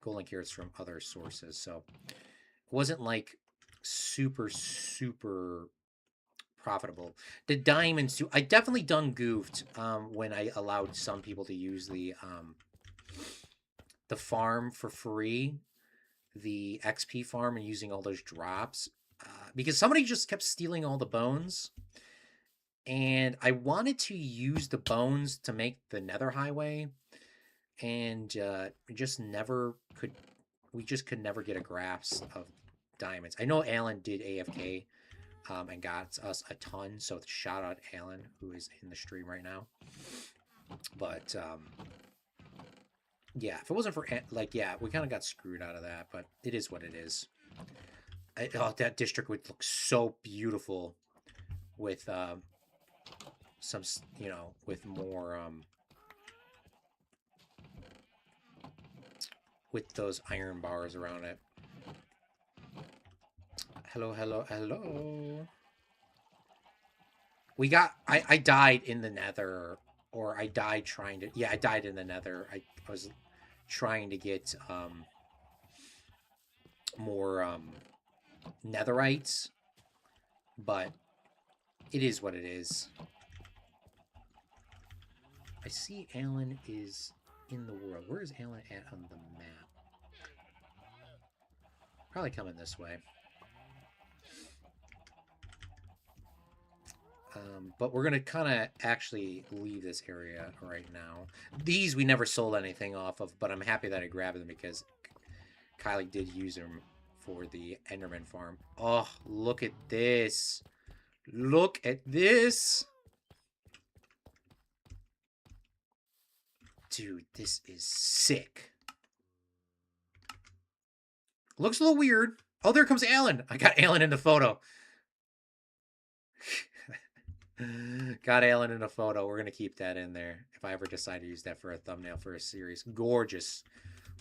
golden carrots from other sources, so it wasn't like super profitable. The diamonds too. I definitely done goofed when I allowed some people to use the farm for free, the XP farm, and using all those drops because somebody just kept stealing all the bones. And I wanted to use the bones to make the Nether Highway, and we just never could. We just could never get a grasp of diamonds. I know Alan did AFK and got us a ton, so shout out Alan, who is in the stream right now. But yeah, if it wasn't for like, yeah, we kind of got screwed out of that, but it is what it is. Oh, that district would look so beautiful with some, you know, with more with those iron bars around it. Hello, hello, hello. We got, I died in the nether, or I died trying to, yeah, I died in the nether. I was trying to get more netherites, but it is what it is. I see Alan is in the world. Where is Alan at on the map? Probably coming this way. But we're going to kind of actually leave this area right now. These we never sold anything off of, but I'm happy that I grabbed them because Kylie did use them for the Enderman farm. Oh, look at this. Look at this. Dude, this is sick. Looks a little weird. Oh, there comes Alan. I got Alan in the photo. Got Alan in a photo. We're going to keep that in there if I ever decide to use that for a thumbnail for a series. Gorgeous.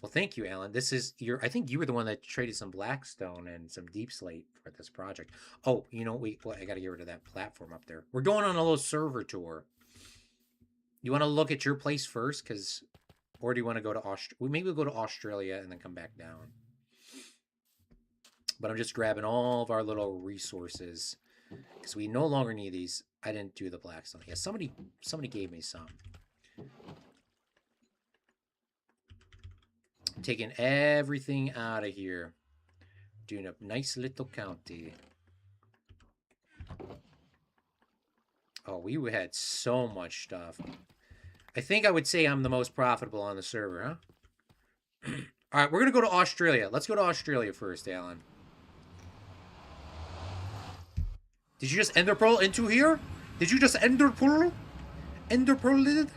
Well, thank you, Alan. This is your. I think you were the one that traded some Blackstone and some Deep Slate for this project. Oh, you know, I got to get rid of that platform up there. We're going on a little server tour. You want to look at your place first, or do you want to go to Australia? Maybe we'll go to Australia and then come back down. But I'm just grabbing all of our little resources because we no longer need these. I didn't do the Blackstone. Yeah, somebody gave me some. I'm taking everything out of here. Doing a nice little county. Oh, we had so much stuff. I think I would say I'm the most profitable on the server, huh? All right, we're going to go to Australia. Let's go to Australia first, Alan. Did you just ender pearl into here? Did you just ender pearl? Ender pearl it?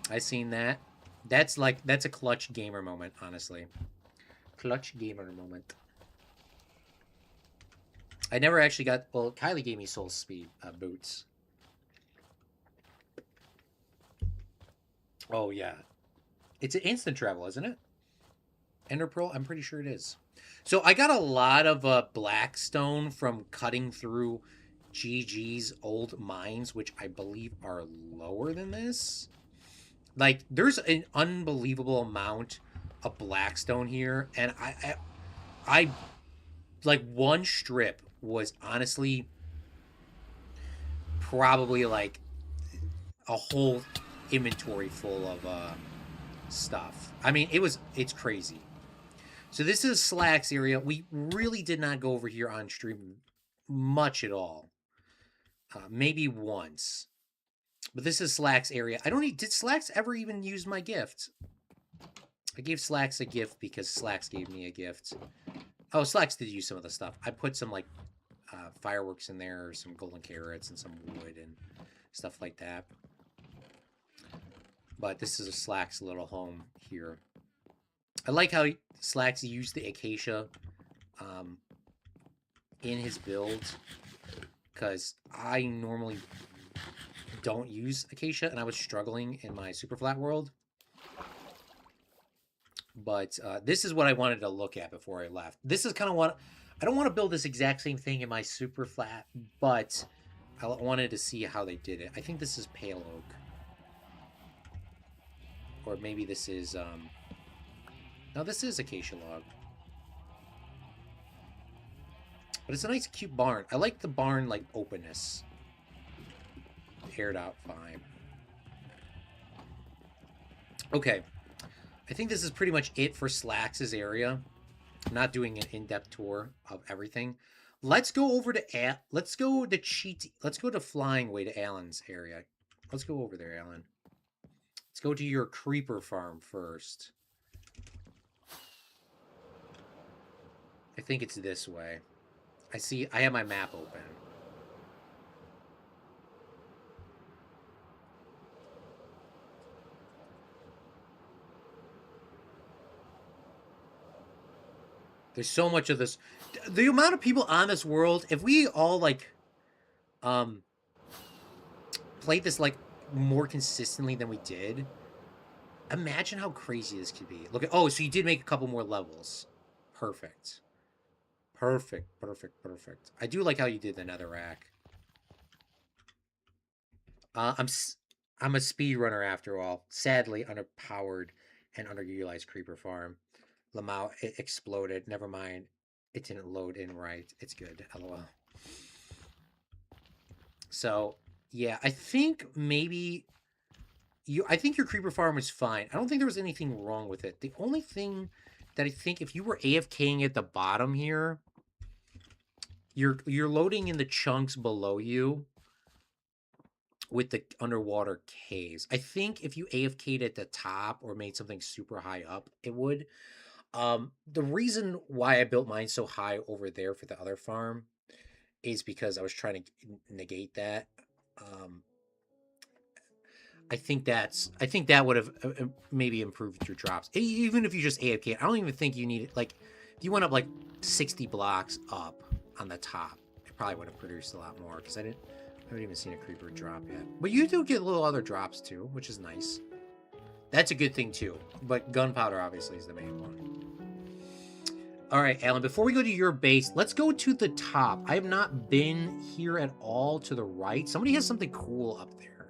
I seen that. That's a clutch gamer moment, honestly. Clutch gamer moment. I never actually got, well, Kylie gave me soul speed boots. Oh, yeah. It's an instant travel, isn't it? Ender pearl? I'm pretty sure it is. So I got a lot of Blackstone from cutting through GG's old mines, which I believe are lower than this. Like, there's an unbelievable amount of Blackstone here, and I like, one strip was honestly probably like a whole inventory full of stuff. I mean, it's crazy. So this is Slacks area. We really did not go over here on stream much at all. Maybe once. But this is Slacks area. Did Slacks ever even use my gift? I gave Slacks a gift because Slacks gave me a gift. Oh, Slacks did use some of the stuff. I put some, like, fireworks in there, some golden carrots and some wood and stuff like that. But this is a Slack's little home here. I like how Slacks used the acacia um, in his build, because I normally don't use acacia, and I was struggling in my super flat world. But this is what I wanted to look at before I left. This is kind of what I don't want to build this exact same thing in my super flat, but I wanted to see how they did it. I think this is pale oak, or maybe this is no, this is acacia log. But it's a nice, cute barn. I like the barn, like, openness. Aired out fine. Okay. I think this is pretty much it for Slacks' area. I'm not doing an in-depth tour of everything. Let's go over to let's go to Flying Way to Alan's area. Let's go over there, Alan. Let's go to your creeper farm first. I think it's this way. I have my map open. There's so much of this. The amount of people on this world, if we all like played this like more consistently than we did, imagine how crazy this could be. Look at, oh, so you did make a couple more levels. Perfect. Perfect. I do like how you did the netherrack. I'm a speedrunner after all. Sadly underpowered and underutilized creeper farm. Lamau, it exploded. Never mind. It didn't load in right. It's good. LOL. So, yeah, I think maybe I think your creeper farm was fine. I don't think there was anything wrong with it. The only thing that I think, if you were AFKing at the bottom here, you're loading in the chunks below you with the underwater caves. I think if you AFK'd at the top or made something super high up, it would. The reason why I built mine so high over there for the other farm is because I was trying to negate that. I think that would have maybe improved your drops. Even if you just AFK, I don't even think you need, like, if you went up like 60 blocks up on the top, it probably would have produced a lot more, because I haven't even seen a creeper drop yet. But you do get little other drops too, which is nice. That's a good thing too. But gunpowder obviously is the main one. All right, Alan, before we go to your base, let's go to the top. I have not been here at all to the right. Somebody has something cool up there.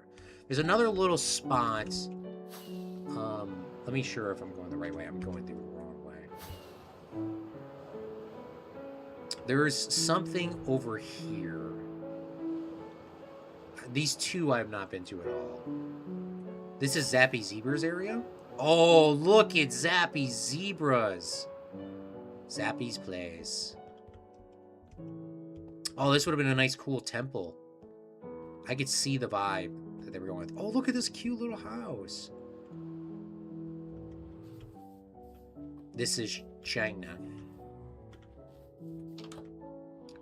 There's another little spot. Let me sure if I'm going the right way. I'm going the wrong way. There's something over here. These two I have not been to at all. This is Zappy Zebra's area? Oh, look, it's Zappy Zebra's. Zappy's place. Oh, this would have been a nice, cool temple. I could see the vibe that they were going with. Oh, look at this cute little house. This is China.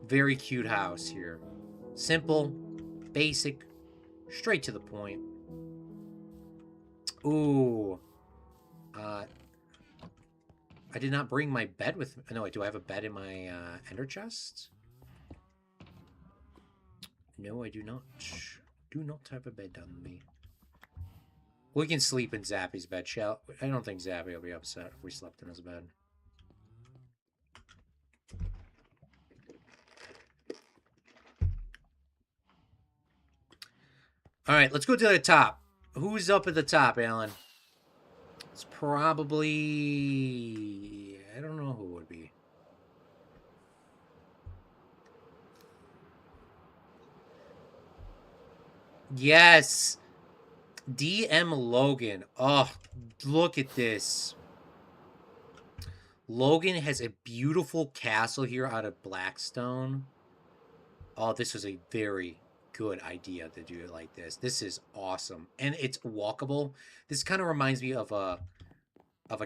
Very cute house here. Simple, basic, straight to the point. Ooh. I did not bring my bed with me. No, do I have a bed in my ender chest? No, I do not. Do not have a bed on me. We can sleep in Zappy's bed, shall I? Don't think Zappy will be upset if we slept in his bed. All right, let's go to the top. Who's up at the top, Alan? It's probably... I don't know who it would be. Yes! DM Logan. Oh, look at this. Logan has a beautiful castle here out of Blackstone. Oh, this was a very good idea to do it like this. This is awesome. And it's walkable. This kind of reminds me of a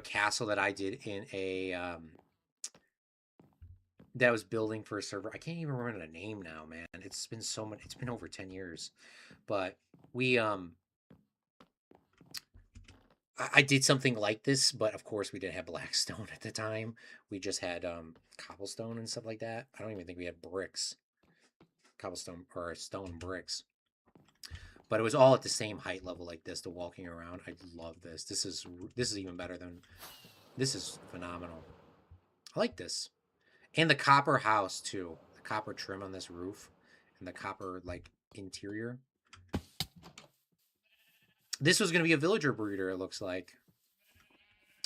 castle that I did in a that I was building for a server. I can't even remember the name now, man. It's been so much. It's been over 10 years. But we I did something like this, but of course we didn't have blackstone at the time. We just had cobblestone and stuff like that. I don't even think we had bricks, cobblestone or stone bricks. But it was all at the same height level like this. The walking around, I love this. This is even better than this is phenomenal. I like this, and the copper house too. The copper trim on this roof, and the copper like interior. This was going to be a villager breeder. It looks like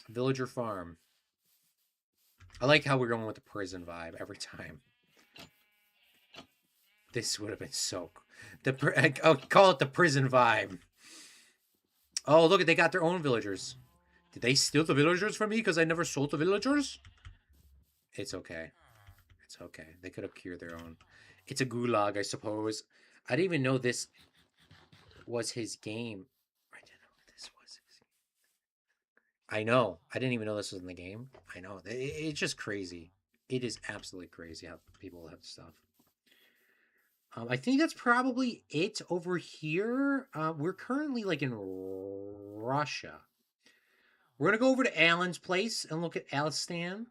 villager farm. I like how we're going with the prison vibe every time. This would have been so. I'll call it the prison vibe. Oh, look, they got their own villagers. Did they steal the villagers from me because I never sold the villagers? It's okay. It's okay. They could have cured their own. It's a gulag, I suppose. I didn't even know this was his game. I didn't know this was his. I know. I didn't even know this was in the game. I know. It's just crazy. It is absolutely crazy how people have stuff. I think that's probably it over here. We're currently like in Russia. We're gonna go over to Alan's place and look at Alistan.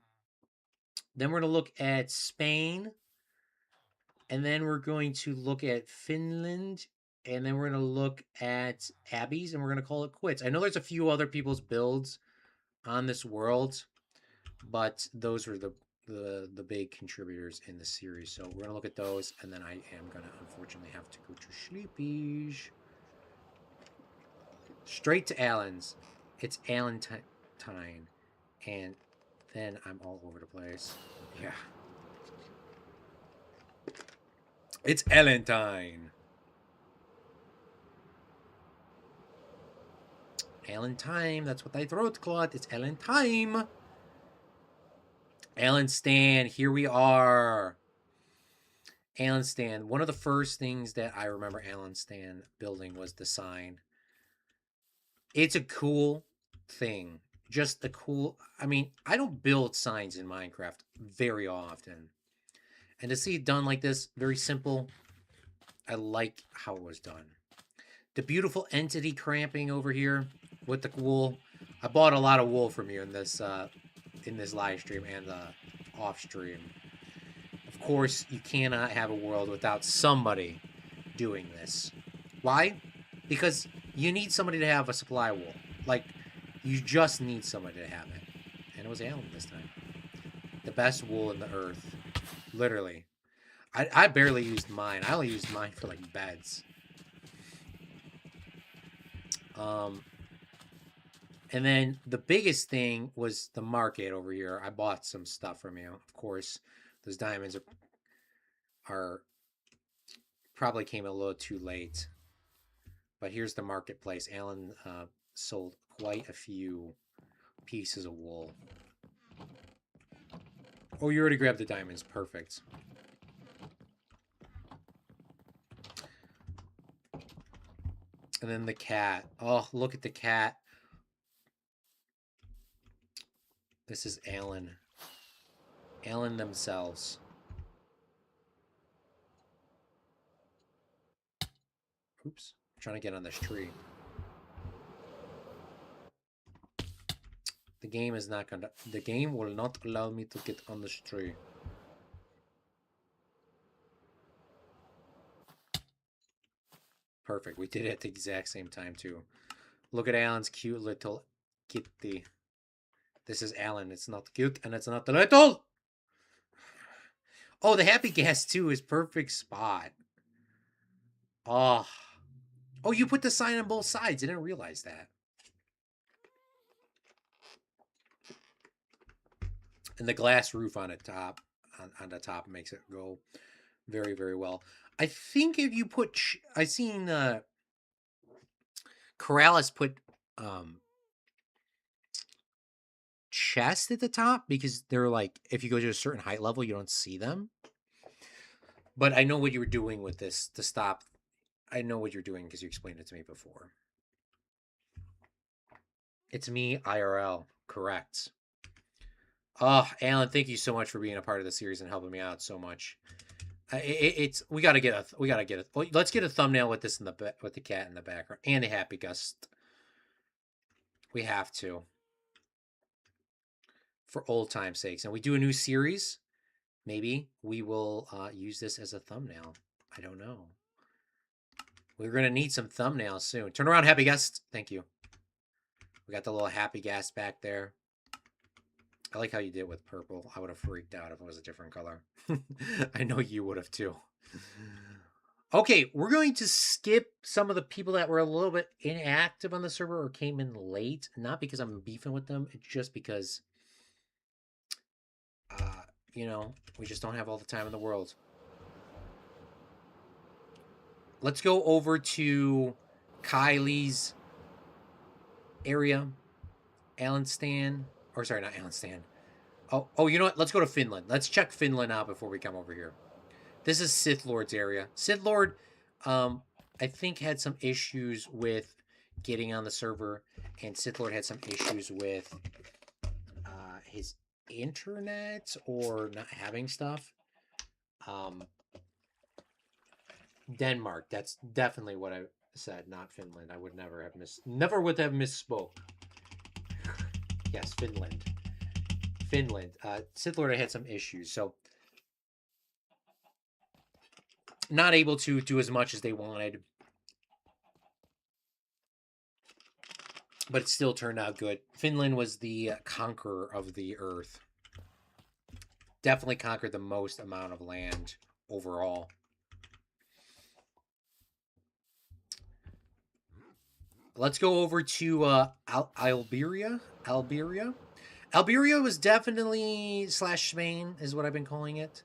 Then we're gonna look at Spain, and then we're going to look at Finland, and then we're gonna look at Abby's, and we're gonna call it quits. I know there's a few other people's builds on this world, but those were the big contributors in the series. So we're gonna look at those, and then I am gonna unfortunately have to go to sleepies. Straight to Alan's. It's Alentine, and then I'm all over the place. Yeah, it's Alentine. Alentine. That's what I throat Claude. It's Alentine. Alan Stan, here we are. Alan Stan. One of the first things that I remember Alan Stan building was the sign. It's a cool thing. Just a cool. I mean, I don't build signs in Minecraft very often. And to see it done like this, very simple, I like how it was done. The beautiful entity cramping over here with the wool. I bought a lot of wool from you in this live stream and off stream. Of course, you cannot have a world without somebody doing this. Why? Because you need somebody to have a supply of wool. Like, you just need somebody to have it. And it was Alan this time. The best wool in the earth. Literally. I barely used mine. I only used mine for, like, beds. And then the biggest thing was the market over here. I bought some stuff from you. Of course, those diamonds are probably came a little too late. But here's the marketplace. Alan sold quite a few pieces of wool. Oh, you already grabbed the diamonds. Perfect. And then the cat. Oh, look at the cat. This is Alan. Alan themselves. Oops. I'm trying to get on this tree. The game is not gonna. The game will not allow me to get on this tree. Perfect. We did it at the exact same time too. Look at Alan's cute little kitty. This is Alan. It's not cute and it's not little. Oh, the happy gas too is perfect spot. Oh. Oh, you put the sign on both sides. I didn't realize that. And the glass roof on the top, on the top makes it go very, very well. I think if you put, I seen Corrales put chest at the top because they're like, if you go to a certain height level, you don't see them. But I know what you were doing with this to stop. I know what you're doing because you explained it to me before. It's me, IRL. Correct. Oh, Alan, thank you so much for being a part of the series and helping me out so much. It's we gotta get a. Let's get a thumbnail with this with the cat in the background and the happy gust. We have to. For old time's sakes. And we do a new series. Maybe we will use this as a thumbnail. I don't know. We're going to need some thumbnails soon. Turn around, happy guest. Thank you. We got the little happy gas back there. I like how you did it with purple. I would have freaked out if it was a different color. I know you would have too. Okay, we're going to skip some of the people that were a little bit inactive on the server or came in late. Not because I'm beefing with them. It's just because, you know, we just don't have all the time in the world. Let's go over to Kylie's area. Alanstan. Or sorry, not Alanstan. Oh, you know what? Let's go to Finland. Let's check Finland out before we come over here. This is Sith Lord's area. Sith Lord, I think, had some issues with getting on the server, and Sith Lord had some issues with his internet or not having stuff. Denmark. That's definitely what I said, not Finland. I would never have misspoke. Yes, Finland. Finland. Sith Lord had some issues, so not able to do as much as they wanted. But it still turned out good. Finland was the conqueror of the earth. Definitely conquered the most amount of land overall. Let's go over to Alberia. Alberia was definitely /Spain is what I've been calling it.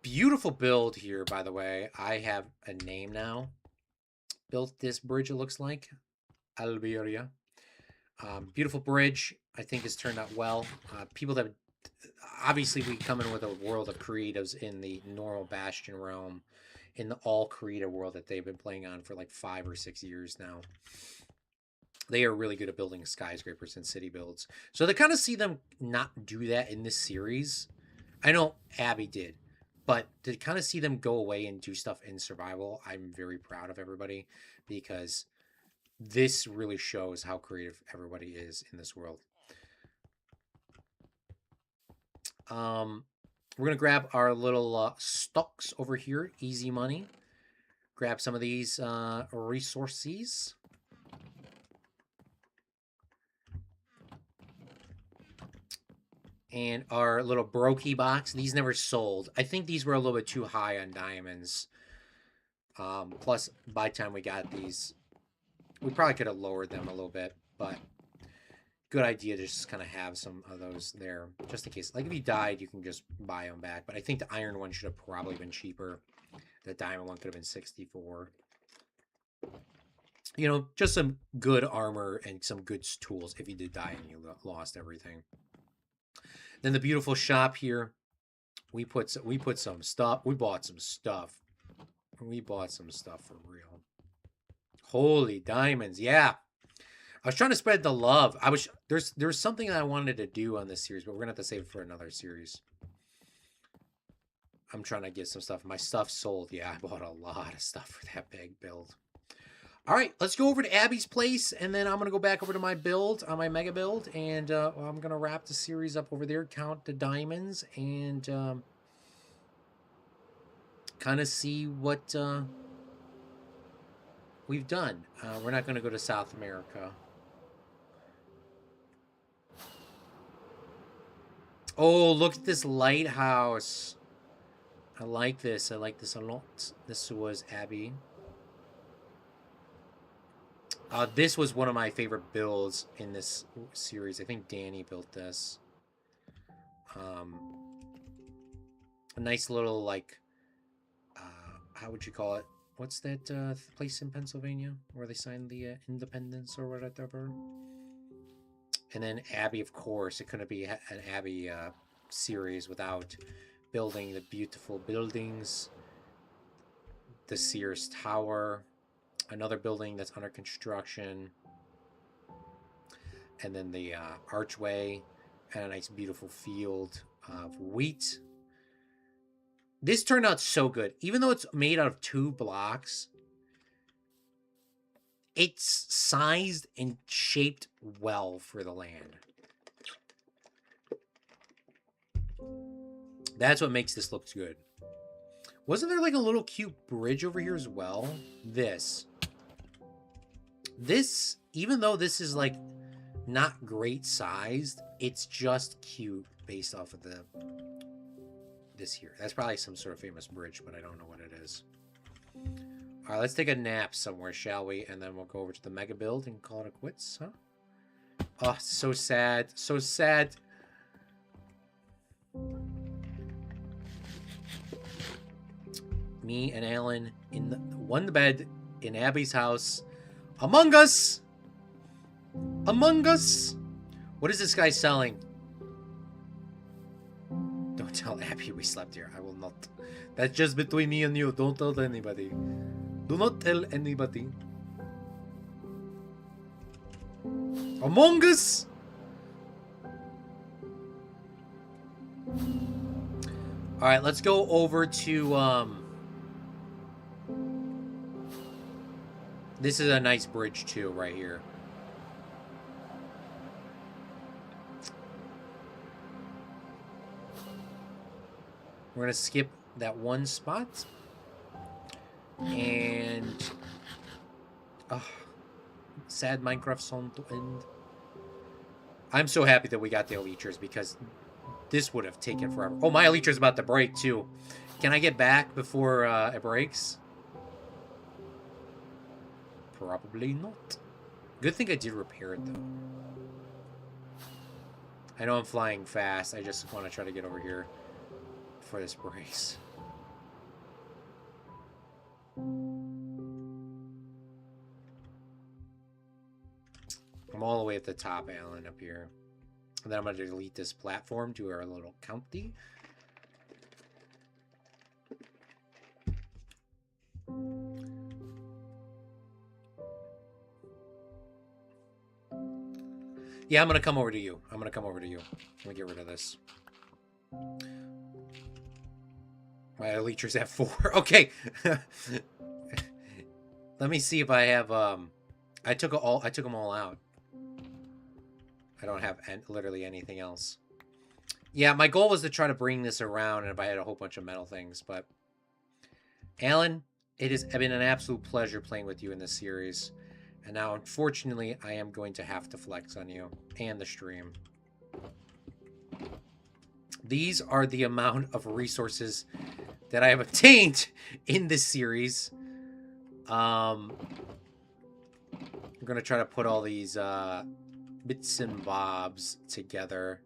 Beautiful build here, by the way. I have a name now. Built this bridge, it looks like. Alberia. Beautiful bridge. I think has turned out well. People that obviously we come in with a world of creatives in the normal Bastion realm, in the all creative world that they've been playing on for like 5 or 6 years now. They are really good at building skyscrapers and city builds. So to kind of see them not do that in this series, I know Abby did, but to kind of see them go away and do stuff in survival, I'm very proud of everybody because this really shows how creative everybody is in this world. We're going to grab our little stocks over here. Easy money. Grab some of these resources. And our little brokey box. These never sold. I think these were a little bit too high on diamonds. Plus, by the time we got these, we probably could have lowered them a little bit. But good idea to just kind of have some of those there. Just in case. Like if you died, you can just buy them back. But I think the iron one should have probably been cheaper. The diamond one could have been 64. You know, just some good armor and some good tools if you did die and you lost everything. Then the beautiful shop here. We put some stuff. We bought some stuff. We bought some stuff for real. Holy diamonds, yeah. I was trying to spread the love. There's something that I wanted to do on this series, but we're gonna have to save it for another series. I'm trying to get some stuff. My stuff sold. Yeah, I bought a lot of stuff for that big build. All right, let's go over to Abby's place, and then I'm going to go back over to my build, my mega build, and I'm going to wrap the series up over there, count the diamonds, and kind of see what we've done. We're not going to go to South America. Oh, look at this lighthouse. I like this. I like this a lot. This was Abby. This was one of my favorite builds in this series. I think Danny built this. A nice little, like, how would you call it? What's that place in Pennsylvania where they signed the independence or whatever? And then Abby, of course. It couldn't be an Abby series without building the beautiful buildings. The Sears Tower. Another building that's under construction. And then the archway. And a nice, beautiful field of wheat. This turned out so good. Even though it's made out of 2 blocks, it's sized and shaped well for the land. That's what makes this look good. Wasn't there like a little cute bridge over here as well? This, even though this is like not great sized, it's just cute based off of this here. That's probably some sort of famous bridge, but I don't know what it is. All right, let's take a nap somewhere, shall we? And then we'll go over to the mega build and call it quits, huh? Oh, so sad. So sad. Me and Alan in one bed in Abby's house. Among Us! Among Us! What is this guy selling? Don't tell Abby we slept here. I will not. That's just between me and you. Don't tell anybody. Do not tell anybody. Among Us! Alright, let's go over to, this is a nice bridge, too, right here. We're going to skip that one spot. And... sad Minecraft song to end. I'm so happy that we got the Elytras because this would have taken forever. Oh, my Elytra's about to break, too. Can I get back before it breaks? Probably not. Good thing I did repair it, though. I know I'm flying fast. I just want to try to get over here before this breaks. I'm all the way at the top, Alan, up here. And then I'm going to delete this platform, do our little county. Yeah, I'm going to come over to you. I'm going to come over to you. Let me get rid of this. My Elytra's at 4. Okay. Let me see if I have... I took them all out. I don't have literally anything else. Yeah, my goal was to try to bring this around and if I had a whole bunch of metal things, but... Alan, it has been an absolute pleasure playing with you in this series. And now, unfortunately, I am going to have to flex on you and the stream. These are the amount of resources that I have obtained in this series. I'm going to try to put all these bits and bobs together.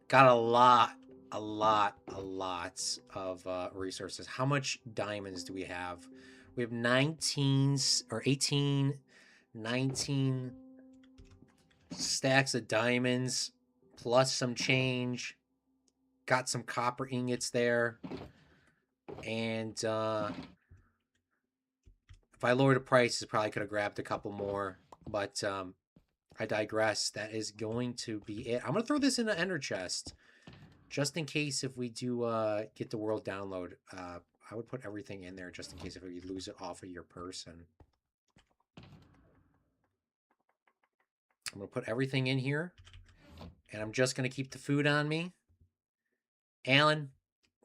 Got a lot of resources. How much diamonds do we have? We have 19 or 18, 19 stacks of diamonds plus some change. Got some copper ingots there. And if I lowered the prices, probably could have grabbed a couple more. But I digress. That is going to be it. I'm going to throw this in the ender chest. Just in case if we do get the world download. I would put everything in there just in case if you lose it off of your person. I'm going to put everything in here. And I'm just going to keep the food on me. Alan,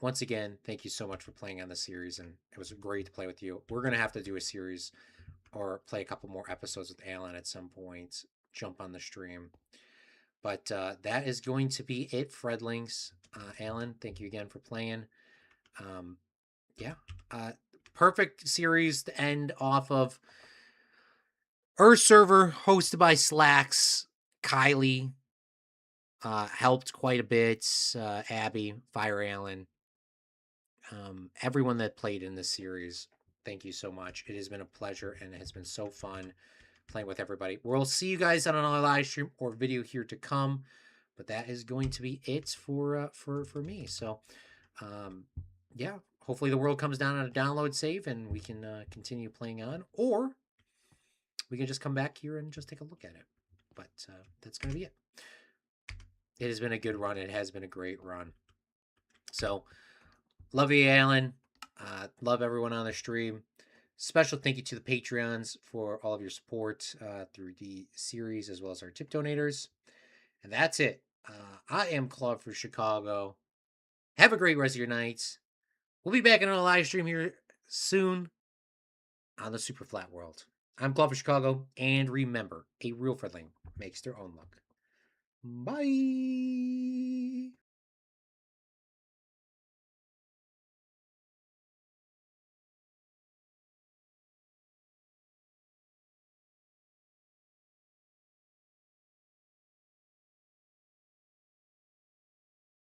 once again, thank you so much for playing on this series. And it was great to play with you. We're going to have to do a series or play a couple more episodes with Alan at some point. Jump on the stream. But that is going to be it, Fredlings. Alan, thank you again for playing. Yeah, perfect series to end off of. Earth server hosted by Slacks. Kylie helped quite a bit. Abby, Fire Allen, everyone that played in this series. Thank you so much. It has been a pleasure and it has been so fun playing with everybody. We'll see you guys on another live stream or video here to come. But that is going to be it for me. So, yeah. Hopefully the world comes down on a download save and we can continue playing on. Or we can just come back here and just take a look at it. But that's going to be it. It has been a good run. It has been a great run. So, love you, Alan. Love everyone on the stream. Special thank you to the Patreons for all of your support through the series as well as our tip donators. And that's it. I am Claude for Chicago. Have a great rest of your nights. We'll be back in a live stream here soon on the Super Flat World. I'm Claude for Chicago, and remember, a real friendling makes their own luck. Bye.